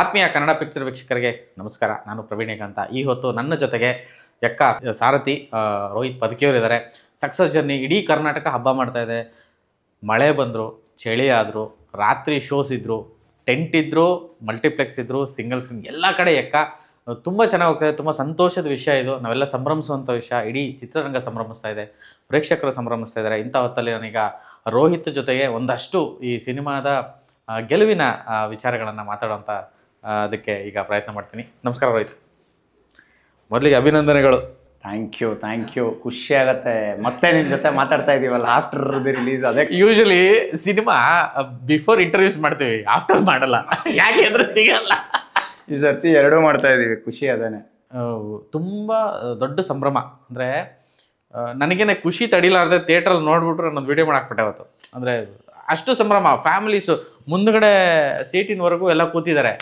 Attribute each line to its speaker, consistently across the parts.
Speaker 1: ಆತ್ಮೀಯ ಕನ್ನಡ ಪಿಕ್ಚರ್ ವೀಕ್ಷಕರಿಗೆ ನಮಸ್ಕಾರ. ನಾನು ಪ್ರವೀಣ್ ಅಂತ. ಈ ಹೊತ್ತು ನನ್ನ ಜೊತೆಗೆ ಎಕ್ಕ ಸಾರಥಿ ರೋಹಿತ್ ಪದಕಿಯವರು ಇದ್ದಾರೆ. ಸಕ್ಸಸ್ ಜರ್ನಿ ಇಡೀ ಕರ್ನಾಟಕ ಹಬ್ಬ ಮಾಡ್ತಾ ಇದೆ. ಮಳೆ ಬಂದರು, ಚಳಿ ಆದರು, ರಾತ್ರಿ ಶೋಸ್ ಇದ್ದರು, ಟೆಂಟ್ ಇದ್ದರು, ಮಲ್ಟಿಪ್ಲೆಕ್ಸ್ ಇದ್ದರು, ಸಿಂಗಲ್ ಸ್ಕ್ರೀನ್, ಎಲ್ಲ ಕಡೆ ಎಕ್ಕ ತುಂಬ ಚೆನ್ನಾಗಿ ಹೋಗ್ತಾಯಿದೆ. ತುಂಬ ಸಂತೋಷದ ವಿಷಯ ಇದು. ನಾವೆಲ್ಲ ಸಂಭ್ರಮಿಸುವಂಥ ವಿಷಯ. ಇಡೀ ಚಿತ್ರರಂಗ ಸಂಭ್ರಮಿಸ್ತಾ ಇದೆ, ಪ್ರೇಕ್ಷಕರು ಸಂಭ್ರಮಿಸ್ತಾ ಇದ್ದಾರೆ. ಇಂಥ ಹೊತ್ತಲ್ಲಿ ನಾನೀಗ ರೋಹಿತ್ ಜೊತೆಗೆ ಒಂದಷ್ಟು ಈ ಸಿನಿಮಾದ ಗೆಲುವಿನ ವಿಚಾರಗಳನ್ನು ಮಾತಾಡೋಂಥ ಅದಕ್ಕೆ ಈಗ ಪ್ರಯತ್ನ ಮಾಡ್ತೀನಿ. ನಮಸ್ಕಾರ ರೋಹಿತ್. ಮೊದಲಿಗೆ ಅಭಿನಂದನೆಗಳು.
Speaker 2: Thank you. ಖುಷಿ ಆಗತ್ತೆ ಮತ್ತೆ ನಿಮ್ಮ ಜೊತೆ ಮಾತಾಡ್ತಾ ಇದೀವಲ್ಲ ಆಫ್ಟರ್ ದಿ ರಿಲೀಸ್. ಅದೇ
Speaker 1: ಯೂಶಲಿ ಸಿನಿಮಾ ಬಿಫೋರ್ ಇಂಟರ್ವ್ಯೂಸ್ ಮಾಡ್ತೀವಿ, ಆಫ್ಟರ್ ಮಾಡಲ್ಲ. ಯಾಕೆ ಅಂದರೆ ಸಿಗಲ್ಲ.
Speaker 2: ಈ ಸರ್ತಿ ಎರಡೂ ಮಾಡ್ತಾ ಇದೀವಿ. ಖುಷಿ ಅದೇನೆ.
Speaker 1: ತುಂಬ ದೊಡ್ಡ ಸಂಭ್ರಮ. ಅಂದರೆ ನನಗೇನೆ ಖುಷಿ ತಡಿಲಾರ್ದೆ ಥಿಯೇಟ್ರಲ್ಲಿ ನೋಡ್ಬಿಟ್ರೆ ನನ್ನೊಂದು ವೀಡಿಯೋ ಮಾಡಾಕ್ಬಿಟ್ಟೆ ಅವತ್ತು. ಅಂದರೆ ಅಷ್ಟು ಸಂಭ್ರಮ. ಫ್ಯಾಮಿಲೀಸು ಮುಂದ್ಗಡೆ ಸೀಟಿನವರೆಗೂ ಎಲ್ಲ ಕೂತಿದ್ದಾರೆ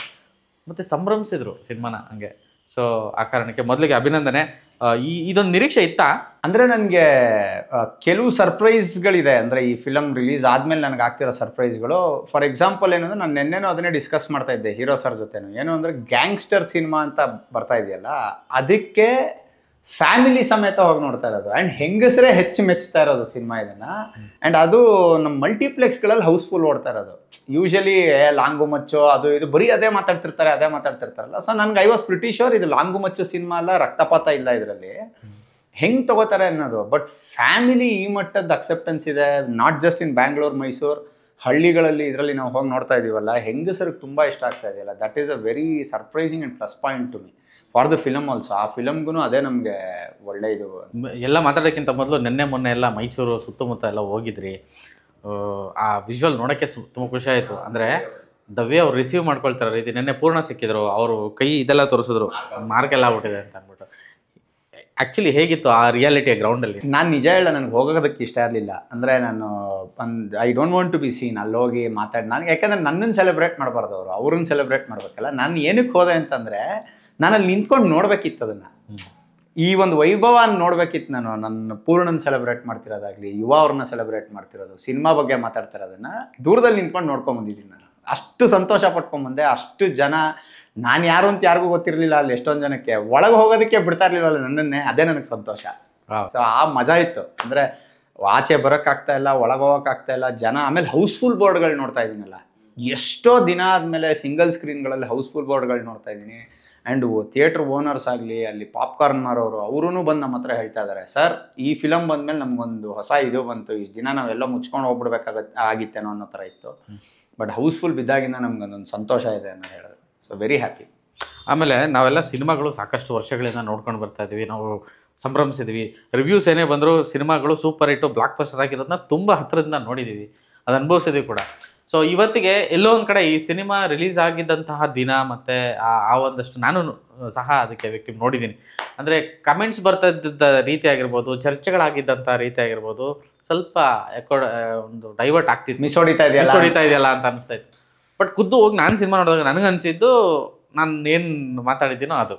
Speaker 1: ಮತ್ತು ಸಂಭ್ರಮಿಸಿದ್ರು ಸಿನಿಮಾನ ಹಂಗೆ. ಸೊ ಆ ಕಾರಣಕ್ಕೆ ಮೊದಲಿಗೆ ಅಭಿನಂದನೆ. ಇದೊಂದು ನಿರೀಕ್ಷೆ ಇತ್ತಾ?
Speaker 2: ಅಂದರೆ ನನಗೆ ಕೆಲವು ಸರ್ಪ್ರೈಸ್ಗಳಿದೆ. ಅಂದರೆ ಈ ಫಿಲಮ್ ರಿಲೀಸ್ ಆದಮೇಲೆ ನನಗೆ ಆಗ್ತಿರೋ ಸರ್ಪ್ರೈಸ್ಗಳು. ಫಾರ್ ಎಕ್ಸಾಂಪಲ್ ಏನಂದರೆ ನಾನು ನೆನ್ನೆನೂ ಅದನ್ನೇ ಡಿಸ್ಕಸ್ ಮಾಡ್ತಾ ಇದ್ದೆ ಹೀರೋ ಸರ್ ಜೊತೆನೂ. ಏನು ಅಂದರೆ ಗ್ಯಾಂಗ್ಸ್ಟರ್ ಸಿನಿಮಾ ಅಂತ ಬರ್ತಾ ಇದೆಯಲ್ಲ, ಅದಕ್ಕೆ ಫ್ಯಾಮಿಲಿ ಸಮೇತ ಹೋಗಿ ನೋಡ್ತಾ ಇರೋದು. ಆ್ಯಂಡ್ ಹೆಂಗಸರೇ ಹೆಚ್ಚು ಮೆಚ್ತಾ ಇರೋದು ಸಿನಿಮಾ ಇದನ್ನು. ಆ್ಯಂಡ್ ಅದು ನಮ್ಮ ಮಲ್ಟಿಪ್ಲೆಕ್ಸ್ಗಳಲ್ಲಿ ಹೌಸ್ಫುಲ್ ಓಡ್ತಾ ಇರೋದು. ಯೂಶಲಿ ಲಾಂಗು ಮಚ್ಚು ಅದು ಇದು ಬರೀ ಅದೇ ಮಾತಾಡ್ತಿರ್ತಾರಲ್ಲ. ಸೊ ನನಗೆ ಐ ವಾಸ್ ಪ್ರಿಟಿ ಶ್ಯೂರ್ ಇದು ಲಾಂಗು ಮಚ್ಚು ಸಿನಿಮಾ ಅಲ್ಲ, ರಕ್ತಪಾತ ಇಲ್ಲ ಇದರಲ್ಲಿ, ಹೆಂಗೆ ತಗೋತಾರೆ ಅನ್ನೋದು. ಬಟ್ ಫ್ಯಾಮಿಲಿ ಈ ಮಟ್ಟದ ಅಕ್ಸೆಪ್ಟೆನ್ಸ್ ಇದೆ. Not just in Bangalore, Mysuru, ಹಳ್ಳಿಗಳಲ್ಲಿ ಇದರಲ್ಲಿ ನಾವು ಹೋಗಿ ನೋಡ್ತಾ ಇದೀವಲ್ಲ, ಹೆಂಗಸರಿಗೆ ತುಂಬ ಇಷ್ಟ ಆಗ್ತಾ ಇದೆಯಲ್ಲ. That is a very surprising and plus point to me for the film also. ಆ ಫಿಲಮ್ಗೂ ಅದೇ ನಮಗೆ ಒಳ್ಳೆ ಇದು.
Speaker 1: ಎಲ್ಲ ಮಾತಾಡೋಕ್ಕಿಂತ ಮೊದಲು ಮೊನ್ನೆ ಎಲ್ಲ ಮೈಸೂರು ಸುತ್ತಮುತ್ತ ಎಲ್ಲ ಹೋಗಿದ್ರಿ. ಆ ವಿಜುವಲ್ ನೋಡೋಕ್ಕೆ ತುಂಬ ಖುಷಿ ಆಯಿತು. ಅಂದರೆ ದವ್ಯ ಅವ್ರು ರಿಸೀವ್ ಮಾಡ್ಕೊಳ್ತಾರೆ ರೀತಿ. ನೆನ್ನೆ ಪೂರ್ಣ ಸಿಕ್ಕಿದ್ರು, ಅವರು ಕೈ ಇದೆಲ್ಲ ತೋರಿಸಿದ್ರು, ಮಾರ್ಕೆಲ್ಲ ಆಗ್ಬಿಟ್ಟಿದೆ ಅಂತ ಅಂದ್ಬಿಟ್ಟು. ಆ್ಯಕ್ಚುಲಿ ಹೇಗಿತ್ತು ಆ ರಿಯಾಲಿಟಿಯ ಗ್ರೌಂಡಲ್ಲಿ?
Speaker 2: ನಾನು ನಿಜ ಹೇಳ, ನನಗೆ ಹೋಗೋದಕ್ಕೆ ಇಷ್ಟ ಇರಲಿಲ್ಲ. ಅಂದರೆ ನಾನು I don't want to be seen. ಅಲ್ಲಿ ಹೋಗಿ ನನಗೆ ಯಾಕೆಂದರೆ ನನ್ನನ್ನು ಸೆಲೆಬ್ರೇಟ್ ಮಾಡಬಾರ್ದು, ಅವರು ಅವ್ರನ್ನ ಸೆಲೆಬ್ರೇಟ್ ಮಾಡಬೇಕಲ್ಲ. ನಾನು ಏನಕ್ಕೆ ಹೋದೆ ಅಂತಂದರೆ ನಾನು ಅಲ್ಲಿ ನಿಂತ್ಕೊಂಡು ನೋಡ್ಬೇಕಿತ್ತು ಅದನ್ನು. ಈ ಒಂದು ವೈಭವ ನೋಡ್ಬೇಕಿತ್ತು ನಾನು. ನನ್ನ ಪೂರ್ಣನ ಸೆಲೆಬ್ರೇಟ್ ಮಾಡ್ತಿರೋದಾಗಲಿ, ಯುವ ಅವ್ರನ್ನ ಸೆಲೆಬ್ರೇಟ್ ಮಾಡ್ತಿರೋದು, ಸಿನಿಮಾ ಬಗ್ಗೆ ಮಾತಾಡ್ತಿರೋದನ್ನು ದೂರದಲ್ಲಿ ನಿಂತ್ಕೊಂಡು ನೋಡ್ಕೊಂಬಂದಿದ್ದೀನಿ ನಾನು. ಅಷ್ಟು ಸಂತೋಷ ಪಟ್ಕೊಂಬಂದೆ. ಅಷ್ಟು ಜನ, ನಾನು ಯಾರು ಅಂತ ಯಾರಿಗೂ ಗೊತ್ತಿರಲಿಲ್ಲ ಅಲ್ಲಿ. ಎಷ್ಟೊಂದು ಜನಕ್ಕೆ ಒಳಗೆ ಹೋಗೋದಕ್ಕೆ ಬಿಡ್ತಾ ಇರಲಿಲ್ಲವಲ್ಲ ನನ್ನನ್ನೇ. ಅದೇ ನನಗೆ ಸಂತೋಷ. ಸೊ ಆ ಮಜಾ ಇತ್ತು. ಅಂದರೆ ಆಚೆ ಬರೋಕ್ಕಾಗ್ತಾ ಇಲ್ಲ, ಒಳಗೆ ಹೋಗೋಕ್ಕಾಗ್ತಾ ಇಲ್ಲ ಜನ. ಆಮೇಲೆ ಹೌಸ್ಫುಲ್ ಬೋರ್ಡ್ಗಳು ನೋಡ್ತಾ ಇದ್ದೀನಲ್ಲ, ಎಷ್ಟೋ ದಿನ ಆದಮೇಲೆ ಸಿಂಗಲ್ ಸ್ಕ್ರೀನ್ಗಳಲ್ಲಿ ಹೌಸ್ಫುಲ್ ಬೋರ್ಡ್ಗಳು ನೋಡ್ತಾ ಇದ್ದೀನಿ. ಆ್ಯಂಡ್ ಥಿಯೇಟ್ರ್ ಓನರ್ಸ್ ಆಗಲಿ, ಅಲ್ಲಿ ಪಾಪ್ಕಾರ್ನ್ ಮಾರೋರು, ಅವರೂ ಬಂದು ನಮ್ಮ ಹತ್ರ ಹೇಳ್ತಾ ಇದ್ದಾರೆ, ಸರ್ ಈ ಫಿಲಮ್ ಬಂದಮೇಲೆ ನಮಗೊಂದು ಹೊಸ ಇದು ಬಂತು, ಇಷ್ಟು ದಿನ ನಾವೆಲ್ಲ ಮುಚ್ಕೊಂಡು ಆಗಿತ್ತೇನೋ ಅನ್ನೋ ಥರ ಇತ್ತು. ಬಟ್ ಹೌಸ್ಫುಲ್ ಬಿದ್ದಾಗಿಂದ ನಮ್ಗೊಂದೊಂದು ಸಂತೋಷ ಇದೆ ಅನ್ನೋ ಹೇಳೋದು. So very happy.
Speaker 1: ಆಮೇಲೆ ನಾವೆಲ್ಲ ಸಿನಿಮಾಗಳು ಸಾಕಷ್ಟು ವರ್ಷಗಳಿಂದ ನೋಡ್ಕೊಂಡು ಬರ್ತಾ ಇದ್ದೀವಿ, ನಾವು ಸಂಭ್ರಮಿಸಿದ್ವಿ. ರಿವ್ಯೂಸ್ ಏನೇ ಬಂದರೂ ಸಿನಿಮಾಗಳು ಸೂಪರ್ ಹಿಟ್ಟು, ಬ್ಲಾಕ್ ಬಸ್ಟರ್ ಆಗಿರೋದನ್ನ ತುಂಬ ಹತ್ತಿರದಿಂದ ನೋಡಿದ್ದೀವಿ, ಅದು ಅನುಭವಿಸಿದ್ವಿ ಕೂಡ. ಸೊ ಇವತ್ತಿಗೆ ಎಲ್ಲೋ ಒಂದು ಕಡೆ ಈ ಸಿನಿಮಾ ರಿಲೀಸ್ ಆಗಿದ್ದಂತಹ ದಿನ ಮತ್ತು ಆ ಒಂದಷ್ಟು ನಾನು ಸಹ ಅದಕ್ಕೆ ವಿಕ್ಟಿಮ್ ನೋಡಿದ್ದೀನಿ. ಅಂದರೆ ಕಮೆಂಟ್ಸ್ ಬರ್ತಾ ಇದ್ದ ರೀತಿ ಆಗಿರ್ಬೋದು, ಚರ್ಚೆಗಳಾಗಿದ್ದಂಥ ರೀತಿ ಆಗಿರ್ಬೋದು, ಸ್ವಲ್ಪ ಒಂದು ಡೈವರ್ಟ್ ಆಗ್ತಿತ್ತು.
Speaker 2: ಮಿಸ್ ಹೊಡಿತಾ
Speaker 1: ಇದೆಯಲ್ಲ ಅಂತ ಅನಿಸ್ತಾ ಇತ್ತು. ಬಟ್ ಖುದ್ದು ಹೋಗಿ ನಾನು ಸಿನಿಮಾ ನೋಡಿದಾಗ ನನಗೆ ಅನಿಸಿದ್ದು, ನಾನು ಏನು ಮಾತಾಡಿದ್ದೀನೋ ಅದು.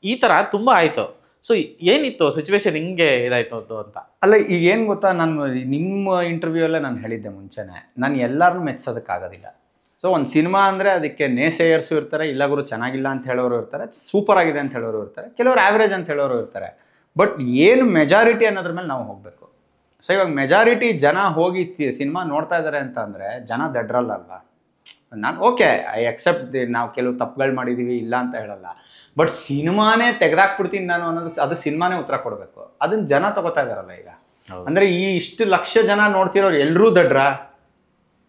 Speaker 1: ಈ ಥರ ತುಂಬ ಆಯಿತು. ಸೊ ಏನಿತ್ತು ಸಿಚುವೇಶನ್, ಹಿಂಗೆ ಇದಾಯ್ತು ಅದು ಅಂತ?
Speaker 2: ಅಲ್ಲ, ಈಗ ಏನು ಗೊತ್ತಾ, ನಾನು ನಿಮ್ಮ ಇಂಟರ್ವ್ಯೂ ಅಲ್ಲೇ ನಾನು ಹೇಳಿದ್ದೆ ಮುಂಚೆನೇ, ನಾನು ಎಲ್ಲರನ್ನೂ ಮೆಚ್ಚೋದಕ್ಕಾಗೋದಿಲ್ಲ. ಸೊ ಒಂದು ಸಿನಿಮಾ ಅಂದರೆ ಅದಕ್ಕೆ ನೇಸೇಯರ್ಸು ಇರ್ತಾರೆ, ಇಲ್ಲ ಗುರು ಚೆನ್ನಾಗಿಲ್ಲ ಅಂತ ಹೇಳೋರು ಇರ್ತಾರೆ, ಸೂಪರ್ ಆಗಿದೆ ಅಂತ ಹೇಳೋರು ಇರ್ತಾರೆ, ಕೆಲವರು ಆ್ಯಾವ್ರೇಜ್ ಅಂತ ಹೇಳೋರು ಇರ್ತಾರೆ. ಬಟ್ ಏನು ಮೆಜಾರಿಟಿ ಅನ್ನೋದ್ರ ಮೇಲೆ ನಾವು ಹೋಗಬೇಕು. ಸೊ ಇವಾಗ ಮೆಜಾರಿಟಿ ಜನ ಹೋಗಿ ಸಿನಿಮಾ ನೋಡ್ತಾ ಇದ್ದಾರೆ ಅಂತ ಅಂದರೆ ಜನ ದಡ್ರಲ್ಲಲ್ವ. ನಾನು ಓಕೆ, ಐ ಅಕ್ಸೆಪ್ಟ್, ನಾವು ಕೆಲವು ತಪ್ಪುಗಳು ಮಾಡಿದ್ದೀವಿ, ಇಲ್ಲ ಅಂತ ಹೇಳಲ್ಲ. ಬಟ್ ಸಿನಿಮಾನೇ ತೆಗೆದಾಕ್ಬಿಡ್ತೀನಿ ನಾನು ಅನ್ನೋದು, ಅದು ಸಿನಿಮಾನೇ ಉತ್ತರ ಕೊಡಬೇಕು. ಅದನ್ನು ಜನ ತಗೋತಾ ಇದ್ದಾರಲ್ಲ ಈಗ. ಅಂದರೆ ಈ ಇಷ್ಟು ಲಕ್ಷ ಜನ ನೋಡ್ತಿರೋರು ಎಲ್ಲರೂ ದಡ್ರ?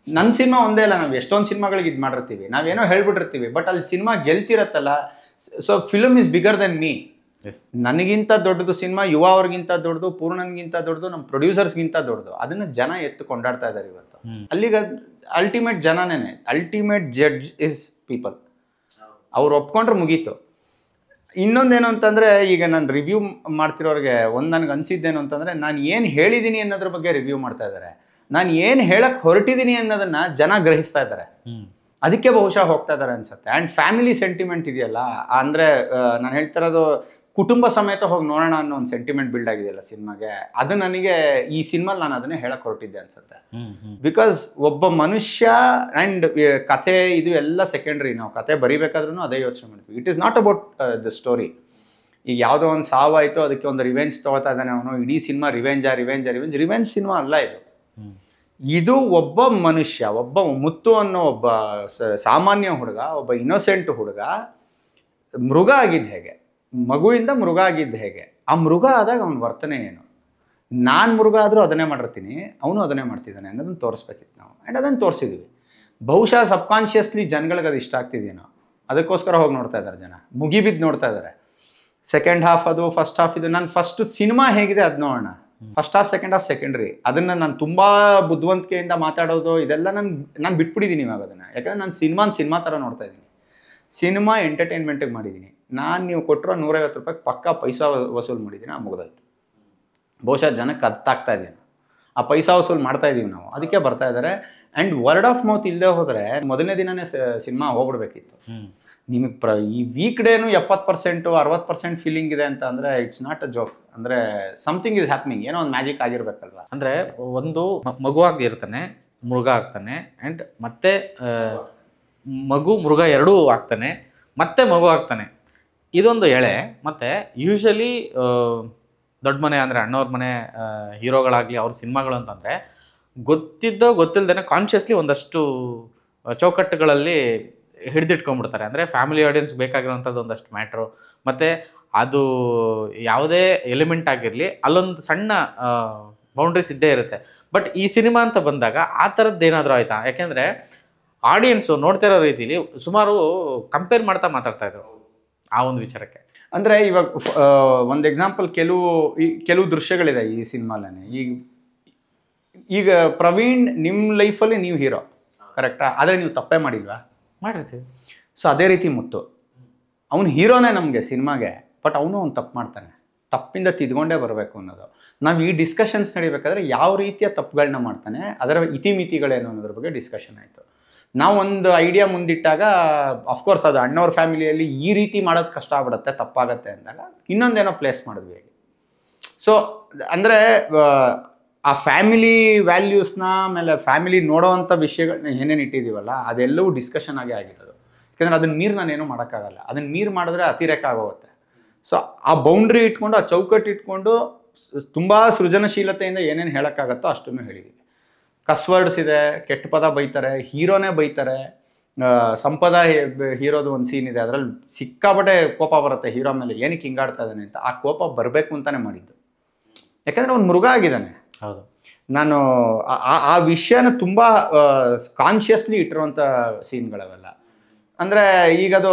Speaker 2: ನನ್ನ ಸಿನಿಮಾ ಒಂದೇ ಅಲ್ಲ, ನಾವು ಎಷ್ಟೊಂದು ಸಿನಿಮಾಗಳಿಗೆ ಇದು ಮಾಡಿರ್ತೀವಿ, ನಾವೇನೋ ಹೇಳ್ಬಿಟ್ಟಿರ್ತೀವಿ, ಬಟ್ ಅಲ್ಲಿ ಸಿನಿಮಾ ಗೆಲ್ತಿರತ್ತಲ್ಲ. So film is bigger than me. ನನಗಿಂತ ದೊಡ್ಡದು ಸಿನಿಮಾ, ಯುವ ಅವ್ರಿಗಿಂತ ದೊಡ್ಡದು, ಪೂರ್ಣನ್ಗಿಂತ ದೊಡ್ಡದು, ನಮ್ಮ ಪ್ರೊಡ್ಯೂಸರ್ಸ್ಗಿಂತ ದೊಡ್ಡದು. ಅದನ್ನು ಜನ ಎತ್ತು ಕೊಂಡಾಡ್ತಾ ಇದ್ದಾರೆ ಇವತ್ತು. ಅಲ್ಲಿಗೆ ಅಲ್ಟಿಮೇಟ್ ಜನನೇ, ಅಲ್ಟಿಮೇಟ್ ಜಡ್ಜ್ ಇಸ್ ಪೀಪಲ್. ಅವ್ರು ಒಪ್ಕೊಂಡ್ರೆ ಮುಗೀತು. ಇನ್ನೊಂದೇನು ಅಂತಂದರೆ, ಈಗ ನಾನು ರಿವ್ಯೂ ಮಾಡ್ತಿರೋರಿಗೆ ಒಂದು ನನಗೆ ಅನಿಸಿದ್ದೇನು ಅಂತಂದರೆ, ನಾನು ಏನು ಹೇಳಿದ್ದೀನಿ ಅನ್ನೋದ್ರ ಬಗ್ಗೆ ರಿವ್ಯೂ ಮಾಡ್ತಾ ಇದ್ದಾರೆ. ನಾನು ಏನು ಹೇಳಕ್ಕೆ ಹೊರಟಿದ್ದೀನಿ ಅನ್ನೋದನ್ನು ಜನ ಗ್ರಹಿಸ್ತಾ ಇದ್ದಾರೆ. ಅದಕ್ಕೆ ಬಹುಶಃ ಹೋಗ್ತಾ ಇದ್ದಾರೆ ಅನ್ಸುತ್ತೆ. ಆ್ಯಂಡ್ ಫ್ಯಾಮಿಲಿ ಸೆಂಟಿಮೆಂಟ್ ಇದೆಯಲ್ಲ, ಅಂದರೆ ನಾನು ಹೇಳ್ತಿರೋದು ಕುಟುಂಬ ಸಮೇತ ಹೋಗಿ ನೋಡೋಣ ಅನ್ನೋ ಒಂದು ಸೆಂಟಿಮೆಂಟ್ ಬಿಲ್ಡ್ ಆಗಿದೆಯಲ್ಲ ಸಿನಿಮಾಗೆ, ಅದು ನನಗೆ ಈ ಸಿನಿಮಾಲ್ ನಾನು ಅದನ್ನೇ ಹೇಳಕ್ ಹೊರಟಿದ್ದೆ ಅನ್ಸುತ್ತೆ. ಬಿಕಾಸ್ ಒಬ್ಬ ಮನುಷ್ಯ ಆ್ಯಂಡ್ ಕಥೆ ಇದು ಎಲ್ಲ ಸೆಕೆಂಡ್ರಿ. ನಾವು ಕತೆ ಬರಿಬೇಕಾದ್ರೂ ಅದೇ ಯೋಚನೆ ಮಾಡ್ತೀವಿ. It is not about the story. ಈಗ ಯಾವುದೋ ಒಂದು ಸಾವಾಯಿತು, ಅದಕ್ಕೆ ಒಂದು ರಿವೆಂಜ್ ತೊಗೊಳ್ತಾ ಇದ್ದಾನೆ ಅವನು, ಇಡೀ ಸಿನಿಮಾ ರಿವೆಂಜ್ ಸಿನಿಮಾ ಅಲ್ಲ ಇದು. ಇದು ಒಬ್ಬ ಮನುಷ್ಯ, ಒಬ್ಬ ಮುತ್ತು ಅನ್ನೋ ಒಬ್ಬ ಸಾಮಾನ್ಯ ಹುಡುಗ, ಒಬ್ಬ ಇನ್ನೋಸೆಂಟ್ ಹುಡುಗ ಮೃಗ ಆಗಿದ್ದು ಹೇಗೆ, ಮಗುವಿಂದ ಮೃಗ ಆಗಿದ್ದು ಹೇಗೆ, ಆ ಮೃಗ ಆದಾಗ ಅವನ ವರ್ತನೆ ಏನು, ನಾನು ಮೃಗ ಆದರೂ ಅದನ್ನೇ ಮಾಡಿರ್ತೀನಿ, ಅವನು ಅದನ್ನೇ ಮಾಡ್ತಿದ್ದಾನೆ ಅನ್ನೋದನ್ನು ತೋರಿಸ್ಬೇಕಿತ್ತು ನಾವು. ಆ್ಯಂಡ್ ಅದನ್ನು ತೋರಿಸಿದ್ವಿ. ಬಹುಶಃ ಸಬ್ಕಾನ್ಷಿಯಸ್ಲಿ ಜನಗಳಿಗೆ ಅದು ಇಷ್ಟ ಆಗ್ತಿದೇನೋ, ಅದಕ್ಕೋಸ್ಕರ ಹೋಗಿ ನೋಡ್ತಾ ಇದ್ದಾರೆ ಜನ, ಮುಗಿಬಿದ್ದು ನೋಡ್ತಾ ಇದ್ದಾರೆ. ಸೆಕೆಂಡ್ ಹಾಫ್ ಅದು ಫಸ್ಟ್ ಹಾಫ್ ಇದು, ನಾನು ಫಸ್ಟ್ ಸಿನಿಮಾ ಹೇಗಿದೆ ಅದು ನೋಡೋಣ. First half second half secondary. ಅದನ್ನು ನಾನು ತುಂಬ ಬುದ್ಧಿವಂತಿಕೆಯಿಂದ ಮಾತಾಡೋದು ಇದೆಲ್ಲ ನಾನು ಬಿಟ್ಬಿಟ್ಟಿದ್ದೀನಿ ಇವಾಗ ಅದನ್ನು. ಯಾಕಂದರೆ ನಾನು ಸಿನಿಮಾ ಥರ ನೋಡ್ತಾ ಇದ್ದೀನಿ. ಸಿನಿಮಾ ಎಂಟರ್ಟೈನ್ಮೆಂಟಿಗೆ ಮಾಡಿದ್ದೀನಿ. ನೀವು ಕೊಟ್ಟಿರೋ 150 ರೂಪಾಯಿಗೆ ಪಕ್ಕಾ ಪೈಸಾ ವಸೂಲು ಮಾಡಿದ್ದೀನಿ, ಆ ಮುಗ್ದಾಯ್ತು. ಬಹುಶಃ ಜನಕ್ಕೆ ಅರ್ಥಾಗ್ತಾ ಇದೀನಿ, ಆ ಪೈಸಾ ವಸೂಲು ಮಾಡ್ತಾ ಇದೀವಿ ನಾವು, ಅದಕ್ಕೆ ಬರ್ತಾ ಇದ್ದಾರೆ. ಆ್ಯಂಡ್ ವರ್ಡ್ ಆಫ್ ಮೌತ್ ಇಲ್ಲದೆ ಹೋದರೆ ಮೊದಲನೇ ದಿನನೇ ಸಿನಿಮಾ ಹೋಗ್ಬಿಡ್ಬೇಕಿತ್ತು. ನಿಮಗೆ ಈ ವೀಕ್ ಡೇನು 70% 60% ಫೀಲಿಂಗ್ ಇದೆ ಅಂತ ಅಂದರೆ ಇಟ್ಸ್ ನಾಟ್ ಅ ಜೋಕ್. ಅಂದರೆ ಸಮಥಿಂಗ್ ಇಸ್ ಹ್ಯಾಪ್ನಿಂಗ್, ಏನೋ ಒಂದು ಮ್ಯಾಜಿಕ್ ಆಗಿರ್ಬೇಕಲ್ವ.
Speaker 1: ಅಂದರೆ ಒಂದು ಮಗುವಾಗಿ ಇರ್ತಾನೆ, ಮೃಗ ಆಗ್ತಾನೆ, ಆ್ಯಂಡ್ ಮತ್ತೆ ಮಗು ಮೃಗ ಎರಡೂ ಆಗ್ತಾನೆ, ಮತ್ತೆ ಮಗು ಆಗ್ತಾನೆ. ಇದೊಂದು ಎಳೆ. ಮತ್ತು ಯೂಶಲಿ ದೊಡ್ಡ ಮನೆ ಅಂದರೆ ಅಣ್ಣವ್ರ ಮನೆ ಹೀರೋಗಳಾಗಲಿ ಅವ್ರ ಸಿನಿಮಾಗಳು ಅಂತಂದರೆ ಗೊತ್ತಿಲ್ಲದೇ ಕಾನ್ಷಿಯಸ್ಲಿ ಒಂದಷ್ಟು ಚೌಕಟ್ಟುಗಳಲ್ಲಿ ಹಿಡಿದಿಟ್ಕೊಂಡ್ಬಿಡ್ತಾರೆ. ಅಂದರೆ ಫ್ಯಾಮಿಲಿ ಆಡಿಯನ್ಸ್ ಬೇಕಾಗಿರೋಂಥದ್ದು ಒಂದಷ್ಟು ಮ್ಯಾಟ್ರು, ಮತ್ತು ಅದು ಯಾವುದೇ ಎಲಿಮೆಂಟ್ ಆಗಿರಲಿ ಅಲ್ಲೊಂದು ಸಣ್ಣ ಬೌಂಡ್ರೀಸ್ ಇದ್ದೇ ಇರುತ್ತೆ. ಬಟ್ ಈ ಸಿನಿಮಾ ಅಂತ ಬಂದಾಗ ಆ ಥರದ್ದು ಏನಾದರೂ ಆಯಿತಾ? ಯಾಕೆಂದರೆ ಆಡಿಯನ್ಸು ನೋಡ್ತಾ ಇರೋ ರೀತಿಲಿ ಸುಮಾರು ಕಂಪೇರ್ ಮಾಡ್ತಾ ಮಾತಾಡ್ತಾಯಿದ್ರು ಆ ಒಂದು ವಿಚಾರಕ್ಕೆ.
Speaker 2: ಅಂದರೆ ಇವಾಗ ಒಂದು ಎಕ್ಸಾಂಪಲ್, ಕೆಲವು ದೃಶ್ಯಗಳಿದೆ ಈ ಸಿನಿಮಾಲೇ. ಈಗ ಪ್ರವೀಣ್ ನಿಮ್ಮ ಲೈಫಲ್ಲಿ ನೀವು ಹೀರೋ, ಕರೆಕ್ಟಾ? ಆದರೆ ನೀವು ತಪ್ಪೇ ಮಾಡಿಲ್ವಾ?
Speaker 1: ಮಾಡಿರ್ತೀವಿ.
Speaker 2: ಸೊ ಅದೇ ರೀತಿ ಮುತ್ತು, ಅವನು ಹೀರೋನೇ ನಮಗೆ ಸಿನಿಮಾಗೆ, ಬಟ್ ಅವನು ಅವ್ನು ತಪ್ಪು ಮಾಡ್ತಾನೆ. ತಪ್ಪಿಂದ ತಿದ್ಕೊಂಡೇ ಬರಬೇಕು ಅನ್ನೋದು. ನಾವು ಈ ಡಿಸ್ಕಷನ್ಸ್ ನಡಿಬೇಕಾದ್ರೆ ಯಾವ ರೀತಿಯ ತಪ್ಪುಗಳನ್ನ ಮಾಡ್ತಾನೆ, ಅದರ ಇತಿಮಿತಿಗಳೇನು ಅನ್ನೋದ್ರ ಬಗ್ಗೆ ಡಿಸ್ಕಷನ್ ಆಯಿತು. ನಾವು ಒಂದು ಐಡಿಯಾ ಮುಂದಿಟ್ಟಾಗ ಅಫ್ಕೋರ್ಸ್ ಅದು ಅಣ್ಣವ್ರ ಫ್ಯಾಮಿಲಿಯಲ್ಲಿ ಈ ರೀತಿ ಮಾಡೋದು ಕಷ್ಟ ಆಗ್ಬಿಡುತ್ತೆ, ತಪ್ಪಾಗತ್ತೆ ಅಂದಾಗ ಇನ್ನೊಂದೇನೋ ಪ್ಲೇಸ್ ಮಾಡಿದ್ವಿ. ಸೊ ಅಂದರೆ ಆ ಫ್ಯಾಮಿಲಿ ವ್ಯಾಲ್ಯೂಸ್ನ ಆಮೇಲೆ ಫ್ಯಾಮಿಲಿ ನೋಡೋವಂಥ ವಿಷಯಗಳನ್ನ ಏನೇನು ಇಟ್ಟಿದ್ದೀವಲ್ಲ ಅದೆಲ್ಲವೂ ಡಿಸ್ಕಷನ್ ಆಗೇ ಆಗಿರೋದು. ಯಾಕೆಂದರೆ ಅದನ್ನು ಮೀರಿ ನಾನೇನು ಮಾಡೋಕ್ಕಾಗಲ್ಲ. ಅದನ್ನು ಮೀರಿ ಮಾಡಿದ್ರೆ ಅತಿರೇಕ ಆಗೋಗುತ್ತೆ. ಸೊ ಆ ಬೌಂಡ್ರಿ ಇಟ್ಕೊಂಡು, ಆ ಚೌಕಟ್ಟು ಇಟ್ಕೊಂಡು ತುಂಬ ಸೃಜನಶೀಲತೆಯಿಂದ ಏನೇನು ಹೇಳೋಕ್ಕಾಗತ್ತೋ ಅಷ್ಟನ್ನು ಹೇಳಿದ್ದೀವಿ. ಕಸ್ವರ್ಡ್ಸ್ ಇದೆ, ಕೆಟ್ಟ ಪದ ಬೈತಾರೆ, ಹೀರೋನೇ ಬೈತಾರೆ. ಸಂಪದ ಹೀರೋದು ಒಂದು ಸೀನ್ ಇದೆ, ಅದರಲ್ಲಿ ಸಿಕ್ಕಾಪಟ್ಟೆ ಕೋಪ ಬರುತ್ತೆ ಹೀರೋ ಮೇಲೆ, ಏನಕ್ಕೆ ಹಿಂಗಾಡ್ತಾ ಇದ್ದಾನೆ ಅಂತ. ಆ ಕೋಪ ಬರಬೇಕು ಅಂತಲೇ ಮಾಡಿದ್ದು, ಯಾಕೆಂದರೆ ಅವ್ನು ಮೃಗ ಆಗಿದ್ದಾನೆ.
Speaker 1: ಹೌದು.
Speaker 2: ನಾನು ಆ ವಿಷಯನ ತುಂಬ ಕಾನ್ಷಿಯಸ್ಲಿ ಇಟ್ಟಿರುವಂಥ ಸೀನ್ಗಳವೆಲ್ಲ. ಅಂದರೆ ಈಗ ಅದು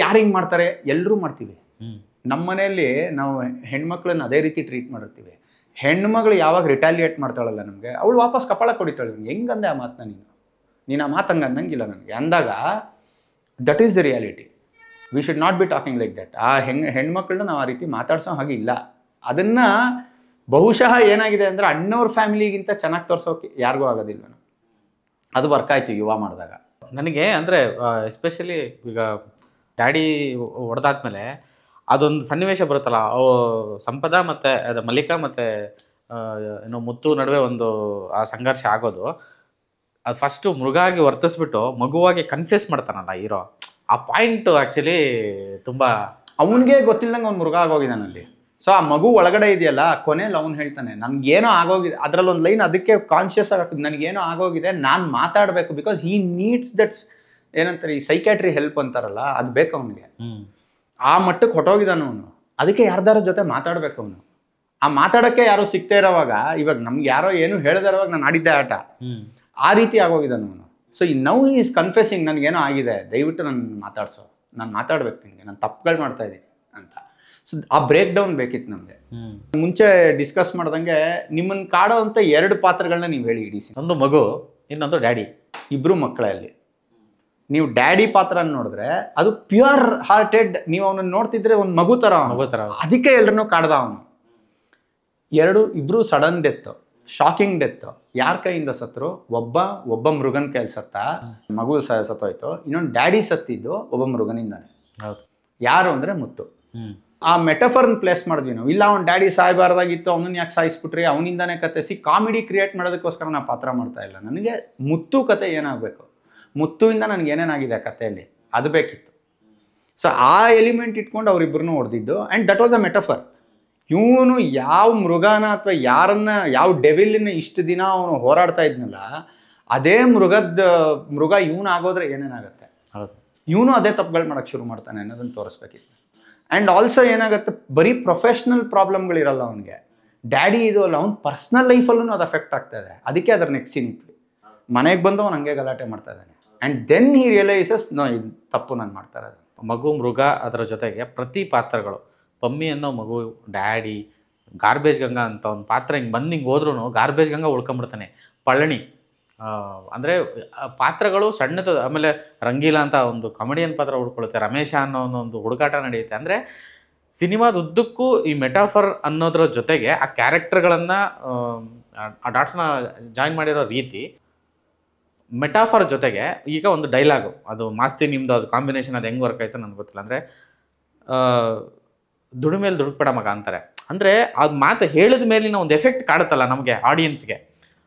Speaker 2: ಯಾರು ಹಿಂಗೆ ಮಾಡ್ತಾರೆ, ಎಲ್ಲರೂ ಮಾಡ್ತೀವಿ. ನಮ್ಮ ಮನೆಯಲ್ಲಿ ನಾವು ಹೆಣ್ಮಕ್ಳನ್ನ ಅದೇ ರೀತಿ ಟ್ರೀಟ್ ಮಾಡಿರ್ತೀವಿ. ಹೆಣ್ಮಗಳು ಯಾವಾಗ ರಿಟಾಲಿಯೇಟ್ ಮಾಡ್ತಾಳಲ್ಲ ನಮಗೆ, ಅವಳು ವಾಪಸ್ ಕಪಾಳ ಕೊಡಿತಾಳೆ. ಹೆಂಗಂದೆ ಆ ಮಾತನ್ನ ನೀನು ಆ ಮಾತು ಹಂಗೆ ಅನ್ನಂಗಿಲ್ಲ ನನಗೆ ಅಂದಾಗ, that is the reality. We should not be talking like that. ಆ ಹೆಣ್ಮಕ್ಳನ್ನ ನಾವು ಆ ರೀತಿ ಮಾತಾಡ್ಸೋ ಹಾಗೆ ಇಲ್ಲ. ಅದನ್ನು ಬಹುಶಃ ಏನಾಗಿದೆ ಅಂದರೆ ಅಣ್ಣವ್ರ ಫ್ಯಾಮಿಲಿಗಿಂತ ಚೆನ್ನಾಗಿ ತೋರಿಸೋಕೆ ಯಾರಿಗೂ ಆಗೋದಿಲ್ಲ. ಅದು ವರ್ಕ್ ಆಯಿತು ಯುವ ಮಾಡಿದಾಗ
Speaker 1: ನನಗೆ. ಅಂದರೆ ಎಸ್ಪೆಷಲಿ ಈಗ ಡ್ಯಾಡಿ ಹೊಡೆದಾದ್ಮೇಲೆ ಅದೊಂದು ಸನ್ನಿವೇಶ ಬರುತ್ತಲ್ಲ, ಸಂಪದ ಮತ್ತು ಅದು ಮಲ್ಲಿಕಾ ಮತ್ತು ಏನೋ ಮುತ್ತು ನಡುವೆ ಒಂದು ಆ ಸಂಘರ್ಷ ಆಗೋದು. ಅದು ಫಸ್ಟು ಮೃಗ ಆಗಿ ವರ್ತಿಸ್ಬಿಟ್ಟು ಮಗುವಾಗಿ ಕನ್ಫ್ಯೂಸ್ ಮಾಡ್ತಾನಲ್ಲ ಹೀರೋ, ಆ ಪಾಯಿಂಟು ಆ್ಯಕ್ಚುಲಿ ತುಂಬ
Speaker 2: ಅವನಿಗೆ ಗೊತ್ತಿಲ್ಲದಂಗೆ ಅವ್ನು ಮೃಗ ಆಗೋಗಿದ್ದಾನಲ್ಲಿ. ಸೊ ಆ ಮಗು ಒಳಗಡೆ ಇದೆಯಲ್ಲ, ಕೊನೆಯಲ್ಲಿ ಅವ್ನು ಹೇಳ್ತಾನೆ ನನಗೇನೋ ಆಗೋಗಿದೆ. ಅದರಲ್ಲಿ ಒಂದು ಲೈನ್ ಅದಕ್ಕೆ ಕಾನ್ಷಿಯಸ್ ಆಗುತ್ತೆ, ನನಗೇನೋ ಆಗೋಗಿದೆ, ನಾನು ಮಾತಾಡಬೇಕು. ಬಿಕಾಸ್ ಹೀ ನೀಡ್ಸ್ ದಟ್ಸ್ ಏನಂತಾರೆ, ಈ ಸೈಕ್ಯಾಟ್ರಿ ಹೆಲ್ಪ್ ಅಂತಾರಲ್ಲ, ಅದು ಬೇಕು ಅವನಿಗೆ. ಆ ಮಟ್ಟಕ್ಕೆ ಹೊಟ್ಟೋಗಿದ್ದಾನು ಅವನು. ಅದಕ್ಕೆ ಯಾರ್ದಾರ ಜೊತೆ ಮಾತಾಡಬೇಕು ಅವನು. ಆ ಮಾತಾಡೋಕ್ಕೆ ಯಾರೋ ಸಿಗ್ತಾ ಇರೋವಾಗ, ಇವಾಗ ನಮ್ಗೆ ಯಾರೋ ಏನು ಹೇಳಿದಾರವಾಗ ನಾನು ಆಡಿದ್ದೆ ಆಟ, ಆ ರೀತಿ ಆಗೋಗಿದ್ದಾನು ಅವನು. ಸೊ ಈ ನೌ ಈಸ್ ಕನ್ಫೆಸಿಂಗ್, ನನಗೇನೋ ಆಗಿದೆ, ದಯವಿಟ್ಟು ನಾನು ಮಾತಾಡ್ಸೋ, ನಾನು ಮಾತಾಡ್ಬೇಕು ನಿನಗೆ, ನಾನು ತಪ್ಪುಗಳು ಮಾಡ್ತಾ ಇದ್ದೀನಿ ಅಂತ. ಸೊ ಆ ಬ್ರೇಕ್ ಡೌನ್ ಬೇಕಿತ್ತು ನಮಗೆ. ಮುಂಚೆ ಡಿಸ್ಕಸ್ ಮಾಡ್ದಂಗೆ ನಿಮ್ಮನ್ನು ಕಾಡೋ ಅಂತ 2 ಪಾತ್ರಗಳನ್ನ ನೀವು ಹೇಳಿ ಇಡೀ.
Speaker 1: ಒಂದು ಮಗು, ಇನ್ನೊಂದು ಡ್ಯಾಡಿ.
Speaker 2: ಇಬ್ಬರು ಮಕ್ಕಳಲ್ಲಿ ನೀವು ಡ್ಯಾಡಿ ಪಾತ್ರ ನೋಡಿದ್ರೆ ಅದು ಪ್ಯೂರ್ ಹಾರ್ಟೆಡ್. ನೀವು ಅವನನ್ನು ನೋಡ್ತಿದ್ರೆ ಒಂದು ಮಗು ಥರ,
Speaker 1: ಮಗು ಥರ.
Speaker 2: ಅದಕ್ಕೆ ಎಲ್ಲರನ್ನೂ ಕಾಡ್ದ ಅವನು. ಇಬ್ಬರು ಸಡನ್ ಡೆತ್. Shocking death. ಯಾರ ಕೈಯಿಂದ ಸತ್ರು? ಒಬ್ಬ ಮೃಗನ್ ಕೈಯಲ್ಲಿ ಸತ್ತ, ಮಗು ಸತ್ತೋಯ್ತು. ಇನ್ನೊಂದು ಡ್ಯಾಡಿ ಸತ್ತಿದ್ದು ಒಬ್ಬ ಮೃಗನಿಂದಾನೆ.
Speaker 1: ಹೌದು.
Speaker 2: ಯಾರು ಅಂದರೆ ಮುತ್ತು. ಆ ಮೆಟಫರ್ನ ಪ್ಲೇಸ್ ಮಾಡಿದ್ವಿ ನಾವು. ಇಲ್ಲ ಅವ್ನ ಡ್ಯಾಡಿ ಸಾಯಬಾರ್ದಾಗಿತ್ತು, ಅವನನ್ನ ಯಾಕೆ ಸಾಯಿಸ್ಬಿಟ್ರಿ, ಅವನಿಂದಾನೇ ಕತೆ. ಕಾಮಿಡಿ ಕ್ರಿಯೇಟ್ ಮಾಡೋದಕ್ಕೋಸ್ಕರ ನಾನು ಪಾತ್ರ ಮಾಡ್ತಾ ಇಲ್ಲ. ನನಗೆ ಮುತ್ತು ಕತೆ ಏನಾಗಬೇಕು, ಮುತ್ತುವಿಂದ ನನಗೆ ಏನೇನಾಗಿದೆ ಆ ಕಥೆಯಲ್ಲಿ ಅದು ಬೇಕಿತ್ತು. ಸೊ ಆ ಎಲಿಮೆಂಟ್ ಇಟ್ಕೊಂಡು ಅವರಿಬ್ಬರನ್ನೂ ಹೊಡೆದಿದ್ದು. And that was a metaphor. ಇವನು ಯಾವ ಮೃಗನ ಅಥವಾ ಯಾವ ಡೆವಿಲ್ನ ಇಷ್ಟು ದಿನ ಅವನು ಹೋರಾಡ್ತಾ ಇದ್ನಲ್ಲ, ಅದೇ ಮೃಗ ಇವನು ಆಗೋದ್ರೆ ಏನೇನಾಗುತ್ತೆ, ಇವನು ಅದೇ ತಪ್ಪುಗಳು ಮಾಡೋಕ್ಕೆ ಶುರು ಮಾಡ್ತಾನೆ ಅನ್ನೋದನ್ನು ತೋರಿಸ್ಬೇಕಿತ್ತು. ಆ್ಯಂಡ್ ಆಲ್ಸೋ ಏನಾಗುತ್ತೆ, ಬರೀ ಪ್ರೊಫೆಷ್ನಲ್ ಪ್ರಾಬ್ಲಮ್ಗಳಿರಲ್ಲ ಅವನಿಗೆ. ಡ್ಯಾಡಿ ಇದು ಅಲ್ಲ, ಅವ್ನ ಪರ್ಸ್ನಲ್ ಲೈಫಲ್ಲೂ ಅದು ಅಫೆಕ್ಟ್ ಆಗ್ತಾ ಇದೆ. ಅದಕ್ಕೆ ಅದರ ನೆಕ್ಸ್ಟ್ ಸೀನ್ ಇಟ್ವಿ. ಮನೆಗೆ ಬಂದು ಅವ್ನು ಹಂಗೆ ಗಲಾಟೆ ಮಾಡ್ತಾ ಇದ್ದಾನೆ. And then he realises no, ಇದು ತಪ್ಪು ನಾನು ಮಾಡ್ತಾ ಇರೋದು.
Speaker 1: ಮಗು, ಮೃಗ, ಅದರ ಜೊತೆಗೆ ಪ್ರತಿ ಪಾತ್ರಗಳು, ಪಮ್ಮಿ ಅನ್ನೋ ಮಗು, ಡ್ಯಾಡಿ, ಗಾರ್ಬೇಜ್ ಗಂಗಾ ಅಂತ ಒಂದು ಪಾತ್ರ ಹಿಂಗೆ ಬಂದು ಹಿಂಗೆ ಹೋದ್ರೂ ಗಾರ್ಬೇಜ್ ಗಂಗಾ ಉಳ್ಕೊಂಬಿಡ್ತಾನೆ. ಪಳನಿ ಅಂದರೆ ಪಾತ್ರಗಳು ಸಣ್ಣದು. ಆಮೇಲೆ ರಂಗೀಲಾ ಅಂತ ಒಂದು ಕಾಮಿಡಿಯನ್ ಪಾತ್ರ ಉಳ್ಕೊಳ್ಳುತ್ತೆ. ರಮೇಶ ಅನ್ನೋ ಒಂದು ಹುಡುಕಾಟ ನಡೆಯುತ್ತೆ. ಅಂದರೆ ಸಿನಿಮಾದ ಉದ್ದಕ್ಕೂ ಈ ಮೆಟಾಫರ್ ಅನ್ನೋದ್ರ ಜೊತೆಗೆ ಆ ಕ್ಯಾರೆಕ್ಟರ್ಗಳನ್ನು, ಆ ಡಾಟ್ಸ್ನ ಜಾಯಿನ್ ಮಾಡಿರೋ ರೀತಿ, ಮೆಟಾಫರ್ ಜೊತೆಗೆ ಈಗ ಒಂದು ಡೈಲಾಗು, ಅದು ಮಾಸ್ತಿ ನಿಮ್ಮದು, ಅದು ಕಾಂಬಿನೇಷನ್ ಅದು ಹೆಂಗೆ ವರ್ಕ್ ಆಯ್ತು ನನಗೆ ಗೊತ್ತಿಲ್ಲ. ಅಂದರೆ ದುಡಿಮೇಲೆ ದುಡ್ಬೇಡ ಮಗ ಅಂತಾರೆ. ಅಂದರೆ ಅದು ಮಾತು ಹೇಳಿದ ಮೇಲಿನ ಒಂದು ಎಫೆಕ್ಟ್ ಕಾಡುತ್ತಲ್ಲ ನಮಗೆ, ಆಡಿಯನ್ಸ್ಗೆ.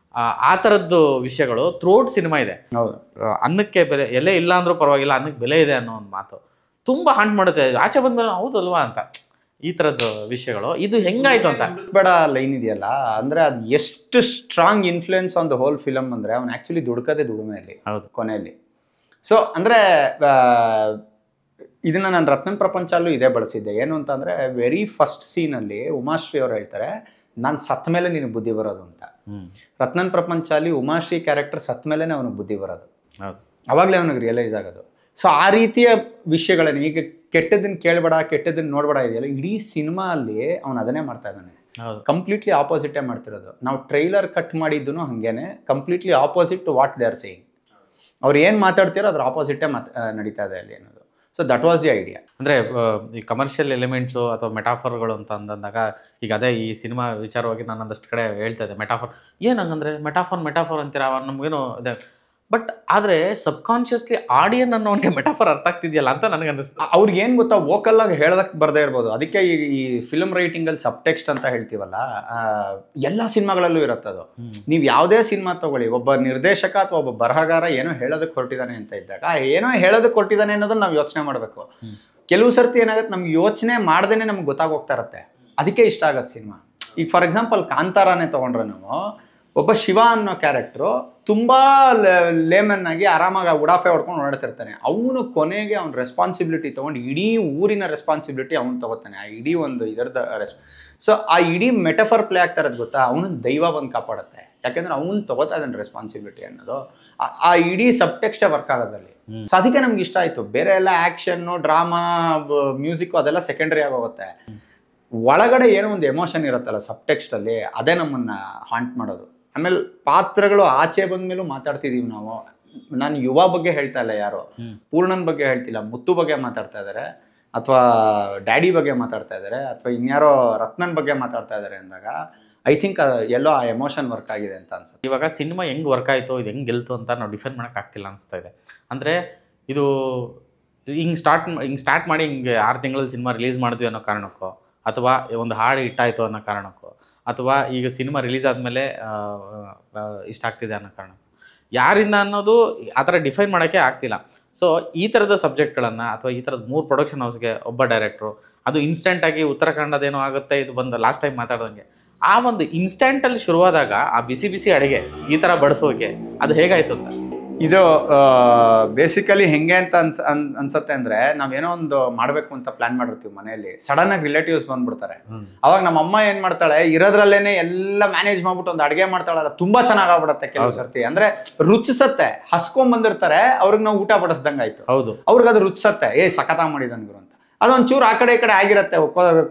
Speaker 1: ಆ ಥರದ್ದು ವಿಷಯಗಳು ಥ್ರೂಔಟ್ ಸಿನಿಮಾ ಇದೆ.
Speaker 2: ಹೌದು.
Speaker 1: ಅನ್ನಕ್ಕೆ ಬೆಲೆ, ಎಲೆ ಇಲ್ಲ ಅಂದರೂ ಪರವಾಗಿಲ್ಲ, ಅನ್ನಕ್ಕೆ ಬೆಲೆ ಇದೆ ಅನ್ನೋ ಒಂದು ಮಾತು ತುಂಬ ಹಾಂಟ್ ಮಾಡುತ್ತೆ. ಆಚೆ ಬಂದ್ಮೇಲೆ ಹೌದಲ್ವಾ ಅಂತ, ಈ ಥರದ್ದು ವಿಷಯಗಳು. ಇದು ಹೆಂಗಾಯ್ತು ಅಂತ
Speaker 2: ಬೇಡ ಲೈನ್ ಇದೆಯಲ್ಲ, ಅಂದರೆ ಅದು ಎಷ್ಟು strong influence on the whole film ಅಂದರೆ ಅವ್ನು ಆ್ಯಕ್ಚುಲಿ ದುಡ್ಕದೆ ದುಡಿಮೆಯಲ್ಲಿ.
Speaker 1: ಹೌದು.
Speaker 2: ಕೊನೆಯಲ್ಲಿ. ಸೊ ಅಂದರೆ ಇದನ್ನು ನಾನು ರತ್ನನ್ ಪ್ರಪಂಚಲ್ಲೂ ಇದೇ ಬಳಸಿದ್ದೆ. ಏನು ಅಂತಂದರೆ, ವೆರಿ ಫಸ್ಟ್ ಸೀನಲ್ಲಿ ಉಮಾಶ್ರೀ ಅವರು ಹೇಳ್ತಾರೆ, ನಾನು ಸತ್ತ ಮೇಲೆ ನಿನಗೆ ಬುದ್ಧಿ ಬರೋದು ಅಂತ. ರತ್ನನ್ ಪ್ರಪಂಚಲ್ಲಿ ಉಮಾಶ್ರೀ ಕ್ಯಾರೆಕ್ಟರ್ ಸತ್ತ ಮೇಲೆ ಅವನಿಗೆ ಬುದ್ಧಿ ಬರೋದು. ಅವಾಗಲೇ ಅವನಿಗೆ ರಿಯಲೈಸ್ ಆಗೋದು. ಸೊ ಆ ರೀತಿಯ ವಿಷಯಗಳನ್ನು, ಈಗ ಕೆಟ್ಟದನ್ನು ಕೇಳಬೇಡ, ಕೆಟ್ಟದನ್ನು ನೋಡಬೇಡ ಇದೆಯಲ್ಲ, ಇಡೀ ಸಿನಿಮಾ ಅಲ್ಲಿ ಅವನು ಅದನ್ನೇ ಮಾಡ್ತಾ ಇದ್ದಾನೆ. ಕಂಪ್ಲೀಟ್ಲಿ ಆಪೋಸಿಟೇ ಮಾಡ್ತಿರೋದು. ನಾವು ಟ್ರೈಲರ್ ಕಟ್ ಮಾಡಿದ್ದೂ ಹಾಗೇನೆ, completely opposite to what they are saying. ಅವ್ರು ಏನು ಮಾತಾಡ್ತಿರೋ ಅದ್ರ ಆಪೋಸಿಟೇ ನಡೀತಾ ಇದೆ ಅಲ್ಲಿ ಅನ್ನೋದು. So that was the idea.
Speaker 1: ಅಂದರೆ ಈ ಕಮರ್ಷಿಯಲ್ ಎಲಿಮೆಂಟ್ಸು ಅಥವಾ ಮೆಟಾಫರ್ಗಳು ಅಂತ ಅಂದಾಗ, ಈಗ ಅದೇ ಈ ಸಿನಿಮಾ ವಿಚಾರವಾಗಿ ನಾನು ಒಂದಷ್ಟು ಕಡೆ ಹೇಳ್ತಾ ಇದ್ದೆ, ಮೆಟಾಫರ್ ಏನು ಹಂಗಂದರೆ ಮೆಟಾಫರ್ ಅಂತೀರ, ನಮಗೇನು ಇದೆ. ಬಟ್ ಆದರೆ ಸಬ್ಕಾನ್ಷಿಯಸ್ಲಿ ಆಡಿಯನ್ ಅನ್ನೋನಿಗೆ ಮೆಟಾಫರ್ ಅರ್ಥ ಆಗ್ತಿದೆಯಲ್ಲ ಅಂತ ನನಗೆ ಅನ್ನಿಸ್ತು.
Speaker 2: ಅವ್ರಿಗೆ ಏನು ಗೊತ್ತಾ, ವೋಕಲ್ಲಾಗಿ ಹೇಳೋದಕ್ಕೆ ಬರದೇ ಇರ್ಬೋದು. ಅದಕ್ಕೆ ಈ ಫಿಲ್ಮ್ ರೈಟಿಂಗಲ್ಲಿ ಸಬ್ ಟೆಕ್ಸ್ಟ್ ಅಂತ ಹೇಳ್ತೀವಲ್ಲ, ಎಲ್ಲ ಸಿನಿಮಾಗಳಲ್ಲೂ ಇರುತ್ತದು. ನೀವು ಯಾವುದೇ ಸಿನಿಮಾ ತಗೊಳ್ಳಿ, ಒಬ್ಬ ನಿರ್ದೇಶಕ ಅಥವಾ ಒಬ್ಬ ಬರಹಗಾರ ಏನೋ ಹೇಳೋದಕ್ಕೆ ಹೊರಟಿದ್ದಾನೆ ಅಂತ ಇದ್ದಾಗ, ಏನೋ ಹೇಳೋದಕ್ಕೆ ಹೊರಟಿದ್ದಾನೆ ಅನ್ನೋದನ್ನ ನಾವು ಯೋಚನೆ ಮಾಡಬೇಕು. ಕೆಲವು ಸರ್ತಿ ಏನಾಗುತ್ತೆ, ನಮ್ಗೆ ಯೋಚನೆ ಮಾಡ್ದೇ ನಮ್ಗೆ ಗೊತ್ತಾಗೋಗ್ತಾ ಇರುತ್ತೆ. ಅದಕ್ಕೆ ಇಷ್ಟ ಆಗತ್ತೆ ಸಿನಿಮಾ. ಈಗ ಫಾರ್ ಎಕ್ಸಾಂಪಲ್ ಕಾಂತಾರಾನೇ ತೊಗೊಂಡ್ರೆ, ನಾವು ಒಬ್ಬ ಶಿವ ಅನ್ನೋ ಕ್ಯಾರೆಕ್ಟ್ರು ತುಂಬ ಲೇಮನ್ ಆಗಿ ಆರಾಮಾಗಿ ಉಡಾಫೆ ಹೊಡ್ಕೊಂಡು ಓಡಾಡ್ತಿರ್ತಾನೆ. ಅವನು ಕೊನೆಗೆ ಅವ್ನ ರೆಸ್ಪಾನ್ಸಿಬಿಲಿಟಿ ತೊಗೊಂಡು ಇಡೀ ಊರಿನ ರೆಸ್ಪಾನ್ಸಿಬಿಲಿಟಿ ಅವನು ತಗೋತಾನೆ, ಆ ಇಡೀ ಒಂದು ಇದರದ ಸೊ ಆ ಇಡೀ ಮೆಟಫರ್ ಪ್ಲೇ ಆಗ್ತಾ ಇರೋದು ಗೊತ್ತಾ, ಅವನು ದೈವ ಬಂದು ಕಾಪಾಡುತ್ತೆ. ಯಾಕೆಂದ್ರೆ ಅವನು ತಗೋತಾ ಇದ್ದಾನೆ ರೆಸ್ಪಾನ್ಸಿಬಿಲಿಟಿ ಅನ್ನೋದು. ಆ ಇಡೀ ಸಬ್ಟೆಕ್ಸ್ಟೇ ವರ್ಕ್ ಆಗೋದಲ್ಲಿ. ಸೊ ಅದಕ್ಕೆ ನಮ್ಗೆ ಇಷ್ಟ ಆಯಿತು. ಬೇರೆ ಎಲ್ಲ ಆ್ಯಕ್ಷನ್ನು, ಡ್ರಾಮಾ, ಮ್ಯೂಸಿಕ್ಕು ಅದೆಲ್ಲ ಸೆಕೆಂಡ್ರಿ ಆಗೋಗುತ್ತೆ. ಒಳಗಡೆ ಏನೋ ಒಂದು ಎಮೋಷನ್ ಇರುತ್ತಲ್ಲ ಸಬ್ಟೆಕ್ಸ್ಟಲ್ಲಿ, ಅದೇ ನಮ್ಮನ್ನು ಹಾಂಟ್ ಮಾಡೋದು. ಆಮೇಲೆ ಪಾತ್ರಗಳು ಆಚೆ ಬಂದ ಮೇಲೂ ಮಾತಾಡ್ತಿದ್ದೀವಿ ನಾವು. ನಾನು ಯುವ ಬಗ್ಗೆ ಹೇಳ್ತಾ ಇಲ್ಲ, ಯಾರು ಪೂರ್ಣನ್ ಬಗ್ಗೆ ಹೇಳ್ತಿಲ್ಲ, ಮುತ್ತು ಬಗ್ಗೆ ಮಾತಾಡ್ತಾ ಇದ್ದಾರೆ, ಅಥವಾ ಡ್ಯಾಡಿ ಬಗ್ಗೆ ಮಾತಾಡ್ತಾ ಇದ್ದಾರೆ, ಅಥವಾ ಇನ್ಯಾರೋ ರತ್ನನ್ ಬಗ್ಗೆ ಮಾತಾಡ್ತಾ ಇದ್ದಾರೆ ಅಂದಾಗ ಐ ಥಿಂಕ್ ಎಲ್ಲೋ ಆ ಎಮೋಷನ್ ವರ್ಕ್ ಆಗಿದೆ ಅಂತ ಅನ್ಸುತ್ತೆ.
Speaker 1: ಇವಾಗ ಸಿನಿಮಾ ಹೆಂಗೆ ವರ್ಕ್ ಆಯಿತು, ಇದು ಹೆಂಗೆ ಗೆಲ್ತು ಅಂತ ನಾವು ಡಿಫೈನ್ ಮಾಡೋಕ್ಕಾಗ್ತಿಲ್ಲ ಅನಿಸ್ತಾ ಇದೆ. ಅಂದರೆ ಇದು ಹಿಂಗೆ ಸ್ಟಾರ್ಟ್ ಮಾಡಿ ಹಿಂಗೆ 6 ತಿಂಗಳಲ್ಲಿ ಸಿನಿಮಾ ರಿಲೀಸ್ ಮಾಡಿದ್ವಿ ಅನ್ನೋ ಕಾರಣಕ್ಕೋ, ಅಥವಾ ಒಂದು ಹಾಡು ಹಿಟ್ಟಾಯಿತು ಅನ್ನೋ ಕಾರಣಕ್ಕೋ, ಅಥವಾ ಈಗ ಸಿನಿಮಾ ರಿಲೀಸ್ ಆದಮೇಲೆ ಇಷ್ಟ ಆಗ್ತಿದೆ ಅನ್ನೋ ಕಾರಣ, ಯಾರಿಂದ ಅನ್ನೋದು ಆ ಥರ ಡಿಫೈನ್ ಮಾಡೋಕ್ಕೆ ಆಗ್ತಿಲ್ಲ. ಸೊ ಈ ಥರದ ಸಬ್ಜೆಕ್ಟ್ಗಳನ್ನು, ಅಥವಾ ಈ ಥರದ 3 ಪ್ರೊಡಕ್ಷನ್ ಹೌಸ್ಗೆ ಒಬ್ಬ ಡೈರೆಕ್ಟ್ರು, ಅದು ಇನ್ಸ್ಟೆಂಟಾಗಿ ಉತ್ತರಾಖಂಡದೇನೋ ಆಗುತ್ತೆ, ಇದು ಬಂದು ಲಾಸ್ಟ್ ಟೈಮ್ ಮಾತಾಡ್ದಂಗೆ, ಆ ಒಂದು ಇನ್ಸ್ಟೆಂಟಲ್ಲಿ ಶುರುವಾದಾಗ ಆ ಬಿಸಿ ಬಿಸಿ ಅಡುಗೆ ಈ ಥರ ಬಡಿಸೋಕೆ ಅದು ಹೇಗಾಯಿತು ಅಂತ.
Speaker 2: ಇದು ಬೇಸಿಕಲಿ ಹೆಂಗೆ ಅಂತ ಅನ್ಸುತ್ತೆ ಅಂದರೆ, ನಾವೇನೋ ಒಂದು ಮಾಡಬೇಕು ಅಂತ ಪ್ಲಾನ್ ಮಾಡಿರ್ತೀವಿ ಮನೆಯಲ್ಲಿ, ಸಡನ್ ಆಗಿ ರಿಲೇಟಿವ್ಸ್ ಬಂದ್ಬಿಡ್ತಾರೆ. ಅವಾಗ ನಮ್ಮ ಅಮ್ಮ ಏನು ಮಾಡ್ತಾಳೆ, ಇರೋದ್ರಲ್ಲೇನೆ ಎಲ್ಲ ಮ್ಯಾನೇಜ್ ಮಾಡ್ಬಿಟ್ಟು ಒಂದು ಅಡುಗೆ ಮಾಡ್ತಾಳಲ್ಲ, ತುಂಬಾ ಚೆನ್ನಾಗಿ ಆಗ್ಬಿಡುತ್ತೆ ಕೆಲವು ಸರ್ತಿ. ಅಂದ್ರೆ ರುಚಿಸತ್ತೆ, ಹಸ್ಕೊಂಡ್ ಬಂದಿರ್ತಾರೆ, ಅವ್ರಿಗೆ ನಾವು ಊಟ ಬಡಿಸ್ದಂಗೆ ಆಯ್ತು.
Speaker 1: ಹೌದು,
Speaker 2: ಅವ್ರಿಗೆ ಅದು ರುಚಿಸತ್ತೆ, ಸಖತ್ತಾಗಿ ಮಾಡಿದನ್ಗುರು ಅಂತ. ಅದೊಂಚೂರು ಆ ಕಡೆ ಈ ಕಡೆ ಆಗಿರುತ್ತೆ,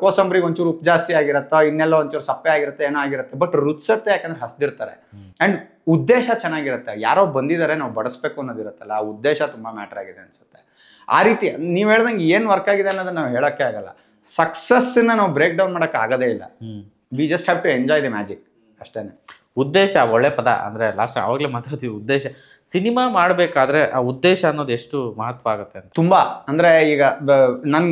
Speaker 2: ಕೋಸಂಬರಿಗೆ ಒಂಚೂರು ಉಪ್ಪು ಜಾಸ್ತಿ ಆಗಿರುತ್ತೋ, ಇನ್ನೆಲ್ಲ ಒಂಚೂರು ಸಪ್ಪೆ ಆಗಿರುತ್ತೆ, ಏನೋ ಆಗಿರುತ್ತೆ, ಬಟ್ ರುಚಿಸತ್ತೆ, ಯಾಕಂದ್ರೆ ಹಸ್ದಿರ್ತಾರೆ. ಆ್ಯಂಡ್ ಉದ್ದೇಶ ಚೆನ್ನಾಗಿರುತ್ತೆ. ಯಾರೋ ಬಂದಿದ್ದಾರೆ, ನಾವು ಬಡಿಸ್ಬೇಕು ಅನ್ನೋದಿರುತ್ತಲ್ಲ, ಆ ಉದ್ದೇಶ ತುಂಬ ಮ್ಯಾಟ್ರ್ ಆಗಿದೆ ಅನ್ಸುತ್ತೆ. ಆ ರೀತಿ ನೀವು ಹೇಳ್ದಂಗೆ ಏನು ವರ್ಕ್ ಆಗಿದೆ ಅನ್ನೋದನ್ನ ನಾವು ಹೇಳೋಕ್ಕೆ ಆಗಲ್ಲ. ಸಕ್ಸಸ್ಸನ್ನ ನಾವು ಬ್ರೇಕ್ ಡೌನ್ ಮಾಡೋಕ್ಕೆ ಆಗೋದೇ ಇಲ್ಲ. We just have to enjoy the magic ಅಷ್ಟೇ.
Speaker 1: ಉದ್ದೇಶ ಒಳ್ಳೆ ಪದ ಅಂದರೆ ಲಾಸ್ಟ್ ಆವಾಗಲೇ ಮಾತಾಡ್ತೀವಿ ಉದ್ದೇಶ. ಸಿನಿಮಾ ಮಾಡಬೇಕಾದ್ರೆ ಆ ಉದ್ದೇಶ ಅನ್ನೋದು ಎಷ್ಟು ಮಹತ್ವ ಆಗುತ್ತೆ ಅಂತ.
Speaker 2: ತುಂಬ ಅಂದರೆ ಈಗ ನಾನು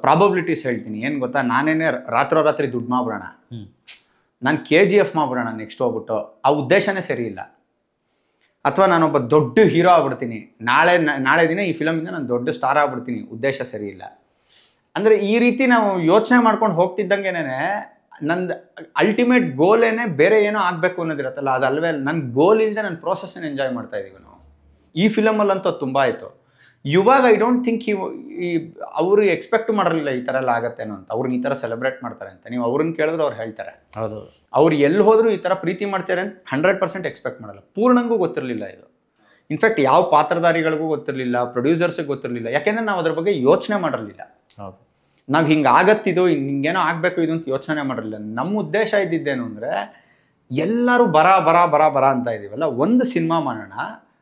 Speaker 2: ಪ್ರಾಬಬಿಲಿಟೀಸ್ ಹೇಳ್ತೀನಿ. ಏನು ಗೊತ್ತಾ, ನಾನೇನೇ ರಾತ್ರೋರಾತ್ರಿ ದುಡ್ಡು ಮಾಡ್ಬಿಡೋಣ, ನಾನು KGF ಮಾಡ್ಬಿಡೋಣ ನೆಕ್ಸ್ಟ್ ಹೋಗ್ಬಿಟ್ಟು, ಆ ಉದ್ದೇಶನೇ ಸರಿ ಇಲ್ಲ. ಅಥವಾ ನಾನೊಬ್ಬ ದೊಡ್ಡ ಹೀರೋ ಆಗ್ಬಿಡ್ತೀನಿ, ನಾಳೆ ದಿನ ಈ ಫಿಲಮಿಂದ ನಾನು ದೊಡ್ಡ ಸ್ಟಾರ್ ಆಗ್ಬಿಡ್ತೀನಿ, ಉದ್ದೇಶ ಸರಿ ಇಲ್ಲ. ಅಂದರೆ ಈ ರೀತಿ ನಾವು ಯೋಚನೆ ಮಾಡ್ಕೊಂಡು ಹೋಗ್ತಿದ್ದಂಗೆನೇ ನಂದು ಅಲ್ಟಿಮೇಟ್ ಗೋಲೇನೆ ಬೇರೆ ಏನೋ ಆಗಬೇಕು ಅನ್ನೋದಿರತ್ತಲ್ಲ, ಅದಲ್ವೇ. ನನ್ನ ಗೋಲ್ ಇಲ್ಲದೆ ನನ್ನ ಪ್ರೋಸೆಸ್ಸನ್ನು ಎಂಜಾಯ್ ಮಾಡ್ತಾ ಇದ್ದೀವಿ ನಾವು. ಈ ಫಿಲಮಲ್ಲಂತೂ ತುಂಬ ಆಯಿತು. ಇವಾಗ ಐ ಡೋಂಟ್ ಥಿಂಕ್ ಅವರು ಎಕ್ಸ್ಪೆಕ್ಟ್ ಮಾಡಿರಲಿಲ್ಲ ಈ ಥರ ಎಲ್ಲ ಆಗತ್ತೇನೋ ಅಂತ. ಅವ್ರನ್ನ ಈ ಥರ ಸೆಲೆಬ್ರೇಟ್ ಮಾಡ್ತಾರೆ ಅಂತ ನೀವು ಅವ್ರನ್ನ ಕೇಳಿದ್ರೆ ಅವ್ರು ಹೇಳ್ತಾರೆ.
Speaker 1: ಹೌದು,
Speaker 2: ಅವ್ರು ಎಲ್ಲಿ ಹೋದರೂ ಈ ಥರ ಪ್ರೀತಿ ಮಾಡ್ತಾರೆ ಅಂತ 100% ಎಕ್ಸ್ಪೆಕ್ಟ್ ಮಾಡಲ್ಲ. ಪೂರ್ಣಂಗೂ ಗೊತ್ತಿರಲಿಲ್ಲ ಇದು. ಇನ್ಫ್ಯಾಕ್ಟ್ ಯಾವ ಪಾತ್ರಧಾರಿಗಳಿಗೂ ಗೊತ್ತಿರಲಿಲ್ಲ, ಪ್ರೊಡ್ಯೂಸರ್ಸಿಗೆ ಗೊತ್ತಿರಲಿಲ್ಲ. ಯಾಕೆಂದರೆ ನಾವು ಅದ್ರ ಬಗ್ಗೆ ಯೋಚನೆ ಮಾಡಿರಲಿಲ್ಲ.
Speaker 1: ಹೌದು,
Speaker 2: ನಾವು ಹಿಂಗೆ ಆಗತ್ತಿದು, ಹಿಂಗೇನೋ ಆಗಬೇಕು ಇದು ಅಂತ ಯೋಚನೆ ಮಾಡಿರಲಿಲ್ಲ. ನಮ್ಮ ಉದ್ದೇಶ ಇದ್ದಿದ್ದೇನು ಅಂದರೆ, ಎಲ್ಲರೂ ಬರ ಅಂತ ಇದ್ದೀವಲ್ಲ, ಒಂದು ಸಿನಿಮಾ ಮಾಡೋಣ,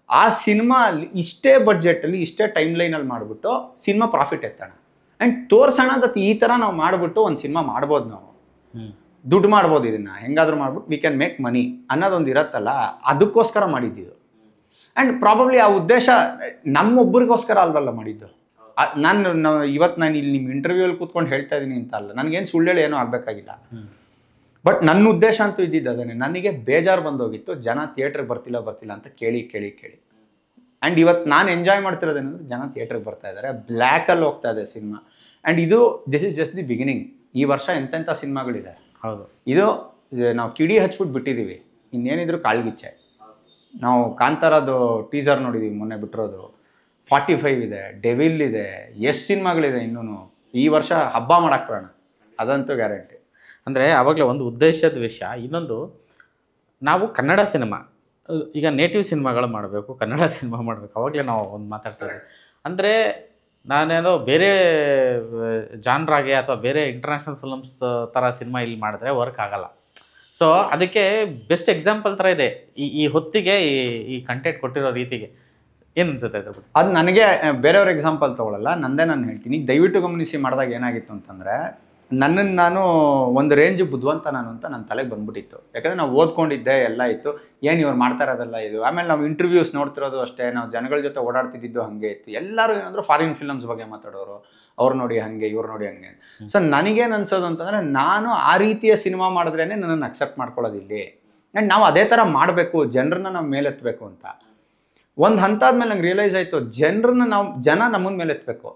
Speaker 2: ಆ ಸಿನಿಮಾ ಅಲ್ಲಿ ಇಷ್ಟೇ ಬಡ್ಜೆಟಲ್ಲಿ ಇಷ್ಟೇ ಟೈಮ್ ಲೈನಲ್ಲಿ ಮಾಡಿಬಿಟ್ಟು ಸಿನಿಮಾ ಪ್ರಾಫಿಟ್ ಎತ್ತೋಣ ಆ್ಯಂಡ್ ತೋರ್ಸೋಣ ದತ್ ಈ ಥರ ನಾವು ಮಾಡಿಬಿಟ್ಟು ಒಂದು ಸಿನಿಮಾ ಮಾಡ್ಬೋದು, ನಾವು ದುಡ್ಡು ಮಾಡ್ಬೋದು, ಇದನ್ನು ಹೆಂಗಾದ್ರೂ ಮಾಡ್ಬಿಟ್ಟು ವಿ ಕ್ಯಾನ್ ಮೇಕ್ ಮನಿ ಅನ್ನೋದೊಂದು ಇರತ್ತಲ್ಲ, ಅದಕ್ಕೋಸ್ಕರ ಮಾಡಿದ್ದಿದ್ದು. ಆ್ಯಂಡ್ ಪ್ರಾಬಬ್ಲಿ ಆ ಉದ್ದೇಶ ನಮ್ಮೊಬ್ಬರಿಗೋಸ್ಕರ ಅಲ್ವಲ್ಲ ಮಾಡಿದ್ದು. ಇವತ್ತು ನಾನು ಇಲ್ಲಿ ನಿಮ್ಮ ಇಂಟರ್ವ್ಯೂಲ್ಲಿ ಕೂತ್ಕೊಂಡು ಹೇಳ್ತಾ ಇದ್ದೀನಿ ಅಂತ ಅಲ್ಲ, ನನಗೇನು ಸುಳ್ಳೇಳಿ ಏನೂ ಆಗಬೇಕಾಗಿಲ್ಲ. ಬಟ್ ನನ್ನ ಉದ್ದೇಶ ಅಂತೂ ಇದ್ದಿದ್ದು ಅದನ್ನೇ. ನನಗೆ ಬೇಜಾರು ಬಂದೋಗಿತ್ತು, ಜನ ಥಿಯೇಟ್ರಿಗೆ ಬರ್ತಿಲ್ಲ ಅಂತ ಕೇಳಿ. ಆ್ಯಂಡ್ ಇವತ್ತು ನಾನು ಎಂಜಾಯ್ ಮಾಡ್ತಿರೋದೇನಂದ್ರೆ, ಜನ ಥಿಯೇಟ್ರಿಗೆ ಬರ್ತಾ ಇದ್ದಾರೆ, ಬ್ಲ್ಯಾಕಲ್ಲಿ ಹೋಗ್ತಾ ಇದೆ cinema. And this is just the beginning. ಈ ವರ್ಷ ಎಂತೆಂಥ ಸಿನಿಮಾಗಳಿದೆ.
Speaker 1: ಹೌದು,
Speaker 2: ಇದು ನಾವು ಕಿಡಿ ಹಚ್ಬಿಟ್ಟು ಬಿಟ್ಟಿದ್ದೀವಿ, ಇನ್ನೇನಿದ್ರು ಕಾಳ್ಗಿಚ್ಚೆ. ನಾವು ಕಾಂತಾರದು ಟೀಸರ್ ನೋಡಿದ್ದೀವಿ, ಮೊನ್ನೆ ಬಿಟ್ಟಿರೋದು. 45 ಇದೆ, ಡೆವಿಲ್ ಇದೆ, ಎಷ್ಟು ಸಿನಿಮಾಗಳಿದೆ ಇನ್ನೂ. ಈ ವರ್ಷ ಹಬ್ಬ ಮಾಡಕ್ಕೆ ಬರೋಣ, ಅದಂತೂ ಗ್ಯಾರಂಟಿ.
Speaker 1: ಅಂದರೆ ಆವಾಗಲೇ ಒಂದು ಉದ್ದೇಶದ ವಿಷಯ. ಇನ್ನೊಂದು, ನಾವು ಕನ್ನಡ ಸಿನಿಮಾ, ಈಗ ನೇಟಿವ್ ಸಿನಿಮಾಗಳು ಮಾಡಬೇಕು, ಕನ್ನಡ ಸಿನಿಮಾ ಮಾಡಬೇಕು. ಅವಾಗಲೇ ನಾವು ಒಂದು ಮಾತಾಡ್ತೀವಿ. ಅಂದರೆ ನಾನೇನೋ ಬೇರೆ ಜಾನ್ರಾಗೆ ಅಥವಾ ಬೇರೆ ಇಂಟರ್ನ್ಯಾಷನಲ್ ಫಿಲಮ್ಸ್ ಥರ ಸಿನಿಮಾ ಇಲ್ಲಿ ಮಾಡಿದ್ರೆ ವರ್ಕ್ ಆಗಲ್ಲ. ಸೊ ಅದಕ್ಕೆ ಬೆಸ್ಟ್ ಎಕ್ಸಾಂಪಲ್ ಥರ ಇದೆ ಈ ಹೊತ್ತಿಗೆ ಈ ಕಂಟೆಂಟ್ ಕೊಟ್ಟಿರೋ ರೀತಿಗೆ. ಏನು ಅನ್ಸುತ್ತೆ ಅದ್ರ ಬಗ್ಗೆ?
Speaker 2: ಅದು ನನಗೆ ಬೇರೆಯವ್ರ ಎಕ್ಸಾಂಪಲ್ ತೊಗೊಳ್ಳಲ್ಲ, ನಾನು ಹೇಳ್ತೀನಿ. ದಯವಿಟ್ಟು ಗಮನಿಸಿ, ಮಾಡಿದಾಗ ಏನಾಗಿತ್ತು ಅಂತಂದರೆ, ನನ್ನನ್ನು ನಾನು ಒಂದು ರೇಂಜ್ ಬುದ್ಧಿವಂತ ನಾನು ಅಂತ ನನ್ನ ತಲೆಗೆ ಬಂದ್ಬಿಟ್ಟಿತ್ತು. ಯಾಕಂದರೆ ನಾವು ಓದ್ಕೊಂಡಿದ್ದೆ, ಎಲ್ಲ ಇತ್ತು, ಏನು ಇವ್ರು ಮಾಡ್ತಾ ಇರೋದಲ್ಲ ಇದು. ಆಮೇಲೆ ನಾವು ಇಂಟರ್ವ್ಯೂಸ್ ನೋಡ್ತಿರೋದು ಅಷ್ಟೇ, ನಾವು ಜನಗಳ ಜೊತೆ ಓಡಾಡ್ತಿದ್ದು ಹಾಗೆ ಇತ್ತು. ಎಲ್ಲರೂ ಏನಂದ್ರೆ ಫಾರಿನ್ ಫಿಲಮ್ಸ್ ಬಗ್ಗೆ ಮಾತಾಡೋರು, ಅವ್ರು ನೋಡಿ ಹಾಗೆ, ಇವ್ರು ನೋಡಿ ಹಾಗೆ. ಸೊ ನನಗೇನು ಅನ್ಸೋದು ಅಂತಂದರೆ, ನಾನು ಆ ರೀತಿಯ ಸಿನಿಮಾ ಮಾಡಿದ್ರೇ ನನ್ನನ್ನು ಅಕ್ಸೆಪ್ಟ್ ಮಾಡ್ಕೊಳ್ಳೋದಿಲ್ಲಿ. ಆ್ಯಂಡ್ ನಾವು ಅದೇ ಥರ ಮಾಡಬೇಕು, ಜನರನ್ನ ನಾವು ಮೇಲೆತ್ತಬೇಕು ಅಂತ. ಒಂದು ಹಂತ ಆದ್ಮೇಲೆ ನಂಗೆ ರಿಯಲೈಸ್ ಆಯಿತು, ಜನ ನಮ್ಮನ್ನ ಮೇಲೆ ಎತ್ತಬೇಕು.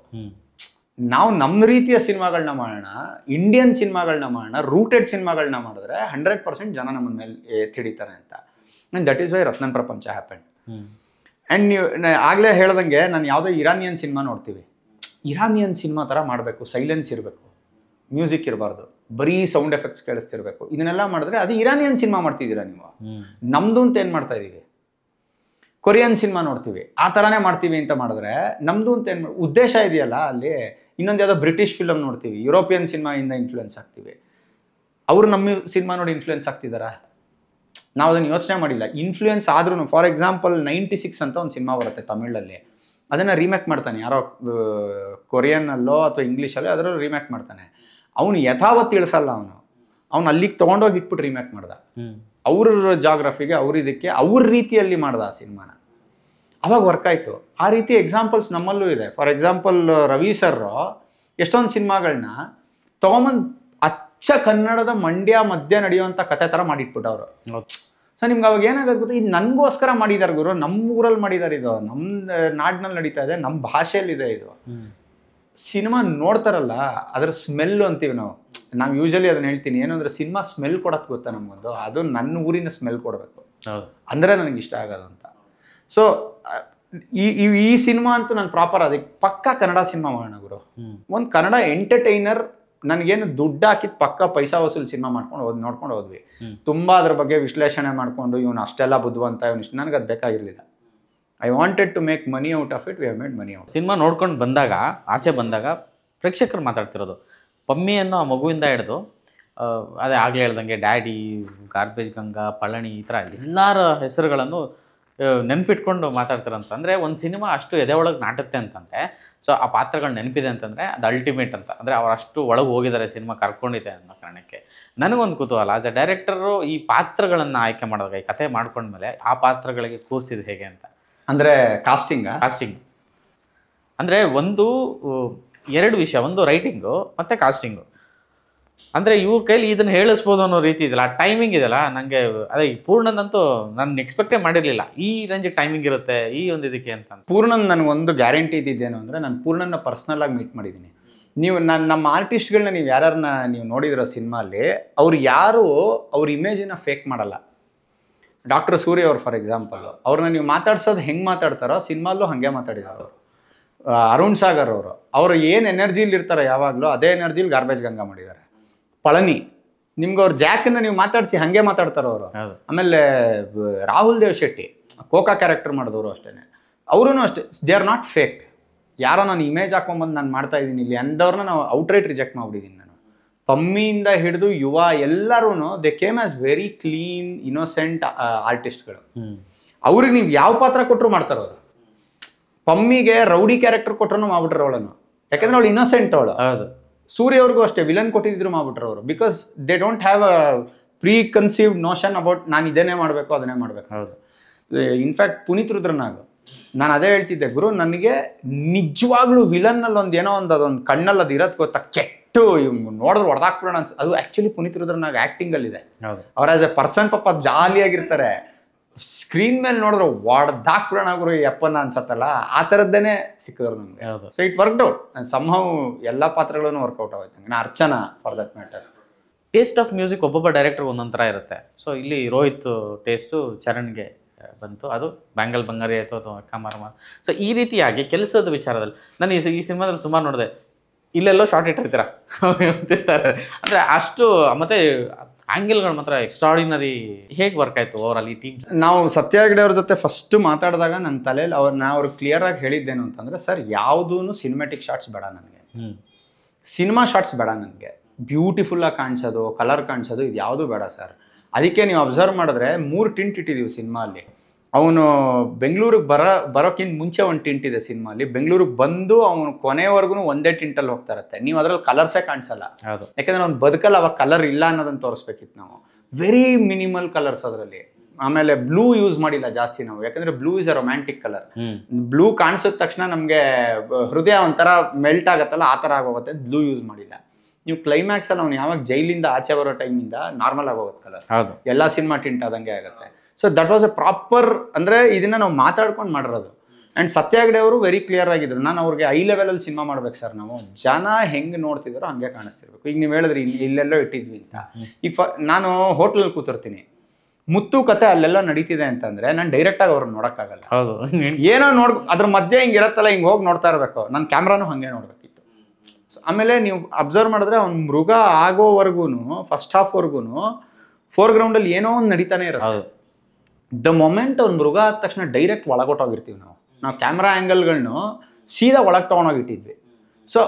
Speaker 2: ನಾವು ನಮ್ಮ ರೀತಿಯ ಸಿನಿಮಾಗಳನ್ನ ಮಾಡೋಣ, ಇಂಡಿಯನ್ ಸಿನಿಮಾಗಳನ್ನ ಮಾಡೋಣ, ರೂಟೆಡ್ ಸಿನಿಮಾಗಳನ್ನ ಮಾಡಿದ್ರೆ 100% ಜನ ನಮ್ಮನ್ನ ಮೇಲೆ ಎತ್ತಿಡಿತಾರೆ ಅಂತ. And that is why Ratnan Prapancha happen. And ನೀವು ಆಗಲೇ ಹೇಳ್ದಂಗೆ, ನಾನು ಯಾವುದೋ ಇರಾನಿಯನ್ ಸಿನಿಮಾ ನೋಡ್ತೀವಿ, ಇರಾನಿಯನ್ ಸಿನಿಮಾ ಥರ ಮಾಡಬೇಕು, ಸೈಲೆನ್ಸ್ ಇರಬೇಕು, ಮ್ಯೂಸಿಕ್ ಇರಬಾರ್ದು, ಬರೀ ಸೌಂಡ್ ಎಫೆಕ್ಟ್ಸ್ ಕೇಳಿಸ್ತಿರ್ಬೇಕು. ಇದನ್ನೆಲ್ಲ ಮಾಡಿದ್ರೆ ಅದು ಇರಾನಿಯನ್ ಸಿನಿಮಾ ಮಾಡ್ತಿದ್ದೀರಾ ನೀವು. ನಮ್ಮದು ಅಂತ ಏನು ಮಾಡ್ತಾ ಇದ್ದೀವಿ? ಕೊರಿಯನ್ ಸಿನಿಮಾ ನೋಡ್ತೀವಿ, ಆ ಥರನೇ ಮಾಡ್ತೀವಿ ಅಂತ ಮಾಡಿದ್ರೆ ನಮ್ಮದು ಅಂತ ಏನು ಉದ್ದೇಶ ಇದೆಯಲ್ಲ ಅಲ್ಲಿ. ಇನ್ನೊಂದು ಯಾವುದೋ ಬ್ರಿಟಿಷ್ ಫಿಲಮ್ ನೋಡ್ತೀವಿ, ಯುರೋಪಿಯನ್ ಸಿನಿಮಾಯಿಂದ ಇನ್ಫ್ಲುಯೆನ್ಸ್ ಆಗ್ತೀವಿ. ಅವರು ನಮ್ಮ ಸಿನಿಮಾ ನೋಡಿ ಇನ್ಫ್ಲುಯೆನ್ಸ್ ಆಗ್ತಿದ್ದಾರಾ? ನಾವು ಅದನ್ನು ಯೋಚನೆ ಮಾಡಿಲ್ಲ. ಇನ್ಫ್ಲುಯೆನ್ಸ್ ಆದ್ರೂ, ಫಾರ್ ಎಕ್ಸಾಂಪಲ್ 96 ಅಂತ ಒಂದು ಸಿನಿಮಾ ಬರುತ್ತೆ ತಮಿಳಲ್ಲಿ, ಅದನ್ನು ರೀಮೇಕ್ ಮಾಡ್ತಾನೆ ಯಾರೋ, ಕೊರಿಯನ್ನಲ್ಲೋ ಅಥವಾ ಇಂಗ್ಲೀಷಲ್ಲೋ ಅದರಲ್ಲೂ ರೀಮೇಕ್ ಮಾಡ್ತಾನೆ. ಅವನು ಯಥಾವತ್ತು ಇಳಿಸಲ್ಲ, ಅವನು ಅಲ್ಲಿಗೆ ತೊಗೊಂಡೋಗಿ ಇಟ್ಬಿಟ್ಟು ರೀಮೇಕ್ ಮಾಡ್ದ. ಅವ್ರ ಜಾಗ್ರಫಿಗೆ, ಇದಕ್ಕೆ ಅವ್ರ ರೀತಿಯಲ್ಲಿ ಮಾಡ್ದ ಆ ಸಿನಿಮಾನ. ಅವಾಗ ವರ್ಕ್ ಆಯಿತು. ಆ ರೀತಿ ಎಕ್ಸಾಂಪಲ್ಸ್ ನಮ್ಮಲ್ಲೂ ಇದೆ. ಫಾರ್ ಎಕ್ಸಾಂಪಲ್ ರವಿ ಸರ್ ಎಷ್ಟೊಂದು ಸಿನಿಮಾಗಳನ್ನ ತೊಗೊಂಬಂದು ಅಚ್ಚ ಕನ್ನಡದ ಮಂಡ್ಯ ಮಧ್ಯೆ ನಡೆಯುವಂಥ ಕತೆ ಥರ ಮಾಡಿಟ್ಬಿಟ್ಟವ್ರು. ಸೊ ನಿಮ್ಗೆ ಅವಾಗ ಏನಾಗೋದು ಗೊತ್ತಾ, ಇದು ನನಗೋಸ್ಕರ ಮಾಡಿದ್ದಾರೆ ಗುರು, ನಮ್ಮ ಊರಲ್ಲಿ ಮಾಡಿದ್ದಾರೆ, ಇದು ನಮ್ಮ ನಾಡಿನಲ್ಲಿ ನಡೀತಾ ಇದೆ, ನಮ್ಮ ಭಾಷೆಯಲ್ಲಿದೆ ಇದು. ಸಿನಿಮಾ ನೋಡ್ತಾರಲ್ಲ, ಅದರ ಸ್ಮೆಲ್ಲು ಅಂತೀವಿ ನಾವು ಯೂಶಲಿ ಅದನ್ನ ಹೇಳ್ತೀನಿ. ಏನಂದ್ರೆ ಸಿನಿಮಾ ಸ್ಮೆಲ್ ಕೊಡೋದು ಗೊತ್ತಾ ನಮಗೊಂದು, ಅದು ನನ್ನ ಊರಿನ ಸ್ಮೆಲ್ ಕೊಡಬೇಕು, ಅಂದರೆ ನನಗೆ ಇಷ್ಟ ಆಗೋದು ಅಂತ. ಸೊ ಈ ಸಿನಿಮಾ ಅಂತೂ ನಾನು ಪ್ರಾಪರ್ ಅದಕ್ಕೆ ಪಕ್ಕಾ ಕನ್ನಡ ಸಿನಿಮಾ ಮಾಡೋಣ ಗುರು. ಒಂದು ಕನ್ನಡ ಎಂಟರ್ಟೈನರ್, ನನಗೇನು ದುಡ್ಡು ಹಾಕಿದ್ದು ಪಕ್ಕ ಪೈಸಾ ವಸೂಲ್ ಸಿನಿಮಾ ನೋಡ್ಕೊಂಡು ಹೋದ್ವಿ. ತುಂಬ ಅದ್ರ ಬಗ್ಗೆ ವಿಶ್ಲೇಷಣೆ ಮಾಡಿಕೊಂಡು, ಇವನು ಅಷ್ಟೆಲ್ಲ ಬುದ್ಧಿವಂತ, ಇವನು ಇಷ್ಟು, ನನಗೆ ಅದು ಬೇಕಾಗಿರಲಿಲ್ಲ. I wanted to make money out of it, we have made money out.
Speaker 1: ಸಿನಿಮಾ ನೋಡ್ಕೊಂಡು ಬಂದಾಗ, ಆಚೆ ಬಂದಾಗ ಪ್ರೇಕ್ಷಕರು ಮಾತಾಡ್ತಿರೋದು, ಪಮ್ಮಿ ಅನ್ನೋ ಆ ಮಗುವಿಂದ ಹಿಡಿದು ಅದೇ ಆಗಲೇ ಹೇಳ್ದಂಗೆ ಡ್ಯಾಡಿ, ಗಾರ್ಬೇಜ್ ಗಂಗಾ, ಪಳನಿ, ಈ ಥರ ಎಲ್ಲರ ಹೆಸರುಗಳನ್ನು ನೆನ್ಪಿಟ್ಕೊಂಡು ಮಾತಾಡ್ತಾರಂತ. ಅಂದರೆ ಒಂದು ಸಿನಿಮಾ ಅಷ್ಟು ಎದೆ ಒಳಗೆ ನಾಟುತ್ತೆ ಅಂತಂದರೆ, ಸೊ ಆ ಪಾತ್ರಗಳು ನೆನಪಿದೆ ಅಂತಂದರೆ ಅದು ಅಲ್ಟಿಮೇಟ್ ಅಂತ. ಅಂದರೆ ಅವ್ರು ಅಷ್ಟು ಒಳಗೆ ಹೋಗಿದ್ದಾರೆ, ಸಿನಿಮಾ ಕರ್ಕೊಂಡಿದೆ ಅನ್ನೋ ಕಾರಣಕ್ಕೆ. ನನಗೊಂದು ಕುತೂಹಲ, ಆಸ್ ಎ ಡೈರೆಕ್ಟರು ಈ ಪಾತ್ರಗಳನ್ನು ಆಯ್ಕೆ ಮಾಡಿದಾಗ, ಈ ಕತೆ ಮಾಡ್ಕೊಂಡ್ಮೇಲೆ ಆ ಪಾತ್ರಗಳಿಗೆ ಕೂರಿಸಿದ್ದು ಹೇಗೆ ಅಂತ.
Speaker 2: ಅಂದರೆ ಕಾಸ್ಟಿಂಗ್
Speaker 1: ಅಂದರೆ ಎರಡು ವಿಷಯ, ಒಂದು ರೈಟಿಂಗು ಮತ್ತು ಕಾಸ್ಟಿಂಗು. ಅಂದರೆ ಇವ್ರ ಕೈಲಿ ಇದನ್ನು ಹೇಳಿಸ್ಬೋದು ಅನ್ನೋ ರೀತಿ ಇದೆಯಲ್ಲ, ಆ ಟೈಮಿಂಗ್ ಇದೆಯಲ್ಲ, ನನಗೆ ಅದೇ ಪೂರ್ಣದಂತೂ ನಾನು ಎಕ್ಸ್ಪೆಕ್ಟೇ ಮಾಡಿರಲಿಲ್ಲ ಈ ರೇಂಜಿಗೆ ಟೈಮಿಂಗ್ ಇರುತ್ತೆ ಈ ಒಂದು ಇದಕ್ಕೆ ಅಂತ.
Speaker 2: ಪೂರ್ಣನ್ ನನಗೊಂದು ಗ್ಯಾರಂಟಿ ಇದ್ದಿದ್ದೇನು ಅಂದರೆ, ನಾನು ಪೂರ್ಣನ ಪರ್ಸ್ನಲ್ ಆಗಿ ಮೀಟ್ ಮಾಡಿದ್ದೀನಿ. ನೀವು ನಮ್ಮ ಆರ್ಟಿಸ್ಟ್ಗಳನ್ನ ನೀವು ಯಾರನ್ನ ನೀವು ನೋಡಿದಿರೋ ಸಿನಿಮಾಲಿ, ಅವ್ರು ಯಾರು ಅವ್ರ ಇಮೇಜಿನ ಫೇಕ್ ಮಾಡಲ್ಲ. ಡಾಕ್ಟರ್ ಸೂರ್ಯ ಅವ್ರು ಫಾರ್ ಎಕ್ಸಾಂಪಲ್, ಅವ್ರನ್ನ ನೀವು ಮಾತಾಡ್ಸೋದು ಹೆಂಗೆ ಮಾತಾಡ್ತಾರೋ ಸಿನಿಮಾಲ್ಲೂ ಹಾಗೆ ಮಾತಾಡಿದ್ದಾರೆ ಅವರು. ಅರುಣ್ ಸಾಗರ್ ಅವರು ಏನು ಎನರ್ಜಿಲಿ ಇರ್ತಾರೆ ಯಾವಾಗಲೂ ಅದೇ ಎನರ್ಜಿಲಿ ಗಾರ್ಬೇಜ್ ಗಂಗಾ ಮಾಡಿದ್ದಾರೆ. ಪಳನಿ, ನಿಮ್ಗೆ ಅವ್ರ ಜಾಕನ್ನು ನೀವು ಮಾತಾಡಿಸಿ ಹಾಗೆ ಮಾತಾಡ್ತಾರೆ ಅವರು. ಆಮೇಲೆ ರಾಹುಲ್ ದೇವ್ ಶೆಟ್ಟಿ ಕೋಕಾ ಕ್ಯಾರೆಕ್ಟರ್ ಮಾಡಿದವರು ಅಷ್ಟೇ, ಅವರೂ ಅಷ್ಟೇ, ದೇ ಆರ್ ನಾಟ್ ಫೇಕ್. ಯಾರೋ ನಾನು ಇಮೇಜ್ ಹಾಕೊಂಬಂದು ನಾನು ಮಾಡ್ತಾ ಇದ್ದೀನಿ ಇಲ್ಲಿ ಅಂದವ್ರನ್ನ ನಾವು ಔಟ್ರೈಟ್ ರಿಜೆಕ್ಟ್ ಮಾಡಿಬಿಟ್ಟಿದ್ದೀನಿ ನಾನು. ಪಮ್ಮಿಯಿಂದ ಹಿಡಿದು ಯುವ ಎಲ್ಲರೂ they came as very clean innocent ಆರ್ಟಿಸ್ಟ್ಗಳು. ಅವ್ರಿಗೆ ನೀವು ಯಾವ ಪಾತ್ರ ಕೊಟ್ಟರು ಮಾಡ್ತಾರೆ ಅವರು. ಪಮ್ಮಿಗೆ ರೌಡಿ ಕ್ಯಾರೆಕ್ಟರ್ ಕೊಟ್ಟರು ಮಾಡ್ಬಿಟ್ರೆ ಅವಳನ್ನು, ಯಾಕಂದ್ರೆ ಅವಳು ಇನ್ನೋಸೆಂಟ್ ಅವಳು. ಸೂರ್ಯ ಅವ್ರಿಗೂ ಅಷ್ಟೇ ವಿಲನ್ ಕೊಟ್ಟಿದ್ರು ಮಾಡ್ಬಿಟ್ರು ಅವರು, because they don't have a preconceived notion about ನಾನು ಇದನ್ನೇ ಮಾಡಬೇಕು ಅದನ್ನೇ ಮಾಡಬೇಕು. ಇನ್ಫ್ಯಾಕ್ಟ್ ಪುನೀತ್ ರುದ್ರನಾಗ ನಾನು ಅದೇ ಹೇಳ್ತಿದ್ದೆ, ಗುರು ನನಗೆ ನಿಜವಾಗ್ಲೂ ವಿಲನ್ನಲ್ಲಿ ಒಂದು ಏನೋ ಅದೊಂದು ಕಣ್ಣಲ್ಲಿ ಅದು ಇರೋದು ಗೊತ್ತಾ, ಕೆಟ್ಟು ನೋಡಿದ್ರೆ ಹೊಡೆದಾಕ್ಬಿಡೋಣ ಅನ್ಸ. ಅದು ಆ್ಯಕ್ಚುಲಿ ಪುನೀತ್ ರುದ್ರನಾಗ ಆ್ಯಕ್ಟಿಂಗಲ್ಲಿದೆ. ಅವ್ರು ಆಸ್ ಎ ಪರ್ಸನ್ ಪಾಪ ಜಾಲಿಯಾಗಿರ್ತಾರೆ, ಸ್ಕ್ರೀನ್ ಮೇಲೆ ನೋಡಿದ್ರೆ ಹೊಡೆದಾಕ್ಬಿಡೋಣ ಗುರು ಈ ಅಪ್ಪನ ಅನ್ಸತ್ತಲ್ಲ, ಆ ಥರದ್ದೇನೆ ಸಿಕ್ಕಿದ್ರು ನಮಗೆ. So it worked out. ಸಂಭವ ಎಲ್ಲ ಪಾತ್ರಗಳನ್ನು ವರ್ಕೌಟ್ ಆಗುತ್ತೆ. ನಾನು Archana for that matter.
Speaker 1: Taste of music ಒಬ್ಬೊಬ್ಬ ಡೈರೆಕ್ಟರ್ ಒಂದೊಂದು ಥರ ಇರುತ್ತೆ. ಸೊ ಇಲ್ಲಿ ರೋಹಿತ್ ಟೇಸ್ಟು ಚರಣ್ಗೆ ಬಂತು, ಅದು ಬ್ಯಾಂಗಲ್ ಬಂಗಾರಿ ಆಯಿತು ಅಥವಾ ಕಮಾರಮ. ಸೊ ಈ ರೀತಿಯಾಗಿ ಕೆಲಸದ ವಿಚಾರದಲ್ಲಿ ನಾನು ಈ ಸಿನಿಮಾದಲ್ಲಿ ಸುಮಾರು ನೋಡಿದೆ, ಇಲ್ಲೆಲ್ಲೋ ಶಾರ್ಟ್ ಇಟ್ಟಿರ್ತೀರ ಹೇಳ್ತಿರ್ತಾರೆ. ಅಂದರೆ ಅಷ್ಟು ಮತ್ತು ಆ್ಯಂಗಲ್ಗಳು ಮಾತ್ರ ಎಕ್ಸ್ಟ್ರಾಡಿನರಿ. ಹೇಗೆ ವರ್ಕ್ ಆಯಿತು ಓವರಾಲ್ ಈ ಟೀಮ್?
Speaker 2: ನಾವು ಸತ್ಯ ಹೆಗ್ಡೆ ಅವ್ರ ಜೊತೆ ಫಸ್ಟ್ ಮಾತಾಡಿದಾಗ ನನ್ನ ತಲೆಯಲ್ಲಿ ಅವ್ರಿಗೆ ಕ್ಲಿಯರಾಗಿ ಹೇಳಿದ್ದೇನು ಅಂತಂದರೆ, ಸರ್ ಯಾವುದೂ ಸಿನಿಮ್ಯಾಟಿಕ್ ಶಾರ್ಟ್ಸ್ ಬೇಡ ನನಗೆ, ಸಿನಿಮಾ ಶಾರ್ಟ್ಸ್ ಬೇಡ ನನಗೆ, ಬ್ಯೂಟಿಫುಲ್ಲಾಗಿ ಕಾಣಿಸೋದು, ಕಲರ್ ಕಾಣಿಸೋದು, ಇದು ಯಾವುದೂ ಬೇಡ ಸರ್. ಅದಕ್ಕೆ ನೀವು ಅಬ್ಸರ್ವ್ ಮಾಡಿದ್ರೆ 3 ಟಿಂಟ್ ಇಟ್ಟಿದ್ದೀವಿ ಸಿನಿಮಾಲ್ಲಿ. ಅವನು ಬೆಂಗಳೂರಿಗೆ ಬರೋಕ್ಕಿಂತ ಮುಂಚೆ ಒಂದು ಟಿಂಟ್ ಇದೆ ಸಿನಿಮಾಲಿ, ಬೆಂಗಳೂರಿಗೆ ಬಂದು ಅವನು ಕೊನೆವರೆಗೂ ಒಂದೇ ಟಿಂಟಲ್ಲಿ ಹೋಗ್ತಾ ಇರುತ್ತೆ. ನೀವು ಅದ್ರಲ್ಲಿ ಕಲರ್ಸೇ ಕಾಣಿಸಲ್ಲ, ಯಾಕೆಂದ್ರೆ ಅವ್ನು ಬದುಕಲ್ಲ, ಅವಾಗ ಕಲರ್ ಇಲ್ಲ ಅನ್ನೋದನ್ನು ತೋರಿಸ್ಬೇಕಿತ್ತು ನಾವು. ವೆರಿ ಮಿನಿಮಲ್ ಕಲರ್ಸ್ ಅದರಲ್ಲಿ. ಆಮೇಲೆ ಬ್ಲೂ ಯೂಸ್ ಮಾಡಿಲ್ಲ ಜಾಸ್ತಿ ನಾವು, ಯಾಕಂದ್ರೆ blue is a romantic colour. Blue ಕಾಣಿಸಿದ ತಕ್ಷಣ ನಮಗೆ ಹೃದಯ ಒಂಥರ ಮೆಲ್ಟ್ ಆಗತ್ತಲ್ಲ, ಆ ಥರ ಆಗೋಗುತ್ತೆ. ಬ್ಲೂ ಯೂಸ್ ಮಾಡಿಲ್ಲ. ನೀವು ಕ್ಲೈಮ್ಯಾಕ್ಸ್ ಅಲ್ಲಿ ಅವ್ನು ಯಾವಾಗ ಜೈಲಿಂದ ಆಚೆ ಬರೋ ಟೈಮಿಂದ ನಾರ್ಮಲ್ ಆಗೋಗುತ್ತೆ ಕಲರ್. ಎಲ್ಲ ಸಿನಿಮಾ ಟಿಂಟ್ ಆದಂಗೆ ಆಗುತ್ತೆ. So that was A proper, ಅಂದರೆ ಇದನ್ನ ನಾವು ಮಾತಾಡ್ಕೊಂಡು ಮಾಡಿರೋದು. ಆ್ಯಂಡ್ ಸತ್ಯ ಹೆಗ್ಡೆ ಅವರು ವೆರಿ ಕ್ಲಿಯರ್ ಆಗಿದ್ರು, ನಾನು ಅವ್ರಿಗೆ ಐ ಲೆವೆಲಲ್ಲಿ ಸಿನಿಮಾ ಮಾಡ್ಬೇಕು ಸರ್, ನಾವು ಜನ ಹೆಂಗೆ ನೋಡ್ತಿದ್ದಾರೋ ಹಂಗೆ ಕಾಣಿಸ್ತಿರ್ಬೇಕು. ಈಗ ನೀವು ಹೇಳಿದ್ರಿ ಇಲ್ಲೆಲ್ಲೋ ಇಟ್ಟಿದ್ವಿ ಅಂತ. ಈಗ ನಾನು ಹೋಟ್ಲಲ್ಲಿ ಕೂತಿರ್ತೀನಿ, ಮುತ್ತು ಕತೆ ಅಲ್ಲೆಲ್ಲ ನಡೀತಿದೆ ಅಂತಂದ್ರೆ ನಾನು ಡೈರೆಕ್ಟಾಗಿ ಅವ್ರನ್ನ ನೋಡೋಕ್ಕಾಗಲ್ಲ. ಏನೋ ಅದ್ರ ಮಧ್ಯೆ ಹಿಂಗೆ ಇರತ್ತಲ್ಲ, ಹಿಂಗೆ ಹೋಗಿ ನೋಡ್ತಾ ಇರಬೇಕು. ನನ್ನ ಕ್ಯಾಮ್ರಾನು ಹಾಗೆ ನೋಡ್ಬೇಕಿತ್ತು. ಆಮೇಲೆ ನೀವು ಅಬ್ಸರ್ವ್ ಮಾಡಿದ್ರೆ ಅವ್ನು ಮೃಗ ಆಗೋವರೆಗೂ ಫಸ್ಟ್ ಹಾಫ್ವರೆಗೂ ಫೋರ್ಗ್ರೌಂಡಲ್ಲಿ ಏನೋ ಒಂದು ನಡೀತಾನೆ ಇರೋದು. ದ ಮೊಮೆಂಟ್ ಅವ್ನು ಮೃಗ ಆದ ತಕ್ಷಣ ಡೈರೆಕ್ಟ್ ಒಳಗೊಟ್ಟೋಗಿರ್ತೀವಿ ನಾವು ಕ್ಯಾಮ್ರಾ ಆ್ಯಂಗಲ್ಗಳನ್ನು ಸೀದಾ ಒಳಗೆ ತೊಗೊಂಡೋಗಿಟ್ಟಿದ್ವಿ. So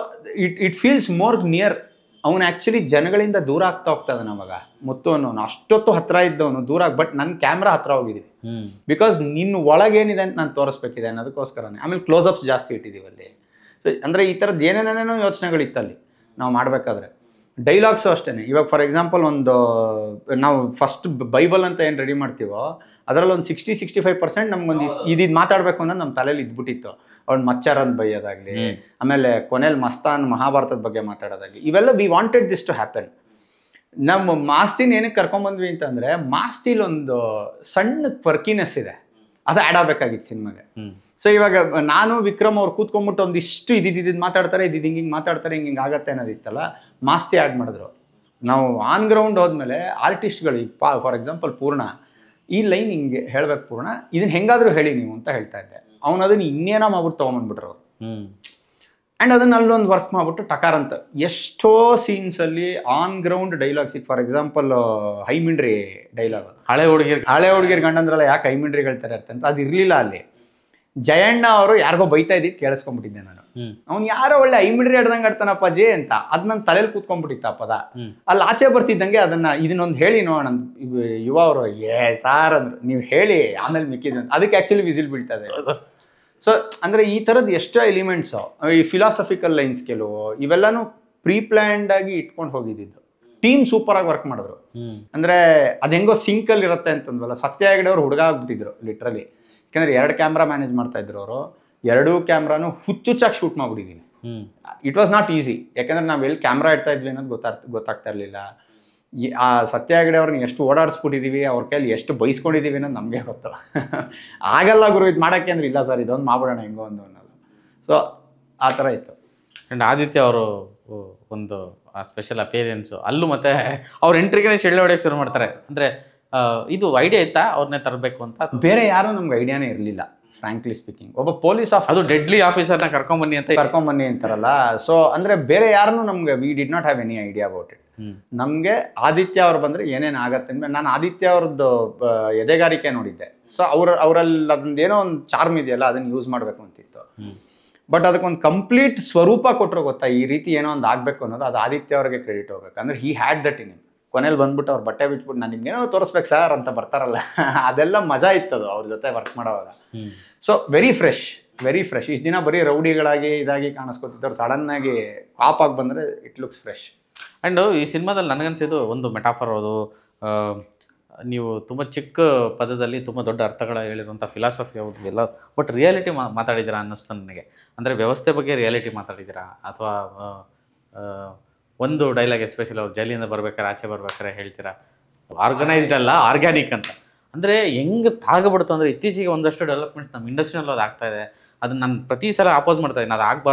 Speaker 2: it feels more near. ಅವನು ಆ್ಯಕ್ಚುಲಿ ಜನಗಳಿಂದ ದೂರ ಆಗ್ತಾ ಹೋಗ್ತಾಯಿದ್ದಾನೆ. ಅವಾಗ ಮುತ್ತು ಅನ್ನೋನು ಅಷ್ಟೊತ್ತು ಹತ್ರ ಇದ್ದವನು ದೂರ, ಬಟ್ ನನ್ನ ಕ್ಯಾಮ್ರಾ ಹತ್ರ ಹೋಗಿದ್ದೀವಿ ಬಿಕಾಸ್ ನಿನ್ನ ಒಳಗೇನಿದೆ ಅಂತ ನಾನು ತೋರಿಸ್ಬೇಕಿದೆ ಅನ್ನೋದಕ್ಕೋಸ್ಕರನೇ. ಆಮೇಲೆ ಕ್ಲೋಸಪ್ಸ್ ಜಾಸ್ತಿ ಇಟ್ಟಿದ್ದೀವಿ ಅಲ್ಲಿ. ಸೊ ಅಂದರೆ ಈ ಥರದ್ದು ಏನೇನೇನೋ ಯೋಚನೆಗಳಿತ್ತಲ್ಲಿ ನಾವು ಮಾಡಬೇಕಾದ್ರೆ. ಡೈಲಾಗ್ಸು ಅಷ್ಟೇ. ಇವಾಗ ಫಾರ್ ಎಕ್ಸಾಂಪಲ್ ಒಂದು ನಾವು ಫಸ್ಟ್ ಬೈಬಲ್ ಅಂತ ಏನು ರೆಡಿ ಮಾಡ್ತೀವೋ ಅದರಲ್ಲಿ ಒಂದು 60-65% ನಮ್ಗೊಂದು ಇದು ಮಾತಾಡಬೇಕು ಅನ್ನೋದು ನಮ್ಮ ತಲೆಯಲ್ಲಿ ಇದ್ಬಿಟ್ಟಿತ್ತು. ಅವ್ನು ಮಚ್ಚಾರನ್ ಬೈಯೋದಾಗಲಿ, ಆಮೇಲೆ ಕೊನೆಯಲ್ಲಿ ಮಸ್ತಾನ್ ಮಹಾಭಾರತದ ಬಗ್ಗೆ ಮಾತಾಡೋದಾಗಲಿ, ಇವೆಲ್ಲ we wanted this to happen. ನಮ್ಮ ಮಾಸ್ತಿನ ಏನಕ್ಕೆ ಕರ್ಕೊಂಬಂದ್ವಿ ಅಂತಂದರೆ, ಮಾಸ್ತಿಲ್ ಒಂದು ಸಣ್ಣ ಕ್ವರ್ಕಿನೆಸ್ ಇದೆ, ಅದು ಆ್ಯಡ್ ಆಗಬೇಕಾಗಿತ್ತು ಸಿನಿಮಾಗೆ. ಸೊ ಇವಾಗ ನಾನು ವಿಕ್ರಮ್ ಅವ್ರು ಕೂತ್ಕೊಂಡ್ಬಿಟ್ಟು ಒಂದಿಷ್ಟು ಇದಿದ್ದು ಮಾತಾಡ್ತಾರೆ, ಹಿಂಗೆ ಮಾತಾಡ್ತಾರೆ, ಹಿಂಗೆ ಆಗತ್ತೆ ಅನ್ನೋದಿತ್ತಲ್ಲ, ಮಾಸ್ತಿ ಆ್ಯಡ್ ಮಾಡಿದ್ರು. ನಾವು ಆನ್ ಗ್ರೌಂಡ್ ಹೋದ್ಮೇಲೆ ಆರ್ಟಿಸ್ಟ್ಗಳು, ಫಾರ್ ಎಕ್ಸಾಂಪಲ್ ಪೂರ್ಣ, ಈ ಲೈನ್ ಹಿಂಗೆ ಹೇಳ್ಬೇಕು ಪೂರ್ಣ, ಇದನ್ನ ಹೆಂಗಾದರೂ ಹೇಳಿ ನೀವು ಅಂತ ಹೇಳ್ತಾ ಇದ್ದೆ. ಅವನು ಅದನ್ನು ಇನ್ನೇನೋ ಮಾಡ್ಬಿಟ್ಟು ತೊಗೊಂಬಂದ್ಬಿಟ್ರು ಅವರು. ಆ್ಯಂಡ್ ಅದನ್ನ ಅಲ್ಲೊಂದು ವರ್ಕ್ ಮಾಡ್ಬಿಟ್ಟು ಟಕಾರ ಅಂತ ಎಷ್ಟೋ ಸೀನ್ಸಲ್ಲಿ ಆನ್ ಗ್ರೌಂಡ್ ಡೈಲಾಗ್ಸ್. ಈಗ ಫಾರ್ ಎಕ್ಸಾಂಪಲ್ ಹೈಮಿಂಡ್ರಿ ಡೈಲಾಗ್, ಹಳೆ ಹುಡುಗಿರ್ ಗಂಡಂದ್ರಲ್ಲ ಯಾಕೆ ಹೈಮಿಂಡ್ರಿ ಹೇಳ್ತಾರೆ ಅಂತ, ಅದು ಇರಲಿಲ್ಲ ಅಲ್ಲಿ. ಜಯಣ್ಣ ಅವರು ಯಾರಿಗೋ ಬೈತಾ ಇದ್ದಿದ್ದು ಕೇಳಿಸ್ಕೊಂಡ್ಬಿಟ್ಟಿದ್ದೆ ನಾನು. ಅವ್ನು ಯಾರೋ ಒಳ್ಳೆ ಐಮಿಡ್ರಿ ಹಿಡ್ದಂಗೆ ಆಡ್ತಾನಪ್ಪ ಜೇ ಅಂತ ಅದ್ ನನ್ನ ತಲೆಯಲ್ಲಿ ಕೂತ್ಕೊಂಡ್ಬಿಟ್ಟಿತ್ತ ಪದ. ಅಲ್ಲಿ ಆಚೆ ಬರ್ತಿದ್ದಂಗೆ ಇದನ್ನೊಂದು ಹೇಳಿ ನೋಡೋಣ ಯುವ ಅವರು ಸಾರ್ ಅಂದ್ರು, ನೀವು ಹೇಳಿ ಆಮೇಲೆ ಮಿಕ್ಕಿದ್ ಅದಕ್ಕೆ ಆಕ್ಚುಲಿ ವಿಸಿಲ್ ಬೀಳ್ತದೆ. ಸೊ ಅಂದ್ರೆ ಈ ಥರದ್ದು ಎಷ್ಟೋ ಎಲಿಮೆಂಟ್ಸು, ಈ ಫಿಲಾಸಫಿಕಲ್ ಲೈನ್ಸ್ ಕೆಲವು ಇವೆಲ್ಲಾನು ಪ್ರೀ ಪ್ಲ್ಯಾಂಡ್ ಆಗಿ ಇಟ್ಕೊಂಡು ಹೋಗಿದ್ದು. ಟೀಮ್ ಸೂಪರ್ ಆಗಿ ವರ್ಕ್ ಮಾಡಿದ್ರು. ಅಂದ್ರೆ ಅದ್ ಹೆಂಗೋ ಸಿಂಕಲ್ಲಿ ಇರುತ್ತೆ ಅಂತಂದ್ವಲ್ಲ, ಸತ್ಯ ಹೆಗ್ಡೆ ಅವ್ರು ಹುಡುಗ ಆಗ್ಬಿಟ್ಟಿದ್ರು ಲಿಟ್ರಲಿ. ಯಾಕಂದ್ರೆ 2 ಕ್ಯಾಮ್ರಾ ಮ್ಯಾನೇಜ್ ಮಾಡ್ತಾ ಇದ್ರು ಅವರು. 2 ಕ್ಯಾಮ್ರಾನು ಹುಚ್ಚುಚ್ಚಾಗಿ ಶೂಟ್ ಮಾಡ್ಬಿಟ್ಟಿದ್ದೀನಿ. ಇಟ್ ವಾಸ್ ನಾಟ್ ಈಸಿ, ಯಾಕಂದ್ರೆ ನಾವು ಎಲ್ಲಿ ಕ್ಯಾಮ್ರಾ ಇಡ್ತಾ ಇದ್ವಿ ಅನ್ನೋದು ಗೊತ್ತಾಗ್ತಾ ಇರಲಿಲ್ಲ. ಆ ಸತ್ಯ ಹೆಗ್ಡೆ ಅವ್ರನ್ನ ಎಷ್ಟು ಓಡಾಡಿಸ್ಬಿಟ್ಟಿದೀವಿ, ಅವ್ರ ಕೈಲಿ ಎಷ್ಟು ಬೈಸ್ಕೊಂಡಿದೀವಿ ಅನ್ನೋದು ನಮಗೆ ಗೊತ್ತು. ಆಗಲ್ಲ ಗುರು ಇದು ಮಾಡೋಕ್ಕೆ ಅಂದ್ರೆ, ಇಲ್ಲ ಸರ್ ಇದೊಂದು ಮಾಡ್ಬಿಡೋಣ ಹೆಂಗೋ ಅನ್ನೋದು. ಸೊ ಆ ಥರ ಇತ್ತು.
Speaker 1: ಆ್ಯಂಡ್ ಆದಿತ್ಯ ಅವರು ಒಂದು ಸ್ಪೆಷಲ್ ಅಪಿಯರೆನ್ಸು ಅಲ್ಲೂ ಮತ್ತೆ ಅವ್ರ ಎಂಟ್ರಿಗೆ ಶೆಳ್ಳೆ ಹೊಡೆಯೋಕೆ ಶುರು ಮಾಡ್ತಾರೆ. ಅಂದರೆ ಇದು ಐಡಿಯಾ ಇತ್ತಾ ಅವ್ರನ್ನೇ ತರಬೇಕು ಅಂತ?
Speaker 2: ಬೇರೆ ಯಾರೂ ನಮ್ಗೆ ಐಡಿಯಾನೇ ಇರಲಿಲ್ಲ ಫ್ರಾಂಕ್ಲಿ ಸ್ಪೀಕಿಂಗ್. ಒಬ್ಬ ಪೊಲೀಸ್
Speaker 1: ಅದು ಡೆಡ್ಲಿ ಆಫೀಸರ್ನ ಕರ್ಕೊಂಬನ್ನಿ ಅಂತಾರಲ್ಲ.
Speaker 2: ಸೊ ಅಂದರೆ ಬೇರೆ ಯಾರನ್ನೂ ನಮ್ಗೆ we did not have any idea about it. ನಮಗೆ ಆದಿತ್ಯ ಅವ್ರು ಬಂದರೆ ಏನೇನು ಆಗತ್ತೆ ಅಂದರೆ, ನಾನು ಆದಿತ್ಯ ಅವ್ರದ್ದು ಎದೆಗಾರಿಕೆ ನೋಡಿದ್ದೆ. ಸೊ ಅವರಲ್ಲಿ ಅದೊಂದು ಏನೋ ಒಂದು ಚಾರ್ಮ್ ಇದೆಯಲ್ಲ, ಅದನ್ನು ಯೂಸ್ ಮಾಡಬೇಕು ಅಂತಿತ್ತು. ಬಟ್ ಅದಕ್ಕೊಂದು ಕಂಪ್ಲೀಟ್ ಸ್ವರೂಪ ಕೊಟ್ಟರು ಗೊತ್ತಾ, ಈ ರೀತಿ ಏನೋ ಒಂದು ಆಗಬೇಕು ಅನ್ನೋದು, ಅದು ಆದಿತ್ಯ ಅವ್ರಿಗೆ ಕ್ರೆಡಿಟ್ ಹೋಗ್ಬೇಕು. ಅಂದ್ರೆ he had that in him. ಕೊನೆಯಲ್ಲಿ ಬಂದ್ಬಿಟ್ಟು ಅವ್ರು ಬಟ್ಟೆ ಬಿಟ್ಬಿಟ್ಟು ನಾನು ನಿಮ್ಗೇನೋ ತೋರಿಸ್ಬೇಕು ಸರ್ ಅಂತ ಬರ್ತಾರಲ್ಲ, ಅದೆಲ್ಲ ಮಜಾ ಇತ್ತದು ಅವ್ರ ಜೊತೆ ವರ್ಕ್ ಮಾಡೋವಾಗ. So very fresh. ಇಷ್ಟು ದಿನ ಬರೀ ರೌಡಿಗಳಾಗಿ ಇದಾಗಿ ಕಾಣಿಸ್ಕೊತಿದ್ದವ್ರು ಸಡನ್ ಆಗಿ ಕಾಪ್ ಆಗಿ ಬಂದರೆ ಇಟ್ ಲುಕ್ಸ್ ಫ್ರೆಶ್.
Speaker 1: ಆ್ಯಂಡ್ ಈ ಸಿನಿಮಾದಲ್ಲಿ ನನಗನ್ಸಿದ್ದು ಒಂದು ಮೆಟಾಫರ್, ಅದು ನೀವು ತುಂಬ ಚಿಕ್ಕ ಪದದಲ್ಲಿ ತುಂಬ ದೊಡ್ಡ ಅರ್ಥಗಳ ಹೇಳಿರುವಂಥ ಫಿಲಾಸಫಿ ಅವ್ರದ್ದು ಎಲ್ಲ, ಬಟ್ ರಿಯಾಲಿಟಿ ಮಾತಾಡಿದ್ದೀರಾ ಅನ್ನಿಸ್ತು ನನಗೆ. ಅಂದರೆ ವ್ಯವಸ್ಥೆ ಬಗ್ಗೆ ರಿಯಾಲಿಟಿ ಮಾತಾಡಿದ್ದೀರಾ, ಅಥವಾ ಒಂದು ಡೈಲಾಗ್ ಎಸ್ಪೆಷಲಿ ಅವ್ರು ಜೈಲಿಂದ ಬರ್ಬೇಕಾರೆ ಆಚೆ ಬರ್ಬೇಕಾರೆ ಹೇಳ್ತೀರಾ ಆರ್ಗನೈಸ್ಡ್ ಅಲ್ಲ ಆರ್ಗ್ಯಾನಿಕ್ ಅಂತ. ಅಂದರೆ ಹೆಂಗೆ ತಾಗಬಿಡ್ತು ಅಂದರೆ, ಇತ್ತೀಚೆಗೆ ಒಂದಷ್ಟು ಡೆವಲಪ್ಮೆಂಟ್ಸ್ ನಮ್ಮ ಇಂಡಸ್ಟ್ರಿನಲ್ಲಿ ಅದು ಆಗ್ತಾಯಿದೆ. ಅದನ್ನು ನಾನು ಪ್ರತಿ ಸಲ ಅಪೋಸ್ ಮಾಡ್ತಾ ಇದ್ದೀನಿ, ಅದು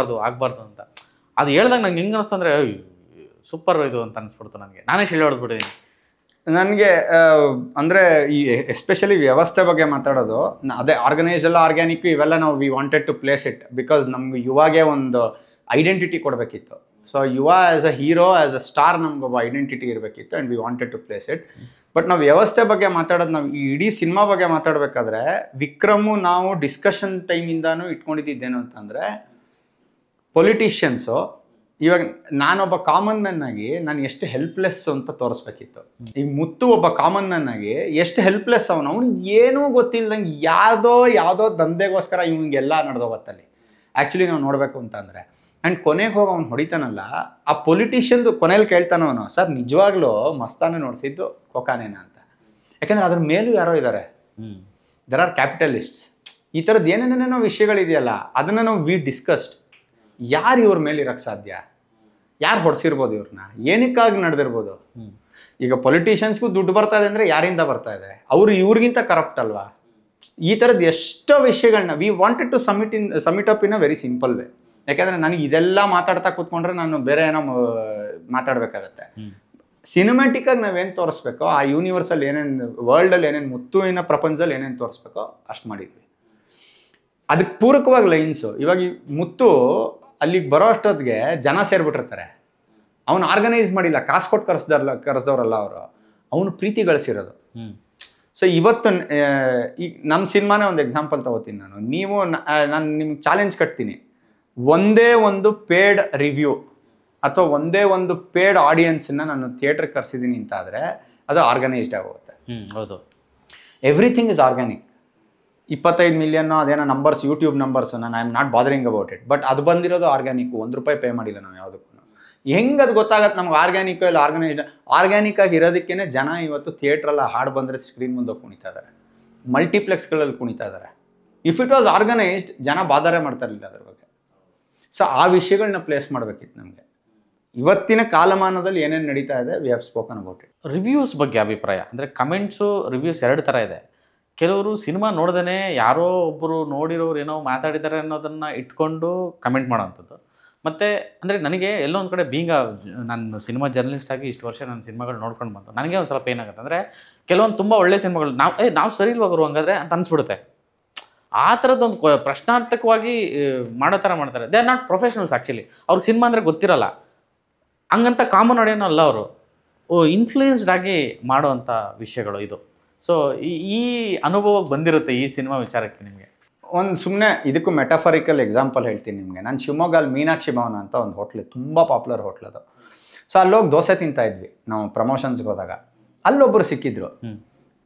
Speaker 1: ಆಗಬಾರ್ದು ಅಂತ. ಅದು ಹೇಳ್ದಾಗ ನಂಗೆ ಹೆಂಗೆ ಅನ್ನಿಸ್ತು ಅಂದರೆ, ಸೂಪರ್ ಇದು ಅಂತ ಅನಿಸ್ಬಿಡ್ತು ನನಗೆ. ನಾನೇ ಶಿಳ್ಳೆ ಹೊಡೆದ್ಬಿಟ್ಟಿದ್ದೀನಿ.
Speaker 2: ನನಗೆ ಅಂದರೆ ಈ ಎಸ್ಪೆಷಲಿ ವ್ಯವಸ್ಥೆ ಬಗ್ಗೆ ಮಾತಾಡೋದು, ಅದೇ ಆರ್ಗನೈಸ್ ಎಲ್ಲ ಆರ್ಗ್ಯಾನಿಕ್ ಇವೆಲ್ಲ ನಾವು we wanted to place it because ನಮ್ಗೆ ಯುವಾಗೆ ಒಂದು ಐಡೆಂಟಿಟಿ ಕೊಡಬೇಕಿತ್ತು. So Yuva as a hero, as a star ನಮ್ಗೊಬ್ಬ ಐಡೆಂಟಿಟಿ ಇರಬೇಕಿತ್ತು and we wanted to place it. But ನಾವು ವ್ಯವಸ್ಥೆ ಬಗ್ಗೆ ಮಾತಾಡೋದು, ನಾವು ಈ ಇಡೀ ಸಿನಿಮಾ ಬಗ್ಗೆ ಮಾತಾಡಬೇಕಾದ್ರೆ ವಿಕ್ರಮು ನಾವು ಡಿಸ್ಕಷನ್ ಟೈಮಿಂದಾನು ಇಟ್ಕೊಂಡಿದ್ದೇನು ಅಂತಂದರೆ, ಪೊಲಿಟಿಷಿಯನ್ಸು ಇವಾಗ ನಾನೊಬ್ಬ ಕಾಮನ್ ಮ್ಯಾನ್ ಆಗಿ ನಾನು ಎಷ್ಟು ಹೆಲ್ಪ್ಲೆಸ್ ಅಂತ ತೋರಿಸ್ಬೇಕಿತ್ತು. ಈಗ ಮುತ್ತು ಒಬ್ಬ ಕಾಮನ್ ಮ್ಯಾನ್ ಆಗಿ ಎಷ್ಟು ಹೆಲ್ಪ್ಲೆಸ್ ಅವ್ನಿಗೆ ಏನೂ ಗೊತ್ತಿಲ್ಲದಂಗೆ ಯಾವುದೋ ದಂಧೆಗೋಸ್ಕರ ಇವಂಗೆಲ್ಲ ನಡೆದೋಗತ್ತಲ್ಲಿ ಆ್ಯಕ್ಚುಲಿ ನಾವು ನೋಡಬೇಕು ಅಂತಂದರೆ. ಆ್ಯಂಡ್ ಕೊನೆಗೆ ಹೋಗಿ ಅವ್ನು ಹೊಡಿತಾನಲ್ಲ, ಆ ಪೊಲಿಟಿಷಿಯನ್ದು ಕೊನೆಯಲ್ಲಿ ಕೇಳ್ತಾನವನು, ಸರ್ ನಿಜವಾಗ್ಲೂ ಮಸ್ತಾನು ನೋಡಿಸಿದ್ದು ಕೊಕಾನೇನ ಅಂತ. ಯಾಕೆಂದರೆ ಅದ್ರ ಮೇಲೂ ಯಾರೋ ಇದ್ದಾರೆ, ದೆರ್ ಆರ್ ಕ್ಯಾಪಿಟಲಿಸ್ಟ್ಸ್. ಈ ಥರದ್ದು ಏನೇನೇನೋ ವಿಷಯಗಳಿದೆಯಲ್ಲ, ಅದನ್ನು ನಾವು ವಿ ಡಿಸ್ಕಸ್ಡ್. ಯಾರು ಇವ್ರ ಮೇಲೆ ಇರೋಕ್ಕೆ ಸಾಧ್ಯ, ಯಾರು ಹೊಡ್ಸಿರ್ಬೋದು ಇವ್ರನ್ನ, ಏನಕ್ಕಾಗಿ ನಡೆದಿರ್ಬೋದು. ಈಗ ಪೊಲಿಟಿಷಿಯನ್ಸ್ಗೂ ದುಡ್ಡು ಬರ್ತಾ ಇದೆ ಅಂದರೆ ಯಾರಿಂದ ಬರ್ತಾ ಇದೆ, ಅವರು ಇವ್ರಿಗಿಂತ ಕರಪ್ಟ್ ಅಲ್ವಾ. ಈ ಥರದ್ದು ಎಷ್ಟೋ ವಿಷಯಗಳನ್ನ we wanted to sum it up in a very simple way. ಯಾಕೆಂದರೆ ನನಗೆ ಇದೆಲ್ಲ ಮಾತಾಡ್ತಾ ಕೂತ್ಕೊಂಡ್ರೆ ನಾನು ಬೇರೆ ಏನೋ ಮಾತಾಡಬೇಕಾಗತ್ತೆ. ಸಿನಿಮ್ಯಾಟಿಕ್ಕಾಗಿ ನಾವೇನು ತೋರಿಸ್ಬೇಕೋ, ಆ ಯೂನಿವರ್ಸಲ್ಲಿ ಏನೇನು ವರ್ಲ್ಡಲ್ಲಿ ಏನೇನು ಮುತ್ತುವಿನ ಪ್ರಪಂಚದಲ್ಲಿ ಏನೇನು ತೋರಿಸ್ಬೇಕೋ ಅಷ್ಟು ಮಾಡಿದ್ವಿ. ಅದಕ್ಕೆ ಪೂರಕವಾಗಿ ಲೈನ್ಸು. ಇವಾಗ ಮುತ್ತು ಅಲ್ಲಿಗೆ ಬರೋ ಅಷ್ಟೊತ್ತಿಗೆ ಜನ ಸೇರಿಬಿಟ್ಟಿರ್ತಾರೆ. ಅವನು ಆರ್ಗನೈಸ್ ಮಾಡಿಲ್ಲ, ಕಾಸು ಕೊಟ್ಟು ಕರೆಸ್ದವ್ರಲ್ಲ ಅವರು, ಅವನು ಪ್ರೀತಿ ಗಳಿಸಿರೋದು. ಸೊ ಇವತ್ತು ಈ ನಮ್ಮ ಸಿನಿಮಾನೇ ಒಂದು ಎಕ್ಸಾಂಪಲ್ ತಗೋತೀನಿ ನಾನು. ನೀವು ನಾನು ನಿಮ್ಗೆ ಚಾಲೆಂಜ್ ಕಟ್ತೀನಿ, ಒಂದೇ ಒಂದು ಪೇಡ್ ರಿವ್ಯೂ ಅಥವಾ ಒಂದೇ ಒಂದು ಪೇಡ್ ಆಡಿಯನ್ಸನ್ನ ನಾನು ಥಿಯೇಟ್ರಿಗೆ ಕರೆಸಿದ್ದೀನಿ ಅಂತಾದರೆ ಅದು ಆರ್ಗನೈಸ್ಡ್ ಆಗೋಗುತ್ತೆ.
Speaker 1: ಹೌದು,
Speaker 2: ಎವ್ರಿಥಿಂಗ್ ಇಸ್ ಆರ್ಗ್ಯಾನಿಕ್. 25 ಮಿಲಿಯನ್ ಅದೇನೋ ನಂಬರ್ಸ್, ಯೂಟ್ಯೂಬ್ ನಂಬರ್ಸು, ನಾನು I am not bothering about it. But ಅದು ಬಂದಿರೋದು ಆರ್ಗ್ಯಾನಿಕ್ಕು, ₹1 ಪೇ ಮಾಡಿಲ್ಲ ನಾವು ಯಾವುದಕ್ಕೂ. ಹೆಂಗೆ ಅದು ಗೊತ್ತಾಗತ್ತೆ ನಮ್ಗೆ ಆರ್ಗ್ಯಾನಿಕ್ಕು ಇಲ್ಲ ಆರ್ಗನೈಸ್ಡ್? ಆರ್ಗ್ಯಾನಿಕ್ ಆಗಿ ಇರೋದಕ್ಕೇ ಜನ ಇವತ್ತು ಥಿಯೇಟ್ರಲ್ಲ ಹಾಡು ಬಂದರೆ ಸ್ಕ್ರೀನ್ ಮುಂದೆ ಕುಣಿತಾ ಇದ್ದಾರೆ, ಮಲ್ಟಿಪ್ಲೆಕ್ಸ್ಗಳಲ್ಲಿ ಕುಣಿತಾ ಇದ್ದಾರೆ. ಇಫ್ ಇಟ್ ವಾಸ್ ಆರ್ಗನೈಸ್ಡ್ ಜನ ಬಾಧಾರೆ ಮಾಡ್ತಾ ಇರಲಿಲ್ಲ ಅದ್ರ ಬಗ್ಗೆ. ಸೊ ಆ ವಿಷಯಗಳನ್ನ ಪ್ಲೇಸ್ ಮಾಡಬೇಕಿತ್ತು ನಮಗೆ. ಇವತ್ತಿನ ಕಾಲಮಾನದಲ್ಲಿ ಏನೇನು ನಡೀತಾ ಇದೆ, we have spoken about it.
Speaker 1: Reviews ಬಗ್ಗೆ ಅಭಿಪ್ರಾಯ ಅಂದರೆ ಕಮೆಂಟ್ಸು ರಿವ್ಯೂಸ್ 2 ಥರ ಇದೆ. ಕೆಲವರು ಸಿನಿಮಾ ನೋಡ್ದೇ ಯಾರೋ ಒಬ್ಬರು ನೋಡಿರೋರು ಏನೋ ಮಾತಾಡಿದ್ದಾರೆ ಅನ್ನೋದನ್ನು ಇಟ್ಕೊಂಡು ಕಮೆಂಟ್ ಮಾಡೋವಂಥದ್ದು. ಮತ್ತು ಅಂದರೆ ನನಗೆ ಎಲ್ಲೋ ಒಂದು ಕಡೆ ನಾನು ಸಿನಿಮಾ ಜರ್ನಲಿಸ್ಟ್ ಆಗಿ ಇಷ್ಟು ವರ್ಷ ನಾನು ಸಿನಿಮಾಗಳು ನೋಡ್ಕೊಂಡು ಬಂತು, ನನಗೆ ಒಂದು ಸ್ವಲ್ಪ ಏನಾಗುತ್ತೆ ಅಂದರೆ, ಕೆಲವೊಂದು ತುಂಬ ಒಳ್ಳೆ ಸಿನಿಮಾಗಳು ನಾವು ಸರಿ ಇಲ್ವಾಗರು ಹಂಗಾದ್ರೆ ಅಂತ ಅನಿಸ್ಬಿಡುತ್ತೆ. ಆ ಥರದ್ದೊಂದು ಪ್ರಶ್ನಾರ್ಥಕವಾಗಿ ಮಾಡೋ ಥರ ಮಾಡ್ತಾರೆ. They are not professionals actually. ಅವ್ರಿಗೆ ಸಿನಿಮಾ ಅಂದರೆ ಗೊತ್ತಿರಲ್ಲ, ಹಂಗಂತ ಕಾಮನ್ ಆಡಿಯೋನೂ ಅಲ್ಲ ಅವರು, ಇನ್ಫ್ಲೂಯೆನ್ಸ್ಡ್ ಆಗಿ ಮಾಡೋವಂಥ ವಿಷಯಗಳು ಇದು. ಸೊ ಈ ಅನುಭವ ಬಂದಿರುತ್ತೆ ಈ ಸಿನಿಮಾ ವಿಚಾರಕ್ಕೆ ನಿಮಗೆ?
Speaker 2: ಒಂದು ಸುಮ್ಮನೆ ಇದಕ್ಕೂ ಮೆಟಾಫರಿಕಲ್ ಎಕ್ಸಾಂಪಲ್ ಹೇಳ್ತೀನಿ ನಿಮಗೆ. ನಾನು ಶಿವಮೊಗ್ಗಲ್ಲಿ ಮೀನಾಕ್ಷಿ ಭವನ ಅಂತ ಒಂದು ಹೋಟ್ಲು, ತುಂಬ ಪಾಪ್ಯುಲರ್ ಹೋಟ್ಲ್ ಅದು. ಸೊ ಅಲ್ಲೋಗಿ ದೋಸೆ ತಿಂತಾ ಇದ್ವಿ ನಾವು ಪ್ರಮೋಷನ್ಸ್ಗೆ ಹೋದಾಗ. ಅಲ್ಲೊಬ್ಬರು ಸಿಕ್ಕಿದ್ರು.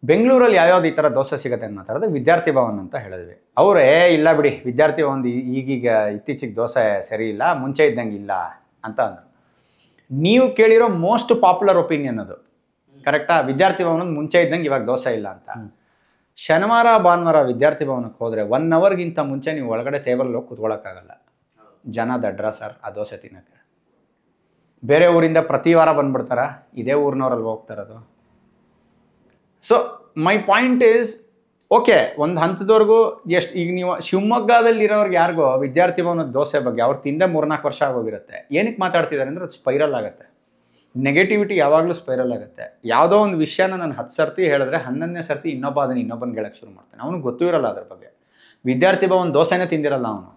Speaker 2: ಬೆಂಗಳೂರಲ್ಲಿ ಯಾವ್ಯಾವ್ದು ಈ ಥರ ದೋಸೆ ಸಿಗುತ್ತೆ ಅಂತ ಮಾತಾಡಿದ್ರೆ ವಿದ್ಯಾರ್ಥಿ ಭವನ್ ಅಂತ ಹೇಳಿದ್ವಿ. ಅವರೇ ಇಲ್ಲ ಬಿಡಿ, ವಿದ್ಯಾರ್ಥಿ ಭವನ್ ಈಗೀಗ ಇತ್ತೀಚೆಗೆ ದೋಸೆ ಸರಿ ಇಲ್ಲ, ಮುಂಚೆ ಇದ್ದಂಗೆ ಇಲ್ಲ ಅಂತ ಅಂದರು. ನೀವು ಕೇಳಿರೋ ಮೋಸ್ಟ್ ಪಾಪ್ಯುಲರ್ ಒಪಿನಿಯನ್ ಅದು, ಕರೆಕ್ಟಾ? ವಿದ್ಯಾರ್ಥಿ ಭವನದ ಮುಂಚೆ ಇದ್ದಂಗೆ ಇವಾಗ ದೋಸೆ ಇಲ್ಲ ಅಂತ. ಶನಿವಾರ ಭಾನುವಾರ ವಿದ್ಯಾರ್ಥಿ ಭವನಕ್ಕೆ ಹೋದರೆ 1 ಅವರ್ಗಿಂತ ಮುಂಚೆ ನೀವು ಒಳಗಡೆ ಟೇಬಲ್ ಹೋಗಿ ಕೂತ್ಕೊಳ್ಳೋಕ್ಕಾಗಲ್ಲ. ಜನ ದಡ್ರ ಸರ್ ಆ ದೋಸೆ ತಿನ್ನೋಕ್ಕೆ. ಬೇರೆ ಊರಿಂದ ಪ್ರತಿ ವಾರ ಬಂದ್ಬಿಡ್ತಾರ, ಇದೇ ಊರಿನವ್ರಲ್ಲಿ ಹೋಗ್ತಾರದು. So my point is, okay, ಒಂದು ಹಂತದವರೆಗೂ ಎಷ್ಟು ಈಗ ನೀವು ಶಿವಮೊಗ್ಗದಲ್ಲಿ ಇರೋರ್ಗೆ ಯಾರಿಗೋ ವಿದ್ಯಾರ್ಥಿ ಭವನದ ದೋಸೆ ಬಗ್ಗೆ ಅವ್ರು ತಿಂದೆ 3-4 ವರ್ಷ ಆಗೋಗಿರುತ್ತೆ. ಏನಕ್ಕೆ ಮಾತಾಡ್ತಿದ್ದಾರೆ ಅಂದರೆ ಅದು ಸ್ಪೈರಲ್ ಆಗುತ್ತೆ. ನೆಗೆಟಿವಿಟಿ ಯಾವಾಗಲೂ ಸ್ಪೈರಲ್ ಆಗುತ್ತೆ. ಯಾವುದೋ ಒಂದು ವಿಷಯನ ನಾನು 10 ಸರ್ತಿ ಹೇಳಿದ್ರೆ 11ನೇ ಸರ್ತಿ ಇನ್ನೊಬ್ಬನಿಗೆ ಹೇಳಕ್ಕೆ ಶುರು ಮಾಡ್ತಾನೆ. ಅವನಿಗೆ ಗೊತ್ತೂ ಇರಲ್ಲ ಅದ್ರ ಬಗ್ಗೆ. ವಿದ್ಯಾರ್ಥಿ ಭವನ ದೋಸೆನೇ ತಿಂದಿರಲ್ಲ ಅವನು.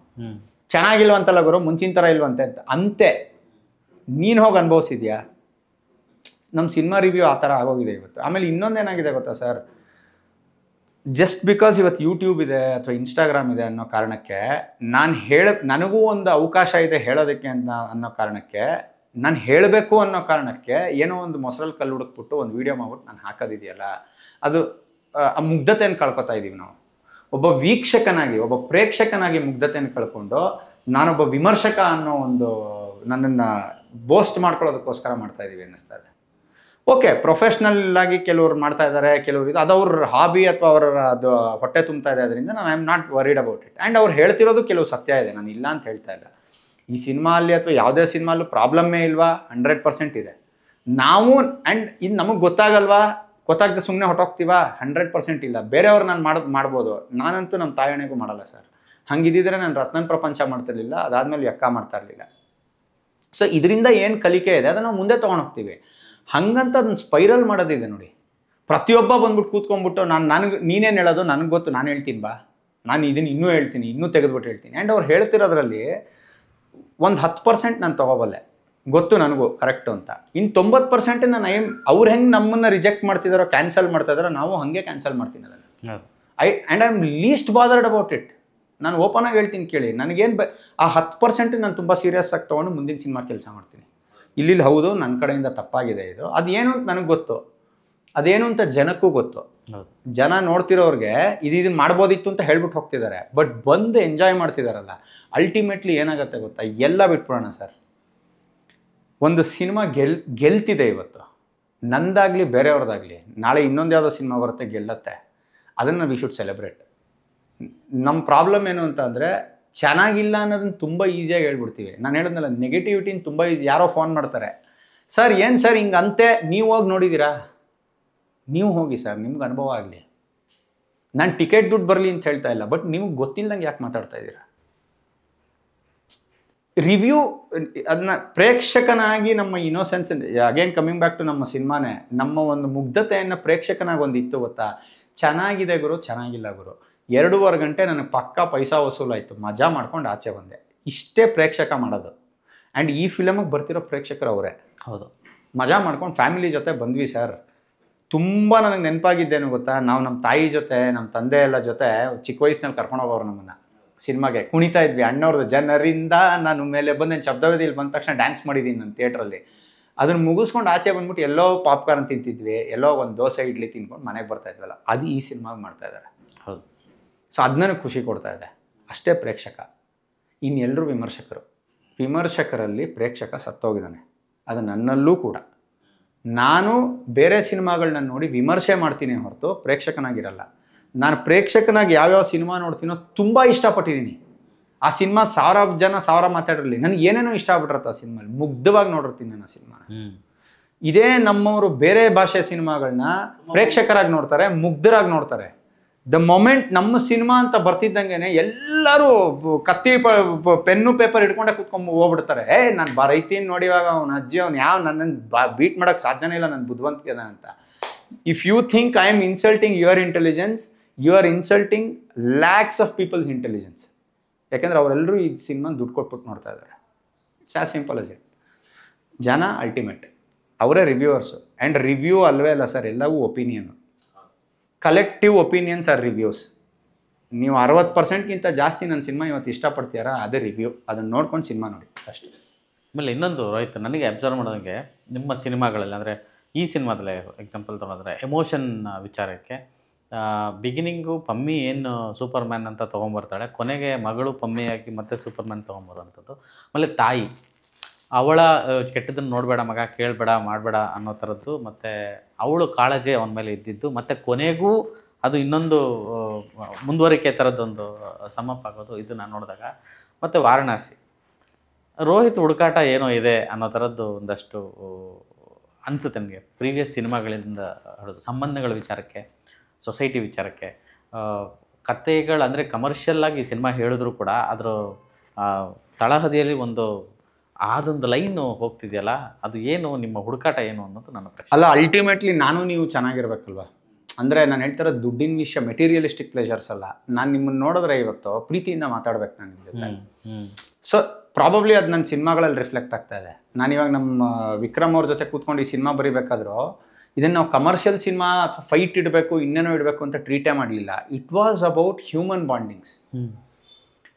Speaker 2: ಚೆನ್ನಾಗಿಲ್ವಂತಲ್ಲ ಗುರು, ಮುಂಚಿನ ಥರ ಇಲ್ವಂತೆ ಅಂತ. ಅಂತೆ ನೀನು ಹೋಗಿ ಅನುಭವಿಸಿದ್ಯಾ? ನಮ್ಮ ಸಿನಿಮಾ ರಿವ್ಯೂ ಆ ಥರ ಆಗೋಗಿದೆ ಇವತ್ತು. ಆಮೇಲೆ ಇನ್ನೊಂದೇನಾಗಿದೆ ಗೊತ್ತಾ ಸರ್, ಜಸ್ಟ್ ಬಿಕಾಸ್ ಇವತ್ತು ಯೂಟ್ಯೂಬ್ ಇದೆ ಅಥವಾ ಇನ್ಸ್ಟಾಗ್ರಾಮ್ ಇದೆ ಅನ್ನೋ ಕಾರಣಕ್ಕೆ ನನಗೂ ಒಂದು ಅವಕಾಶ ಇದೆ ಹೇಳೋದಕ್ಕೆ ಅನ್ನೋ ಕಾರಣಕ್ಕೆ, ನಾನು ಹೇಳಬೇಕು ಅನ್ನೋ ಕಾರಣಕ್ಕೆ ಏನೋ ಒಂದು ಮೊಸರಲ್ಲಿ ಕಲ್ಲು ಹುಡುಕ್ಬಿಟ್ಟು ಒಂದು ವೀಡಿಯೋ ಮಾಡ್ಬಿಟ್ಟು ನಾನು ಹಾಕೋದಿದೆಯಲ್ಲ, ಅದು ಆ ಮುಗ್ಧತೆಯನ್ನು ಕಳ್ಕೊತಾ ಇದ್ದೀವಿ ನಾವು. ಒಬ್ಬ ವೀಕ್ಷಕನಾಗಿ, ಒಬ್ಬ ಪ್ರೇಕ್ಷಕನಾಗಿ ಮುಗ್ಧತೆಯನ್ನು ಕಳ್ಕೊಂಡು ನಾನೊಬ್ಬ ವಿಮರ್ಶಕ ಅನ್ನೋ ಒಂದು ನನ್ನನ್ನು ಬೋಸ್ಟ್ ಮಾಡ್ಕೊಳ್ಳೋದಕ್ಕೋಸ್ಕರ ಮಾಡ್ತಾ ಇದ್ದೀವಿ ಅನ್ನಿಸ್ತಾ ಇದೆ. ಓಕೆ, ಪ್ರೊಫೆಷ್ನಲ್ ಆಗಿ ಕೆಲವರು ಮಾಡ್ತಾ ಇದ್ದಾರೆ, ಕೆಲವರು ಇದು ಅದು ಅವ್ರ ಹಾಬಿ ಅಥವಾ ಅವರ ಅದು ಹೊಟ್ಟೆ ತುಂಬ್ತಾ ಇದೆ. ಅದರಿಂದ ನಾನು I am not worried about it. And ಅವ್ರು ಹೇಳ್ತಿರೋದು ಕೆಲವು ಸತ್ಯ ಇದೆ, ನಾನು ಇಲ್ಲ ಅಂತ ಹೇಳ್ತಾ ಇಲ್ಲ. ಈ ಸಿನಿಮಾ ಅಲ್ಲಿ ಅಥವಾ ಯಾವುದೇ ಸಿನಿಮಾಲ್ಲೂ ಪ್ರಾಬ್ಲಮ್ಮೇ ಇಲ್ವಾ? 100% ಇದೆ. ನಾವು ಆ್ಯಂಡ್ ಇದು ನಮಗೆ ಗೊತ್ತಾಗಲ್ವಾ, ಗೊತ್ತಾಗದೆ ಸುಮ್ಮನೆ ಹೊಟ್ಟೋಗ್ತೀವಾ? 100% ಇಲ್ಲ. ಬೇರೆಯವ್ರು ನಾನು ಮಾಡ್ಬೋದು, ನಾನಂತೂ ನಮ್ಮ ತಾಯಣೆಗೂ ಮಾಡಲ್ಲ ಸರ್. ಹಂಗಿದ್ದಿದ್ರೆ ನಾನು ರತ್ನನ್ ಪ್ರಪಂಚ ಮಾಡ್ತಿರ್ಲಿಲ್ಲ, ಅದಾದಮೇಲೆ ಎಕ್ಕ ಮಾಡ್ತಾ ಇರಲಿಲ್ಲ. ಸೊ ಇದರಿಂದ ಏನು ಕಲಿಕೆ ಇದೆ ಅದನ್ನು ನಾವು ಮುಂದೆ ತೊಗೊಂಡೋಗ್ತೀವಿ. ಹಂಗಂತ ಅದನ್ನ ಸ್ಪೈರಲ್ ಮಾಡೋದಿದೆ ನೋಡಿ. ಪ್ರತಿಯೊಬ್ಬ ಬಂದ್ಬಿಟ್ಟು ಕೂತ್ಕೊಂಡ್ಬಿಟ್ಟು ನೀನೇನು ಹೇಳೋದು ನನಗೆ ಗೊತ್ತು, ನಾನು ಹೇಳ್ತೀನಿ ಬಾ, ನಾನು ಇದನ್ನು ಇನ್ನೂ ಹೇಳ್ತೀನಿ, ಇನ್ನೂ ತೆಗೆದುಬಿಟ್ಟು ಹೇಳ್ತೀನಿ. ಆ್ಯಂಡ್ ಅವ್ರು ಹೇಳ್ತಿರೋದ್ರಲ್ಲಿ ಒಂದು 10% ನಾನು ತೊಗೋಬಲ್ಲೆ, ಗೊತ್ತು ನನಗೂ ಕರೆಕ್ಟು ಅಂತ. ಇನ್ನು 90% ನಾನು ಅವ್ರು ಹೆಂಗೆ ನಮ್ಮನ್ನು ರಿಜೆಕ್ಟ್ ಮಾಡ್ತಿದ್ದಾರೋ, ಕ್ಯಾನ್ಸಲ್ ಮಾಡ್ತಾ ಇದ್ದಾರೋ, ನಾವು ಹಾಗೆ ಕ್ಯಾನ್ಸಲ್ ಮಾಡ್ತೀನಿ ಅದನ್ನು. I am list bothered about it. ನಾನು ಓಪನ್ ಆಗಿ ಹೇಳ್ತೀನಿ ಕೇಳಿ. ನನಗೇನು ಆ 10% ನಾನು ತುಂಬ ಸೀರಿಯಸ್ ಆಗಿ ತೊಗೊಂಡು ಮುಂದಿನ ಸಿನಿಮಾ ಕೆಲಸ ಮಾಡ್ತೀನಿ. ಇಲ್ಲಿ ಹೌದು ನನ್ನ ಕಡೆಯಿಂದ ತಪ್ಪಾಗಿದೆ ಇದು, ಅದೇನು ಅಂತ ನನಗೆ ಗೊತ್ತು, ಅದೇನು ಅಂತ ಜನಕ್ಕೂ ಗೊತ್ತು. ಜನ ನೋಡ್ತಿರೋರಿಗೆ ಇದನ್ನು ಮಾಡ್ಬೋದಿತ್ತು ಅಂತ ಹೇಳ್ಬಿಟ್ಟು ಹೋಗ್ತಿದ್ದಾರೆ. ಬಟ್ ಬಂದು ಎಂಜಾಯ್ ಮಾಡ್ತಿದಾರಲ್ಲ, ಅಲ್ಟಿಮೇಟ್ಲಿ ಏನಾಗುತ್ತೆ ಗೊತ್ತಾ, ಎಲ್ಲ ಬಿಟ್ಬಿಡೋಣ ಸರ್. ಒಂದು ಸಿನಿಮಾ ಗೆಲ್ತಿದೆ ಇವತ್ತು, ನಂದಾಗಲಿ ಬೇರೆಯವ್ರದ್ದಾಗಲಿ. ನಾಳೆ ಇನ್ನೊಂದು ಯಾವುದೋ ಸಿನಿಮಾ ಬರುತ್ತೆ, ಗೆಲ್ಲತ್ತೆ. ಅದನ್ನು ವಿ ಶುಡ್ ಸೆಲೆಬ್ರೇಟ್. ನಮ್ಮ ಪ್ರಾಬ್ಲಮ್ ಏನು ಅಂತ ಅಂದರೆ, ಚೆನ್ನಾಗಿಲ್ಲ ಅನ್ನೋದನ್ನು ತುಂಬ ಈಸಿಯಾಗಿ ಹೇಳ್ಬಿಡ್ತೀವಿ. ನಾನು ಹೇಳಿದ್ನಲ್ಲ, ನೆಗೆಟಿವಿಟಿನ ತುಂಬ ಈಸಿ. ಯಾರೋ ಫೋನ್ ಮಾಡ್ತಾರೆ, ಸರ್ ಏನು ಸರ್ ಹಿಂಗೆ ಅಂತೆ, ನೀವು ಹೋಗಿ ನೋಡಿದ್ದೀರಾ? ನೀವು ಹೋಗಿ ಸರ್, ನಿಮ್ಗೆ ಅನುಭವ ಆಗಲಿ. ನಾನು ಟಿಕೆಟ್ ದುಡ್ಡು ಬರಲಿ ಅಂತ ಹೇಳ್ತಾ ಇಲ್ಲ, ಬಟ್ ನಿಮ್ಗೆ ಗೊತ್ತಿಲ್ಲದಂಗೆ ಯಾಕೆ ಮಾತಾಡ್ತಾ ಇದ್ದೀರಾ? ರಿವ್ಯೂ ಅದನ್ನ ಪ್ರೇಕ್ಷಕನಾಗಿ ನಮ್ಮ innocence, again coming back to ನಮ್ಮ ಸಿನಿಮಾನೇ, ನಮ್ಮ ಒಂದು ಮುಗ್ಧತೆಯನ್ನು ಪ್ರೇಕ್ಷಕನಾಗಿ ಒಂದು ಇತ್ತು ಗೊತ್ತಾ. ಚೆನ್ನಾಗಿದೆ ಗುರು, ಚೆನ್ನಾಗಿಲ್ಲ ಗುರು, 2.5 ಗಂಟೆ ನನಗೆ ಪಕ್ಕಾ ಪೈಸಾ ವಸೂಲಾಯಿತು, ಮಜಾ ಮಾಡ್ಕೊಂಡು ಆಚೆ ಬಂದೆ. ಇಷ್ಟೇ ಪ್ರೇಕ್ಷಕ ಮಾಡೋದು. ಆ್ಯಂಡ್ ಈ ಫಿಲಮಿಗೆ ಬರ್ತಿರೋ ಪ್ರೇಕ್ಷಕರು ಅವರೇ. ಹೌದು, ಮಜಾ ಮಾಡ್ಕೊಂಡು ಫ್ಯಾಮಿಲಿ ಜೊತೆ ಬಂದ್ವಿ ಸರ್. ತುಂಬ ನನಗೆ ನೆನಪಾಗಿದ್ದೇನು ಗೊತ್ತಾ, ನಾವು ನಮ್ಮ ತಾಯಿ ಜೊತೆ, ನಮ್ಮ ತಂದೆ ಎಲ್ಲ ಜೊತೆ ಚಿಕ್ಕ ವಯಸ್ಸಿನಲ್ಲಿ ಕರ್ಕೊಂಡು ಹೋಗೋರು ನಮ್ಮನ್ನು ಸಿನಿಮಾಗೆ. ಕುಣಿತಾ ಇದ್ವಿ, ಅಣ್ಣವ್ರದ್ದು ಜನರಿಂದ ನಾನು ಮೇಲೆ ಬಂದೇನು ಶಬ್ದವೇದಿ ಇಲ್ಲಿ ಬಂದ ತಕ್ಷಣ ಡ್ಯಾನ್ಸ್ ಮಾಡಿದ್ದೀನಿ ನಾನು ಥಿಯೇಟ್ರಲ್ಲಿ. ಅದನ್ನು ಮುಗಿಸ್ಕೊಂಡು ಆಚೆ ಬಂದ್ಬಿಟ್ಟು ಎಲ್ಲೋ ಪಾಪ್ಕಾರ್ನ್ ತಿಂತಿದ್ವಿ, ಎಲ್ಲೋ ಒಂದು ದೋಸೆ ಇಡ್ಲಿ ತಿನ್ಕೊಂಡು ಮನೆಗೆ ಬರ್ತಾ ಇದ್ವಲ್ಲ, ಅದು ಈ ಸಿನಿಮಾಗೆ ಮಾಡ್ತಾ ಇದ್ದಾರೆ. ಹೌದು. ಸೊ ಅದು ನನಗೆ ಖುಷಿ ಕೊಡ್ತಾ ಇದೆ. ಅಷ್ಟೇ ಪ್ರೇಕ್ಷಕ. ಇನ್ನೆಲ್ಲರೂ ವಿಮರ್ಶಕರಲ್ಲಿ ಪ್ರೇಕ್ಷಕ ಸತ್ತೋಗಿದ್ದಾನೆ. ಅದು ನನ್ನಲ್ಲೂ ಕೂಡ. ನಾನು ಬೇರೆ ಸಿನಿಮಾಗಳನ್ನ ನೋಡಿ ವಿಮರ್ಶೆ ಮಾಡ್ತೀನಿ ಹೊರತು ಪ್ರೇಕ್ಷಕನಾಗಿರಲ್ಲ. ನಾನು ಪ್ರೇಕ್ಷಕನಾಗಿ ಯಾವ್ಯಾವ ಸಿನಿಮಾ ನೋಡ್ತೀನೋ ತುಂಬ ಇಷ್ಟಪಟ್ಟಿದ್ದೀನಿ. ಆ ಸಿನಿಮಾ 1000 ಜನ 1000 ಮಾತಾಡಿರಲಿ, ನನಗೆ ಏನೇನೋ ಇಷ್ಟ ಆಗ್ಬಿಟ್ಟಿರತ್ತೆ ಆ ಸಿನಿಮಾಲಿ. ಮುಗ್ಧವಾಗಿ ನೋಡಿರ್ತೀನಿ ನಾನು ಆ ಸಿನಿಮಾನ. ಇದೇ ನಮ್ಮವರು ಬೇರೆ ಭಾಷೆ ಸಿನಿಮಾಗಳನ್ನ ಪ್ರೇಕ್ಷಕರಾಗಿ ನೋಡ್ತಾರೆ, ಮುಗ್ಧರಾಗಿ ನೋಡ್ತಾರೆ. ದ ಮೊಮೆಂಟ್ ನಮ್ಮ ಸಿನಿಮಾ ಅಂತ ಬರ್ತಿದ್ದಂಗೆ ಎಲ್ಲರೂ ಕತ್ತಿ ಪೆನ್ನು ಪೇಪರ್ ಹಿಡ್ಕೊಂಡೆ ಕೂತ್ಕೊಂಡು ಹೋಗ್ಬಿಡ್ತಾರೆ. ನಾನು ಬರೈತೀನಿ ನೋಡಿವಾಗ ಅವ್ನ ಅಜ್ಜಿ ಅವ್ನು ಯಾವ ನನ್ನನ್ನು ಬೀಟ್ ಮಾಡೋಕ್ಕೆ ಸಾಧ್ಯನೇ ಇಲ್ಲ, ನನ್ನ ಬುದ್ಧಿವಂತಿಕೆ ಅದ ಅಂತ. If you think I am insulting your intelligence, you are insulting lakhs of people's intelligence. ಯಾಕೆಂದರೆ ಅವರೆಲ್ಲರೂ ಈ ಸಿನಿಮಾ ದುಡ್ಡು ಕೊಟ್ಬಿಟ್ಟು ನೋಡ್ತಾ ಇದ್ದಾರೆ. It's as simple as it. ಜನ ಅಲ್ಟಿಮೇಟ್, ಅವರೇ ರಿವ್ಯೂವರ್ಸು. ಆ್ಯಂಡ್ ರಿವ್ಯೂ ಅಲ್ವೇ ಅಲ್ಲ ಸರ್, ಎಲ್ಲವೂ opinion. Collective opinions are reviews. ನೀವು 60%ಗಿಂತ ಜಾಸ್ತಿ ನನ್ನ ಸಿನಿಮಾ ಇವತ್ತು ಇಷ್ಟಪಡ್ತೀರಾ, ಅದೇ ರಿವ್ಯೂ, ಅದನ್ನು ನೋಡ್ಕೊಂಡು ಸಿನಿಮಾ ನೋಡಿ ಅಷ್ಟೇ.
Speaker 1: ಆಮೇಲೆ ಇನ್ನೊಂದು ರೋಹಿತ್, ನನಗೆ ಅಬ್ಸರ್ವ್ ಮಾಡೋದಂಗೆ ನಿಮ್ಮ ಸಿನಿಮಾಗಳಲ್ಲಿ ಅಂದರೆ ಈ ಸಿನಿಮಾದಲ್ಲೇ ಎಕ್ಸಾಂಪಲ್ ತೊಗೊಂಡ್ರೆ ಎಮೋಷನ್ ವಿಚಾರಕ್ಕೆ ಬಿಗಿನಿಂಗು ಪಮ್ಮಿ ಏನು ಸೂಪರ್ ಮ್ಯಾನ್ ಅಂತ ತೊಗೊಂಬರ್ತಾಳೆ, ಕೊನೆಗೆ ಮಗಳು ಪಮ್ಮಿಯಾಗಿ ಮತ್ತೆ ಸೂಪರ್ ಮ್ಯಾನ್ ತೊಗೊಂಬರೋಂಥದ್ದು. ಆಮೇಲೆ ತಾಯಿ ಅವಳ ಕೆಟ್ಟದನ್ನು ನೋಡಬೇಡ ಮಗ, ಕೇಳಬೇಡ, ಮಾಡಬೇಡ ಅನ್ನೋ ಥರದ್ದು, ಮತ್ತು ಅವಳು ಕಾಳಜಿ ಅವನ ಮೇಲೆ ಇದ್ದಿದ್ದು, ಮತ್ತು ಕೊನೆಗೂ ಅದು ಇನ್ನೊಂದು ಮುಂದುವರಿಕೆ ಥರದ್ದೊಂದು ಸಮಪ್ ಆಗೋದು, ಇದು ನಾನು ನೋಡಿದಾಗ. ಮತ್ತು ವಾರಣಾಸಿ ರೋಹಿತ್ ಹುಡುಕಾಟ ಏನೋ ಇದೆ ಅನ್ನೋ ಥರದ್ದು ಒಂದಷ್ಟು ಅನಿಸುತ್ತೆ ನನಗೆ ಪ್ರೀವಿಯಸ್ ಸಿನಿಮಾಗಳಿಂದ ಹಿಡಿದು ಸಂಬಂಧಗಳ ವಿಚಾರಕ್ಕೆ, ಸೊಸೈಟಿ ವಿಚಾರಕ್ಕೆ, ಕಥೆಗಳು ಅಂದರೆ ಕಮರ್ಷಿಯಲ್ಲಾಗಿ ಸಿನಿಮಾ ಹೇಳಿದ್ರು ಕೂಡ ಅದರ ತಳಹದಿಯಲ್ಲಿ ಅದೊಂದು ಲೈನು ಹೋಗ್ತಿದೆಯಲ್ಲ, ಅದು ಏನು ನಿಮ್ಮ ಹುಡುಕಾಟ ಏನು ಅನ್ನೋದು ನನ್ನ ಪ್ರಶ್ನೆ.
Speaker 2: ಅಲ್ಲ, ಅಲ್ಟಿಮೇಟ್ಲಿ ನಾನು ನೀವು ಚೆನ್ನಾಗಿರ್ಬೇಕಲ್ವ. ಅಂದರೆ ನಾನು ಹೇಳ್ತಿರೋ ದುಡ್ಡಿನ ವಿಷಯ, ಮೆಟೀರಿಯಲಿಸ್ಟಿಕ್ ಪ್ಲೇಜರ್ಸ್ ಅಲ್ಲ. ನಾನು ನಿಮ್ಮನ್ನು ನೋಡಿದ್ರೆ ಇವತ್ತು ಪ್ರೀತಿಯಿಂದ ಮಾತಾಡ್ಬೇಕು ನಾನು ನಿಮ್ಮ ಜೊತೆ. ಸೊ ಪ್ರಾಬಬ್ಲಿ ಅದು ನನ್ನ ಸಿನಿಮಾಗಳಲ್ಲಿ ರಿಫ್ಲೆಕ್ಟ್ ಆಗ್ತಾ ಇದೆ. ನಾನಿವಾಗ ನಮ್ಮ ವಿಕ್ರಮ್ ಅವ್ರ ಜೊತೆ ಕೂತ್ಕೊಂಡು ಈ ಸಿನಿಮಾ ಬರೀಬೇಕಾದ್ರೂ ಇದನ್ನು ನಾವು ಕಮರ್ಷಿಯಲ್ ಸಿನಿಮಾ ಅಥವಾ ಫೈಟ್ ಇಡಬೇಕು ಇನ್ನೇನೋ ಇಡಬೇಕು ಅಂತ ಟ್ರೀಟೇ ಮಾಡಲಿಲ್ಲ. It was about human bondings.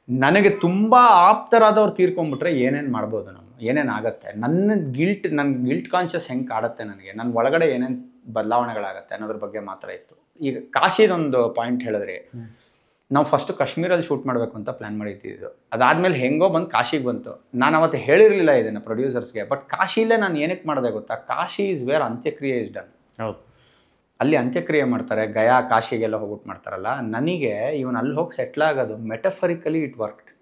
Speaker 2: ನನಗೆ ತುಂಬ ಆಪ್ತರಾದವ್ರು ತೀರ್ಕೊಂಡ್ಬಿಟ್ರೆ ಏನೇನು ಮಾಡ್ಬೋದು, ನಾವು ಏನೇನು ಆಗುತ್ತೆ, ನನ್ನ ಗಿಲ್ಟ್ ಕಾನ್ಷಿಯಸ್ ಹೆಂಗೆ ಕಾಡುತ್ತೆ ನನಗೆ, ನನ್ನ ಒಳಗಡೆ ಏನೇನು ಬದಲಾವಣೆಗಳಾಗತ್ತೆ ಅನ್ನೋದ್ರ ಬಗ್ಗೆ ಮಾತ್ರ ಇತ್ತು. ಈಗ ಕಾಶಿದೊಂದು ಪಾಯಿಂಟ್ ಹೇಳಿದ್ರಿ, ನಾವು ಫಸ್ಟು ಕಾಶ್ಮೀರಲ್ಲಿ ಶೂಟ್ ಮಾಡಬೇಕು ಅಂತ ಪ್ಲ್ಯಾನ್ ಮಾಡಿದ್ದಿದ್ದು. ಅದಾದಮೇಲೆ ಹೆಂಗೋ ಬಂದು ಕಾಶಿಗೆ ಬಂತು. ನಾನು ಅವತ್ತು ಹೇಳಿರಲಿಲ್ಲ ಇದನ್ನು ಪ್ರೊಡ್ಯೂಸರ್ಸ್ಗೆ, ಬಟ್ ಕಾಶಿಲೇ ನಾನು ಏನಕ್ಕೆ ಮಾಡಿದೆ ಗೊತ್ತಾ, ಕಾಶಿ ಈಸ್ ವೇರ್ ಅಂತ್ಯಕ್ರಿಯೆ ಇಸ್ ಡನ್.
Speaker 1: ಹೌದು,
Speaker 2: ಅಲ್ಲಿ ಅಂತ್ಯಕ್ರಿಯೆ ಮಾಡ್ತಾರೆ, ಗಯಾ ಕಾಶಿಗೆಲ್ಲ ಹೋಗ್ಬಿಟ್ಟು ಮಾಡ್ತಾರಲ್ಲ. ನನಗೆ ಇವನು ಅಲ್ಲಿ ಹೋಗಿ ಸೆಟ್ಲ್ ಆಗೋದು ಮೆಟಫರಿಕಲಿ ಇಟ್ ವರ್ಕ್ಡ್.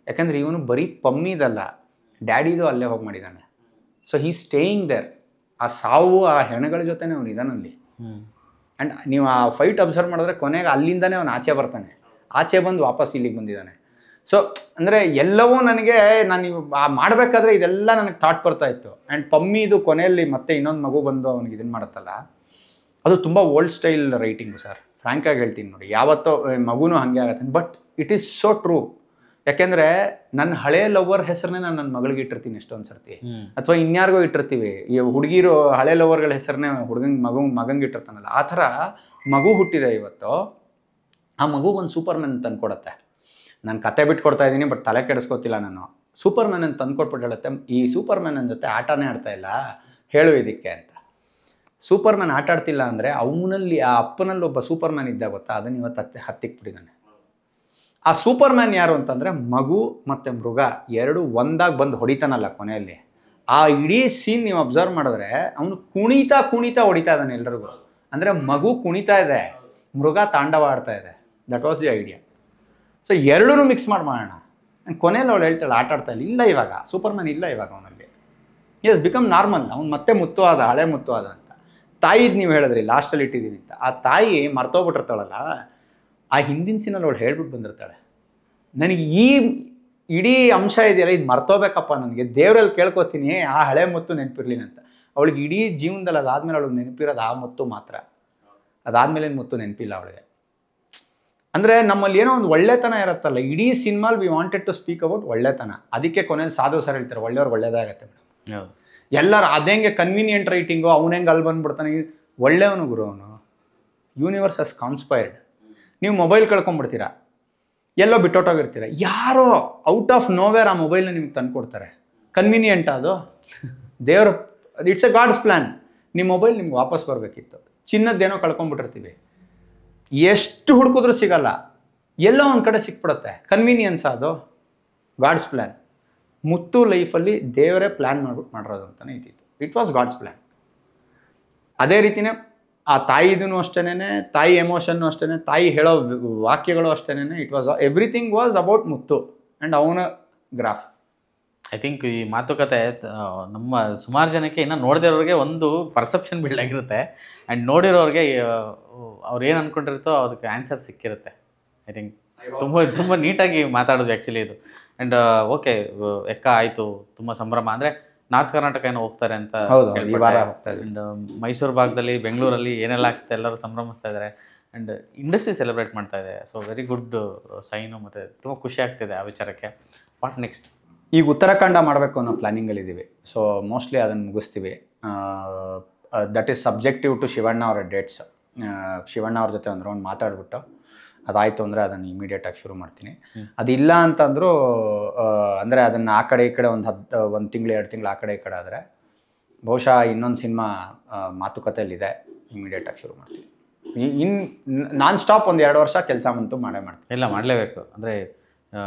Speaker 2: ಯಾಕಂದರೆ ಇವನು ಬರೀ ಪಮ್ಮಿದಲ್ಲ, ಡ್ಯಾಡಿದು ಅಲ್ಲೇ ಹೋಗಿ ಮಾಡಿದ್ದಾನೆ. So he staying there. ಆ ಸಾವು, ಆ ಹೆಣಗಳ ಜೊತೆನೇ ಅವನು ಇದಾನಲ್ಲಿ. ಆ್ಯಂಡ್ ನೀವು ಆ ಫೈಟ್ ಅಬ್ಸರ್ವ್ ಮಾಡಿದ್ರೆ ಕೊನೆಗೆ ಅಲ್ಲಿಂದನೇ ಅವನು ಆಚೆ ಬರ್ತಾನೆ, ಆಚೆ ಬಂದು ವಾಪಸ್ ಇಲ್ಲಿಗೆ ಬಂದಿದ್ದಾನೆ. ಸೊ ಅಂದರೆ ಎಲ್ಲವೂ ನನಗೆ ನಾನು ಮಾಡಬೇಕಾದ್ರೆ ಇದೆಲ್ಲ ನನಗೆ ಥಾಟ್ ಬರ್ತಾ ಇತ್ತು. ಆ್ಯಂಡ್ ಪಮ್ಮಿದು ಕೊನೆಯಲ್ಲಿ ಮತ್ತೆ ಇನ್ನೊಂದು ಮಗು ಬಂದು ಅವನಿಗೆ ಇದನ್ನು ಮಾಡುತ್ತಲ್ಲ, ಅದು ತುಂಬ ಓಲ್ಡ್ ಸ್ಟೈಲ್ ರೈಟಿಂಗು ಸರ್. ಫ್ರ್ಯಾಂಕಾಗಿ ಹೇಳ್ತೀನಿ ನೋಡಿ, ಯಾವತ್ತೋ ಮಗುನೂ ಹಾಗೆ ಆಗತ್ತೆ. But it is so true. ಯಾಕೆಂದರೆ ನನ್ನ ಹಳೆ ಲವರ್ ಹೆಸರನ್ನೇ ನಾನು ನನ್ನ ಮಗಳಿಗೆ ಇಟ್ಟಿರ್ತೀನಿ ಎಷ್ಟೊಂದು ಸರ್ತಿ, ಅಥವಾ ಇನ್ಯಾರಿಗೋ ಇಟ್ಟಿರ್ತೀವಿ. ಈ ಹುಡುಗಿರು ಹಳೆ ಲವರ್ಗಳ ಹೆಸರನ್ನೇ ಮಗಂಗೆ ಇಟ್ಟಿರ್ತಾನಲ್ಲ, ಆ ಥರ ಮಗು ಹುಟ್ಟಿದೆ ಇವತ್ತು. ಆ ಮಗು ಒಂದು ಸೂಪರ್ ಮ್ಯಾನ್ ತಂದುಕೊಡತ್ತೆ. ನಾನು ಕತೆ ಬಿಟ್ಕೊಡ್ತಾ ಇದ್ದೀನಿ, ಬಟ್ ತಲೆ ಕೆಡಿಸ್ಕೋತಿಲ್ಲ ನಾನು. ಸೂಪರ್ ಮ್ಯಾನ್ ಅಂತ ತಂದುಕೊಟ್ಬಿಟ್ಟು ಹೇಳುತ್ತೆ, ಈ ಸೂಪರ್ ಮ್ಯಾನ್ ನನ್ನ ಜೊತೆ ಆಟನೇ ಆಡ್ತಾ ಇಲ್ಲ, ಹೇಳು ಇದಕ್ಕೆ ಅಂತ. ಸೂಪರ್ ಮ್ಯಾನ್ ಆಟ ಆಡ್ತಿಲ್ಲ ಅಂದರೆ ಅವನಲ್ಲಿ, ಆ ಅಪ್ಪನಲ್ಲಿ ಒಬ್ಬ ಸೂಪರ್ ಮ್ಯಾನ್ ಇದ್ದಾಗ ಗೊತ್ತಾ, ಅದನ್ನು ಇವತ್ತು ಹತ್ತಿಕ್ಬಿಟ್ಟಿದ್ದಾನೆ. ಆ ಸೂಪರ್ ಮ್ಯಾನ್ ಯಾರು ಅಂತಂದರೆ, ಮಗು ಮತ್ತು ಮೃಗ ಎರಡು ಒಂದಾಗಿ ಬಂದು ಹೊಡಿತಾನಲ್ಲ ಕೊನೆಯಲ್ಲಿ. ಆ ಇಡೀ ಸೀನ್ ನೀವು ಅಬ್ಸರ್ವ್ ಮಾಡಿದ್ರೆ ಅವನು ಕುಣಿತಾ ಹೊಡಿತಾ ಇದ್ದಾನೆ ಎಲ್ರಿಗೂ. ಅಂದರೆ ಮಗು ಕುಣಿತಾ ಇದೆ, ಮೃಗ ತಾಂಡವ ಆಡ್ತಾ ಇದೆ. That was the idea. So ಎರಡೂ ಮಿಕ್ಸ್ ಮಾಡೋಣ. ಕೊನೆಯಲ್ಲಿ ಅವಳು ಹೇಳ್ತಾಳೆ ಆಟ ಆಡ್ತಾ ಇಲ್ಲ ಇವಾಗ, ಸೂಪರ್ ಮ್ಯಾನ್ ಇಲ್ಲ ಇವಾಗ ಅವನಲ್ಲಿ. Is become normal. ಅವ್ನು ಮತ್ತೆ ಮುತ್ತು ಆದ, ಹಳೆ ಮುತ್ತು ಆದ ಅಂತ. ತಾಯಿದು ನೀವು ಹೇಳಿದ್ರಿ ಲಾಸ್ಟಲ್ಲಿ ಇಟ್ಟಿದ್ದೀವಿ ಅಂತ. ಆ ತಾಯಿ ಮರ್ತೋಗ್ಬಿಟ್ಟಿರ್ತಾಳಲ್ಲ, ಆ ಹಿಂದಿನ ಸೀನಲ್ಲಿ ಅವಳು ಹೇಳ್ಬಿಟ್ಟು ಬಂದಿರ್ತಾಳೆ, ನನಗೆ ಈ ಇಡೀ ಅಂಶ ಇದೆಯಲ್ಲ ಇದು ಮರ್ತೋಬೇಕಪ್ಪ, ನನಗೆ ದೇವರಲ್ಲಿ ಕೇಳ್ಕೊತೀನಿ ಆ ಹಳೆ ಮುತ್ತು ನೆನಪಿರ್ಲಿ ಅಂತ. ಅವಳಿಗೆ ಇಡೀ ಜೀವನದಲ್ಲಿ ಅದಾದಮೇಲೆ ಅವಳಿಗೆ ನೆನಪಿರೋದು ಆ ಮುತ್ತು ಮಾತ್ರ. ಅದಾದಮೇಲೆ ಮುತ್ತು ನೆನಪಿಲ್ಲ ಅವಳಿಗೆ. ಅಂದರೆ ನಮ್ಮಲ್ಲಿ ಏನೋ ಒಂದು ಒಳ್ಳೆತನ ಇರುತ್ತಲ್ಲ, ಇಡೀ ಸಿನಿಮಾಲ್ we wanted to speak about ಒಳ್ಳೆತನ. ಅದಕ್ಕೆ ಕೊನೆಯಲ್ಲಿ ಸಾಧು ಸರ್ ಹೇಳ್ತಾರೆ, ಒಳ್ಳೆಯವ್ರು ಒಳ್ಳೇದಾಗತ್ತೆ ಮೇಡಮ್. ಎಲ್ಲರೂ ಅದೇಂಗೆ ಕನ್ವೀನಿಯೆಂಟ್ ರೈಟಿಂಗು, ಅವ್ನು ಹೆಂಗೆ ಅಲ್ಲಿ ಬಂದ್ಬಿಡ್ತಾನೆ, ಒಳ್ಳೆಯವನು ಗುರು ಅವನು. ಯೂನಿವರ್ಸ್ ಹಸ್ ಕಾನ್ಸ್ಪೈರ್ಡ್. ನೀವು ಮೊಬೈಲ್ ಕಳ್ಕೊಂಡ್ಬಿಡ್ತೀರಾ, ಎಲ್ಲೋ ಬಿಟ್ಟೊಟ್ಟೋಗಿರ್ತೀರ, ಯಾರೋ ಔಟ್ ಆಫ್ ನೋವೇರ್ ಆ ಮೊಬೈಲ್ನ ನಿಮ್ಗೆ ತಂದು ಕೊಡ್ತಾರೆ. ಕನ್ವೀನಿಯೆಂಟ್ ಅದು ದೇವ್ರ, ಇಟ್ಸ್ ಎ ಗಾಡ್ಸ್ ಪ್ಲ್ಯಾನ್. ನಿಮ್ಮ ಮೊಬೈಲ್ ನಿಮ್ಗೆ ವಾಪಸ್ ಬರಬೇಕಿತ್ತು. ಚಿನ್ನದ್ದೇನೋ ಕಳ್ಕೊಂಡ್ಬಿಟ್ಟಿರ್ತೀವಿ, ಎಷ್ಟು ಹುಡುಕಿದ್ರೂ ಸಿಗಲ್ಲ, ಎಲ್ಲೋ ಒಂದು ಕಡೆ ಸಿಕ್ಬಿಡುತ್ತೆ. ಕನ್ವೀನಿಯನ್ಸ್ ಅದು, ಗಾಡ್ಸ್ ಪ್ಲ್ಯಾನ್. ಮುತ್ತು ಲೈಫಲ್ಲಿ ದೇವರೇ ಪ್ಲ್ಯಾನ್ ಮಾಡಿರೋದು ಅಂತಲೇ ಇದ್ದಿತ್ತು. It was God's plan. ಅದೇ ರೀತಿಯೇ ಆ ತಾಯಿದೂ ಅಷ್ಟೇನೆ, ತಾಯಿ ಎಮೋಷನ್ನು ಅಷ್ಟೇ, ತಾಯಿ ಹೇಳೋ ವಾಕ್ಯಗಳು ಅಷ್ಟೇನೆ. It was everything was about ಮುತ್ತು ಆ್ಯಂಡ್ ಅವನ ಗ್ರಾಫ್.
Speaker 1: ಐ ಥಿಂಕ್ ಈ ಮಾತುಕತೆ ನಮ್ಮ ಸುಮಾರು ಜನಕ್ಕೆ ಇನ್ನೂ ನೋಡಿದಿರೋರಿಗೆ ಒಂದು ಪರ್ಸೆಪ್ಷನ್ ಬಿಲ್ಡ್ ಆಗಿರುತ್ತೆ, ಆ್ಯಂಡ್ ನೋಡಿರೋರಿಗೆ ಅವ್ರು ಏನು ಅಂದ್ಕೊಂಡಿರುತ್ತೋ ಅದಕ್ಕೆ ಆನ್ಸರ್ ಸಿಕ್ಕಿರುತ್ತೆ. ಐ ಥಿಂಕ್ ತುಂಬ ನೀಟಾಗಿ ಮಾತಾಡೋದು ಆ್ಯಕ್ಚುಲಿ ಇದು. ಆ್ಯಂಡ್ ಓಕೆ, ಎಕ್ಕ ಆಯಿತು, ತುಂಬ ಸಂಭ್ರಮ. ಅಂದರೆ ನಾರ್ತ್ ಕರ್ನಾಟಕ ಏನೋ ಹೋಗ್ತಾರೆ ಅಂತ, ಆ್ಯಂಡ್ ಮೈಸೂರು ಭಾಗದಲ್ಲಿ, ಬೆಂಗಳೂರಲ್ಲಿ ಏನೆಲ್ಲ ಆಗ್ತದೆ ಎಲ್ಲರೂ ಸಂಭ್ರಮಿಸ್ತಾ ಇದ್ದಾರೆ. ಆ್ಯಂಡ್ ಇಂಡಸ್ಟ್ರಿ ಸೆಲೆಬ್ರೇಟ್ ಮಾಡ್ತಾ ಇದೆ. ಸೊ ವೆರಿ ಗುಡ್ ಸೈನು, ಮತ್ತು ತುಂಬ ಖುಷಿ ಆಗ್ತಿದೆ ಆ ವಿಚಾರಕ್ಕೆ. What next?
Speaker 2: ಈಗ ಉತ್ತರಾಖಂಡ ಮಾಡಬೇಕು ಅನ್ನೋ ಪ್ಲ್ಯಾನಿಂಗಲ್ಲಿದ್ದೀವಿ. ಸೊ ಮೋಸ್ಟ್ಲಿ ಅದನ್ನು ಮುಗಿಸ್ತೀವಿ. That is subjective to Shivanna ಅವರ ಡೇಟ್ಸ್. ಶಿವಣ್ಣ ಅವ್ರ ಜೊತೆ ಒಂದು ರೌಂಡ್ ಮಾತಾಡ್ಬಿಟ್ಟು ಅದಾಯಿತು ಅಂದರೆ ಅದನ್ನು ಇಮಿಡಿಯೇಟಾಗಿ ಶುರು ಮಾಡ್ತೀನಿ. ಅದಿಲ್ಲ ಅಂತಂದರೂ ಅಂದರೆ ಅದನ್ನು ಆ ಕಡೆ ಈ ಕಡೆ ಒಂದು ತಿಂಗಳು 2 ತಿಂಗಳು ಆ ಕಡೆ ಈ ಕಡೆ ಆದರೆ ಬಹುಶಃ ಇನ್ನೊಂದು ಸಿನಿಮಾ ಮಾತುಕತೆಯಲ್ಲಿದೆ, ಇಮಿಡಿಯೇಟಾಗಿ ಶುರು ಮಾಡ್ತೀನಿ. ನಾನ್ ಸ್ಟಾಪ್ ಒಂದು 2 ವರ್ಷ ಕೆಲಸ ಅಂತೂ ಮಾಡ್ತೀನಿ.
Speaker 1: ಇಲ್ಲ, ಮಾಡಲೇಬೇಕು. ಅಂದರೆ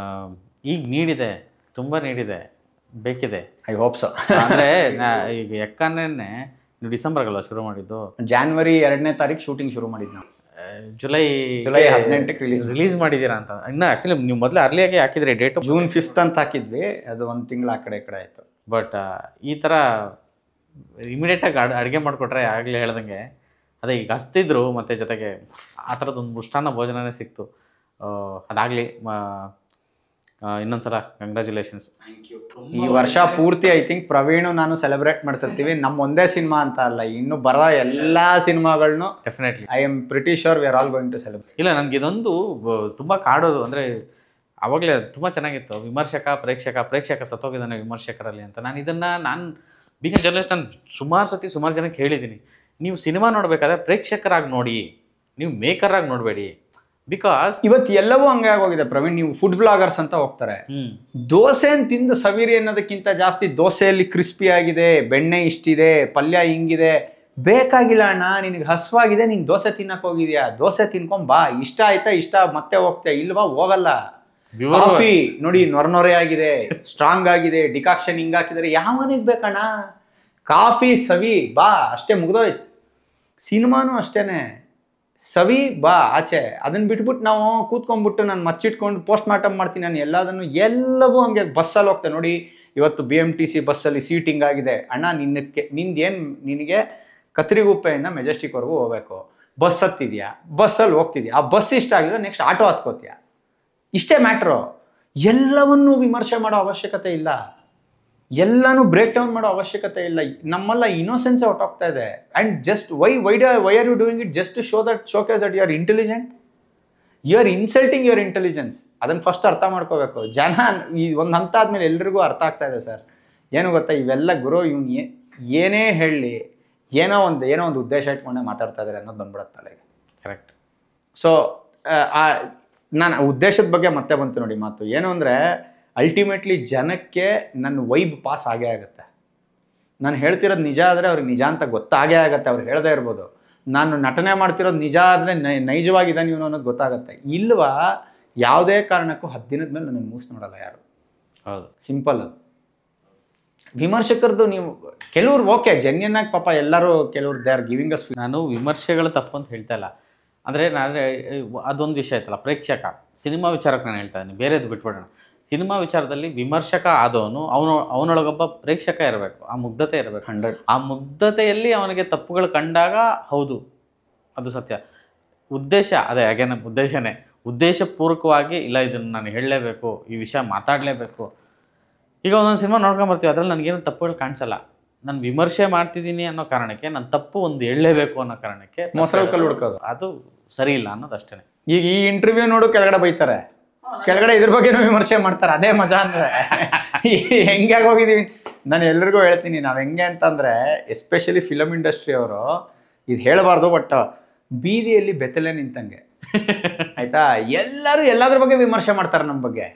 Speaker 1: ಈಗ ನೀಡಿದೆ, ತುಂಬ ನೀಡಿದೆ, ಬೇಕಿದೆ.
Speaker 2: I hope so.
Speaker 1: ಅಂದರೆ ಈಗ ಎಕ್ಕನೇ ನೀವು ಡಿಸೆಂಬರ್ಗಲ್ಲ ಶುರು ಮಾಡಿದ್ದು?
Speaker 2: ಜಾನ್ವರಿ 2ನೇ ತಾರೀಕು ಶೂಟಿಂಗ್ ಶುರು ಮಾಡಿದ್ದು ನಾವು.
Speaker 1: ಜುಲೈ
Speaker 2: 18ಕ್ಕೆ
Speaker 1: ರಿಲೀಸ್ ಮಾಡಿದ್ದೀರಾ ಅಂತ. ಇನ್ನು ಆ್ಯಕ್ಚುಲಿ ನೀವು ಮೊದಲು ಅರ್ಲಿಯಾಗಿ ಹಾಕಿದ್ರಿ ಡೇಟು,
Speaker 2: ಜೂನ್ 5 ಅಂತ ಹಾಕಿದ್ವಿ. ಅದು 1 ತಿಂಗಳು ಆ ಕಡೆ ಈ ಕಡೆ ಆಯಿತು.
Speaker 1: ಬಟ್ ಈ ಥರ ಇಮಿಡಿಯೇಟಾಗಿ ಅಡುಗೆ ಮಾಡಿಕೊಟ್ರೆ ಆಗಲೇ ಹೇಳ್ದಂಗೆ ಅದೇ ಈಗ ಹಸ್ತಿದ್ರು, ಮತ್ತು ಜೊತೆಗೆ ಆ ಥರದ್ದೊಂದು ಮೃಷ್ಟಾನ್ನ ಭೋಜನನೇ ಸಿಕ್ತು. ಅದಾಗಲಿ, ಇನ್ನೊಂದ್ಸಲ ಕಂಗ್ರ್ಯಾಚುಲೇಷನ್ಸ್.
Speaker 2: ಈ ವರ್ಷ ಪೂರ್ತಿ ಐ ಥಿಂಕ್ ಪ್ರವೀಣು ನಾನು ಸೆಲೆಬ್ರೇಟ್ ಮಾಡ್ತಿರ್ತೀವಿ. ನಮ್ಮ ಒಂದೇ ಸಿನಿಮಾ ಅಂತ ಅಲ್ಲ, ಇನ್ನು ಬರೋ ಎಲ್ಲ ಸಿನಿಮಾಗಳನ್ನೂ
Speaker 1: definitely
Speaker 2: I am pretty sure we are all going to celebrate.
Speaker 1: ಇಲ್ಲ, ನನಗೆ ಇದೊಂದು ತುಂಬ ಕಾಡೋದು ಅಂದರೆ ಆವಾಗಲೇ ತುಂಬ ಚೆನ್ನಾಗಿತ್ತು. ಪ್ರೇಕ್ಷಕ ಸತ್ತೋಗಿದ್ದಾನೆ ವಿಮರ್ಶಕರಲ್ಲಿ ಅಂತ. ನಾನು ಬೀಂಗ್ ಜರ್ನಲಿಸ್ಟ್ ನಾನು ಸುಮಾರು ಜನಕ್ಕೆ ಹೇಳಿದ್ದೀನಿ, ನೀವು ಸಿನಿಮಾ ನೋಡಬೇಕಾದ್ರೆ ಪ್ರೇಕ್ಷಕರಾಗಿ ನೋಡಿ, ನೀವು ಮೇಕರಾಗಿ ನೋಡಬೇಡಿ. ಬಿಕಾಸ್
Speaker 2: ಇವತ್ತು ಎಲ್ಲವೂ ಹಂಗೆ ಆಗೋಗಿದೆ ಪ್ರವೀಣ್. ನೀವು ಫುಡ್ ವ್ಲಾಗರ್ಸ್ ಅಂತ ಹೋಗ್ತಾರೆ, ದೋಸೆನ ತಿಂದು ಸವಿರಿ ಅನ್ನೋದಕ್ಕಿಂತ ಜಾಸ್ತಿ ದೋಸೆಯಲ್ಲಿ ಕ್ರಿಸ್ಪಿ ಆಗಿದೆ, ಬೆಣ್ಣೆ ಇಷ್ಟಿದೆ, ಪಲ್ಯ ಹಿಂಗಿದೆ, ಬೇಕಾಗಿಲ್ಲ ಅಣ್ಣ, ನಿನಗೆ ಹಸುವಾಗಿದೆ, ನೀನು ದೋಸೆ ತಿನ್ನಕ್ಕೆ ಹೋಗಿದ್ಯಾ, ದೋಸೆ ತಿನ್ಕೊಂಬಾ, ಇಷ್ಟ ಆಯ್ತಾ ಇಷ್ಟ ಮತ್ತೆ ಹೋಗ್ತೀಯ, ಇಲ್ವಾ ಹೋಗಲ್ಲ. ಕಾಫಿ ನೋಡಿ ನೊರೆ ಆಗಿದೆ, ಸ್ಟ್ರಾಂಗ್ ಆಗಿದೆ, ಡಿಕಾಕ್ಷನ್ ಹಿಂಗೆ ಹಾಕಿದರೆ ಯಾವನಿಗೆ ಬೇಕಣ್ಣ, ಕಾಫಿ ಸವಿ ಬಾ, ಅಷ್ಟೇ ಮುಗ್ದೋಯ್ತು. ಸಿನಿಮಾನು ಅಷ್ಟೇನೆ, ಸವಿ ಬಾ ಆಚೆ. ಅದನ್ನು ಬಿಟ್ಬಿಟ್ಟು ನಾವು ಕೂತ್ಕೊಂಡ್ಬಿಟ್ಟು ನಾನು ಮಚ್ಚಿಟ್ಕೊಂಡು ಪೋಸ್ಟ್ ಮಾರ್ಟಮ್ ಮಾಡ್ತೀನಿ ನಾನು ಎಲ್ಲವೂ ಹಂಗೆ. ಬಸ್ಸಲ್ಲಿ ಹೋಗ್ತೇನೆ ನೋಡಿ, ಇವತ್ತು BMTC ಬಸ್ಸಲ್ಲಿ ಸೀಟಿಂಗ್ ಆಗಿದೆ ಅಣ್ಣ, ನಿನಗೆ ಕತ್ರಿಗುಪ್ಪೆಯಿಂದ ಮೆಜೆಸ್ಟಿಕ್ವರೆಗೂ ಹೋಗ್ಬೇಕು, ಬಸ್ ಹತ್ತಿದ್ಯಾ, ಬಸ್ಸಲ್ಲಿ ಹೋಗ್ತಿದ್ಯಾ, ಆ ಬಸ್ ಇಷ್ಟ ಆಗಿಲ್ಲ, ನೆಕ್ಸ್ಟ್ ಆಟೋ ಹತ್ಕೋತೀಯ, ಇಷ್ಟೇ ಮ್ಯಾಟ್ರು. ಎಲ್ಲವನ್ನೂ ವಿಮರ್ಶೆ ಮಾಡೋ ಅವಶ್ಯಕತೆ ಇಲ್ಲ, ಎಲ್ಲನೂ ಬ್ರೇಕ್ ಡೌನ್ ಮಾಡೋ ಅವಶ್ಯಕತೆ ಇಲ್ಲ. ನಮ್ಮೆಲ್ಲ ಇನ್ನೋಸೆನ್ಸೇ ಹೊಟ್ಟೋಗ್ತಾ ಇದೆ. And just why are you doing it? Just to showcase that you are intelligent. You are insulting your intelligence. ಅದನ್ನು ಫಸ್ಟ್ ಅರ್ಥ ಮಾಡ್ಕೋಬೇಕು ಜನ. ಈ ಒಂದು ಹಂತ ಆದಮೇಲೆ ಎಲ್ರಿಗೂ ಅರ್ಥ ಆಗ್ತಾ ಇದೆ ಸರ್. ಏನು ಗೊತ್ತಾ, ಇವೆಲ್ಲ ಗುರು ಇವ್ನು ಏನೇ ಹೇಳಲಿ ಏನೋ ಒಂದು ಉದ್ದೇಶ ಇಟ್ಕೊಂಡೆ ಮಾತಾಡ್ತಾ ಇದ್ದಾರೆ ಅನ್ನೋದು ಬಂದ್ಬಿಡುತ್ತೆ ತಲೆಗೆ.
Speaker 1: ಕರೆಕ್ಟ್.
Speaker 2: ಸೊ ನಾನು ಉದ್ದೇಶದ ಬಗ್ಗೆ ಮತ್ತೆ ಬಂತು ನೋಡಿ ಮಾತು. ಏನು ಅಂದರೆ ಅಲ್ಟಿಮೇಟ್ಲಿ ಜನಕ್ಕೆ ನನ್ನ ವೈಬ್ ಪಾಸ್ ಆಗೇ ಆಗುತ್ತೆ. ನಾನು ಹೇಳ್ತಿರೋದು ನಿಜ ಆದರೆ ಅವ್ರಿಗೆ ನಿಜ ಅಂತ ಗೊತ್ತಾಗೇ ಆಗುತ್ತೆ. ಅವ್ರು ಹೇಳದೇ ಇರ್ಬೋದು. ನಾನು ನಟನೆ ಮಾಡ್ತಿರೋದು ನಿಜ ಆದರೆ ನೈಜವಾಗಿದ್ದಾನೆ ಇವನು ಅನ್ನೋದು ಗೊತ್ತಾಗುತ್ತೆ. ಇಲ್ವಾ ಯಾವುದೇ ಕಾರಣಕ್ಕೂ 10 ದಿನದ ಮೇಲೆ ನನ್ನ ಮೂಸ್ ನೋಡಲ್ಲ ಯಾರು.
Speaker 1: ಹೌದು,
Speaker 2: ಸಿಂಪಲ್ ಅದು. ವಿಮರ್ಶಕರದು ನೀವು ಕೆಲವ್ರು ಓಕೆ ಜೆನ್ಯನ್ ಆಗಿ ಪಾಪ ಎಲ್ಲರೂ ಕೆಲವ್ರು ದೇ ಆರ್ ಗಿವಿಂಗ್ ಅಸ್. ನಾನು
Speaker 1: ವಿಮರ್ಶೆಗಳು ತಪ್ಪು ಅಂತ ಹೇಳ್ತಾ ಇಲ್ಲ. ಅಂದರೆ ಅದೊಂದು ವಿಷಯ ಐತಲ್ಲ, ಪ್ರೇಕ್ಷಕ ಸಿನಿಮಾ ವಿಚಾರಕ್ಕೆ ನಾನು ಹೇಳ್ತಾ ಇದ್ದೀನಿ, ಬೇರೆದು ಬಿಟ್ಬಿಡೋಣ. ಸಿನಿಮಾ ವಿಚಾರದಲ್ಲಿ ವಿಮರ್ಶಕ ಆದವನು ಅವನೊಳಗೊಬ್ಬ ಪ್ರೇಕ್ಷಕ ಇರಬೇಕು, ಆ ಮುಗ್ಧತೆ ಇರಬೇಕು.
Speaker 2: 100.
Speaker 1: ಆ ಮುಗ್ಧತೆಯಲ್ಲಿ ಅವನಿಗೆ ತಪ್ಪುಗಳು ಕಂಡಾಗ ಹೌದು ಅದು ಸತ್ಯ. ಉದ್ದೇಶ ಅದೇ ಹಾಗೇನ ಉದ್ದೇಶನೇ, ಉದ್ದೇಶಪೂರ್ವಕವಾಗಿ ಇಲ್ಲ ಇದನ್ನು ನಾನು ಹೇಳಲೇಬೇಕು, ಈ ವಿಷಯ ಮಾತಾಡಲೇಬೇಕು. ಈಗ ಒಂದೊಂದು ಸಿನಿಮಾ ನೋಡ್ಕೊಂಬರ್ತೀವಿ, ಅದರಲ್ಲಿ ನನಗೇನು ತಪ್ಪುಗಳು ಕಾಣಿಸಲ್ಲ. ನಾನು ವಿಮರ್ಶೆ ಮಾಡ್ತಿದ್ದೀನಿ ಅನ್ನೋ ಕಾರಣಕ್ಕೆ ನಾನು ತಪ್ಪು ಒಂದು ಹೇಳಲೇಬೇಕು ಅನ್ನೋ ಕಾರಣಕ್ಕೆ
Speaker 2: ಮೊಸರಲ್ಲಿ ಕಲ್ಲು ಹುಡ್ಕೋದು
Speaker 1: ಅದು ಸರಿ ಇಲ್ಲ ಅನ್ನೋದು ಅಷ್ಟೇ.
Speaker 2: ಈಗ ಈ ಇಂಟರ್ವ್ಯೂ ನೋಡು ಕೆಳಗಡೆ ಬೈತಾರೆ, ಕೆಳಗಡೆ ಇದ್ರ ಬಗ್ಗೆನೂ ವಿಮರ್ಶೆ ಮಾಡ್ತಾರೆ. ಅದೇ ಮಜಾ ಅಂದರೆ ಹೆಂಗಾಗಿ ಹೋಗಿದ್ದೀವಿ. ನಾನು ಎಲ್ರಿಗೂ ಹೇಳ್ತೀನಿ, ನಾವು ಹೆಂಗೆ ಅಂತಂದರೆ ಎಸ್ಪೆಷಲಿ ಫಿಲಮ್ ಇಂಡಸ್ಟ್ರಿ ಅವರು ಇದು ಹೇಳಬಾರ್ದು, ಬಟ್ ಬೀದಿಯಲ್ಲಿ ಬೆತ್ತಲೆ ನಿಂತಂಗೆ ಆಯಿತಾ, ಎಲ್ಲರೂ ಎಲ್ಲದ್ರ ಬಗ್ಗೆ ವಿಮರ್ಶೆ ಮಾಡ್ತಾರೆ ನಮ್ಮ ಬಗ್ಗೆ.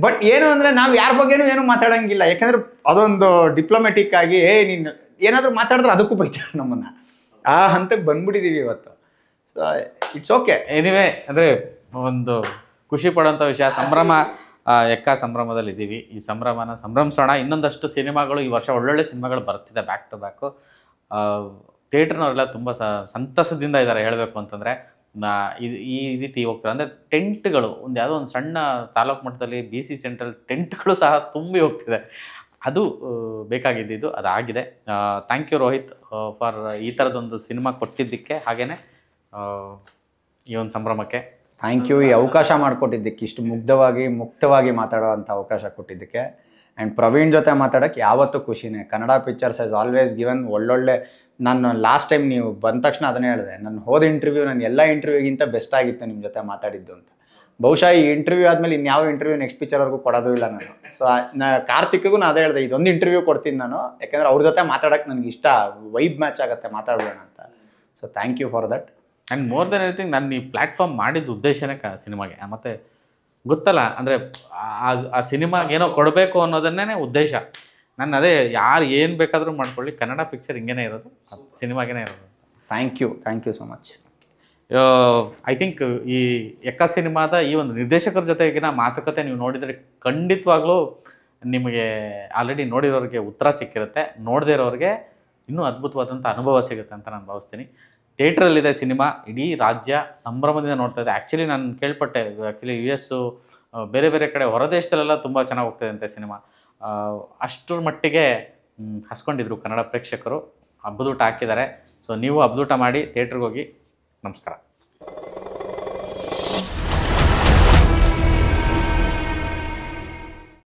Speaker 2: ಬಟ್ ಏನು ಅಂದರೆ ನಾವು ಯಾರ ಬಗ್ಗೆನೂ ಏನೂ ಮಾತಾಡೋಂಗಿಲ್ಲ. ಯಾಕಂದರೆ ಅದೊಂದು ಡಿಪ್ಲೊಮೆಟಿಕ್ ಆಗಿ ನೀನು ಏನಾದರೂ ಮಾತಾಡಿದ್ರೆ ಅದಕ್ಕೂ ಬೈತಾರೆ ನಮ್ಮನ್ನು. ಆ ಹಂತಕ್ಕೆ ಬಂದ್ಬಿಟ್ಟಿದ್ದೀವಿ ಇವತ್ತು. So it's okay.
Speaker 1: ಎನಿವೆ, ಅಂದರೆ ಒಂದು ಖುಷಿ ಪಡೋಂಥ ವಿಷಯ, ಸಂಭ್ರಮ. ಎಕ್ಕ ಸಂಭ್ರಮದಲ್ಲಿ ಇದ್ದೀವಿ. ಈ ಸಂಭ್ರಮಿಸೋಣ. ಇನ್ನೊಂದಷ್ಟು ಸಿನಿಮಾಗಳು ಈ ವರ್ಷ ಒಳ್ಳೊಳ್ಳೆ ಸಿನಿಮಾಗಳು ಬರ್ತಿದೆ ಬ್ಯಾಕ್ ಟು ಬ್ಯಾಕು. ಥಿಯೇಟ್ರ್ನವರೆಲ್ಲ ತುಂಬ ಸಂತಸದಿಂದ ಇದ್ದಾರೆ ಹೇಳಬೇಕು ಅಂತಂದರೆ. ಈ ರೀತಿ ಹೋಗ್ತಾರೆ ಅಂದರೆ ಟೆಂಟ್ಗಳು ಒಂದು ಯಾವುದೋ ಒಂದು ಸಣ್ಣ ತಾಲೂಕು ಮಟ್ಟದಲ್ಲಿ BC ಸೆಂಟ್ರಲ್ ಟೆಂಟ್ಗಳು ಸಹ ತುಂಬಿ ಹೋಗ್ತಿದೆ. ಅದು ಬೇಕಾಗಿದ್ದು ಅದಾಗಿದೆ. ಥ್ಯಾಂಕ್ ಯು ರೋಹಿತ್ ಫಾರ್ ಈ ಥರದೊಂದು ಸಿನಿಮಾ ಕೊಟ್ಟಿದ್ದಕ್ಕೆ, ಹಾಗೆಯೇ ಈ ಒಂದು ಸಂಭ್ರಮಕ್ಕೆ
Speaker 2: ಥ್ಯಾಂಕ್ ಯು. ಈ ಅವಕಾಶ ಮಾಡಿಕೊಟ್ಟಿದ್ದಕ್ಕೆ, ಇಷ್ಟು ಮುಕ್ತವಾಗಿ ಮಾತಾಡೋವಂಥ ಅವಕಾಶ ಕೊಟ್ಟಿದ್ದಕ್ಕೆ. ಆ್ಯಂಡ್ ಪ್ರವೀಣ್ ಜೊತೆ ಮಾತಾಡೋಕ್ಕೆ ಯಾವತ್ತೂ ಖುಷಿನೇ. Kannada pictures has always given ಒಳ್ಳೊಳ್ಳೆ. ನಾನು ಲಾಸ್ಟ್ ಟೈಮ್ ನೀವು ಬಂದ ತಕ್ಷಣ ಅದನ್ನೇ ಹೇಳಿದೆ, ನಾನು ಹೋದ ಇಂಟರ್ವ್ಯೂ ನನ್ನ ಎಲ್ಲ ಇಂಟರ್ವ್ಯೂಗಿಂತ ಬೆಸ್ಟ್ ಆಗಿತ್ತು ನಿಮ್ಮ ಜೊತೆ ಮಾತಾಡಿದ್ದು ಅಂತ. ಬಹುಶಃ ಈ ಇಂಟರ್ವ್ಯೂ ಆದಮೇಲೆ ಇನ್ಯಾವ ಇಂಟರ್ವ್ಯೂ ನೆಕ್ಸ್ಟ್ ಪಿಕ್ಚರ್ವರೆಗೂ ಕೊಡೋದು ಇಲ್ಲ ನಾನು. ಸೊ ಕಾರ್ತಿಕ್ಗೂ ನಾನು ಅದೇ ಹೇಳಿದೆ, ಇದೊಂದು ಇಂಟರ್ವ್ಯೂ ಕೊಡ್ತೀನಿ ನಾನು, ಯಾಕೆಂದರೆ ಅವ್ರ ಜೊತೆ ಮಾತಾಡೋಕ್ಕೆ ನನಗೆ ಇಷ್ಟ, ವೈಬ್ ಮ್ಯಾಚ್ ಆಗುತ್ತೆ, ಮಾತಾಡೋಣ ಅಂತ. So thank you for that.
Speaker 1: And more than anything ನಾನು ಈ ಪ್ಲ್ಯಾಟ್ಫಾರ್ಮ್ ಮಾಡಿದ ಉದ್ದೇಶನೇ ಸಿನಿಮಾಗೆ. ಮತ್ತು ಗೊತ್ತಲ್ಲ ಅಂದರೆ ಆ ಸಿನಿಮಾಗೆ ಏನೋ ಕೊಡಬೇಕು ಅನ್ನೋದನ್ನೇ ಉದ್ದೇಶ. ನಾನು ಅದೇ ಯಾರು ಏನು ಬೇಕಾದರೂ ಮಾಡ್ಕೊಳ್ಳಿ, ಕನ್ನಡ ಪಿಕ್ಚರ್ ಹಿಂಗೇನೆ ಇರೋದು, ಸಿನಿಮಾಗೇ ಇರೋದು.
Speaker 2: Thank you so much.
Speaker 1: I think ಈ ಎಕ್ಕ ಸಿನಿಮಾದ ಈ ಒಂದು ನಿರ್ದೇಶಕರ ಜೊತೆಗಿನ ಮಾತುಕತೆ ನೀವು ನೋಡಿದರೆ ಖಂಡಿತವಾಗ್ಲೂ ನಿಮಗೆ ಆಲ್ರೆಡಿ ನೋಡಿರೋರಿಗೆ ಉತ್ತರ ಸಿಕ್ಕಿರುತ್ತೆ, ನೋಡದೇ ಇರೋರಿಗೆ ಇನ್ನೂ ಅದ್ಭುತವಾದಂಥ ಅನುಭವ ಸಿಗುತ್ತೆ ಅಂತ ನಾನು ಭಾವಿಸ್ತೀನಿ. ಥಿಯೇಟ್ರಲ್ಲಿದೆ ಸಿನಿಮಾ, ಇಡೀ ರಾಜ್ಯ ಸಂಭ್ರಮದಿಂದ ನೋಡ್ತಾ ಇದೆ. ಆ್ಯಕ್ಚುಲಿ ನಾನು ಕೇಳ್ಪಟ್ಟೆ, ಆ್ಯಕ್ಚುಲಿ US ಬೇರೆ ಬೇರೆ ಕಡೆ ಹೊರ ದೇಶದಲ್ಲೆಲ್ಲ ತುಂಬ ಚೆನ್ನಾಗಿ ಹೋಗ್ತಾಯಿದೆ ಅಂತೆ ಸಿನಿಮಾ. ಅಷ್ಟರ ಮಟ್ಟಿಗೆ ಹಸ್ಕೊಂಡಿದ್ರು ಕನ್ನಡ ಪ್ರೇಕ್ಷಕರು. ಹಬ್ಬದೂಟ ಹಾಕಿದ್ದಾರೆ. ಸೊ ನೀವು ಹಬ್ಬದೂಟ ಮಾಡಿ ಥಿಯೇಟ್ರಿಗೆ ಹೋಗಿ. ನಮಸ್ಕಾರ.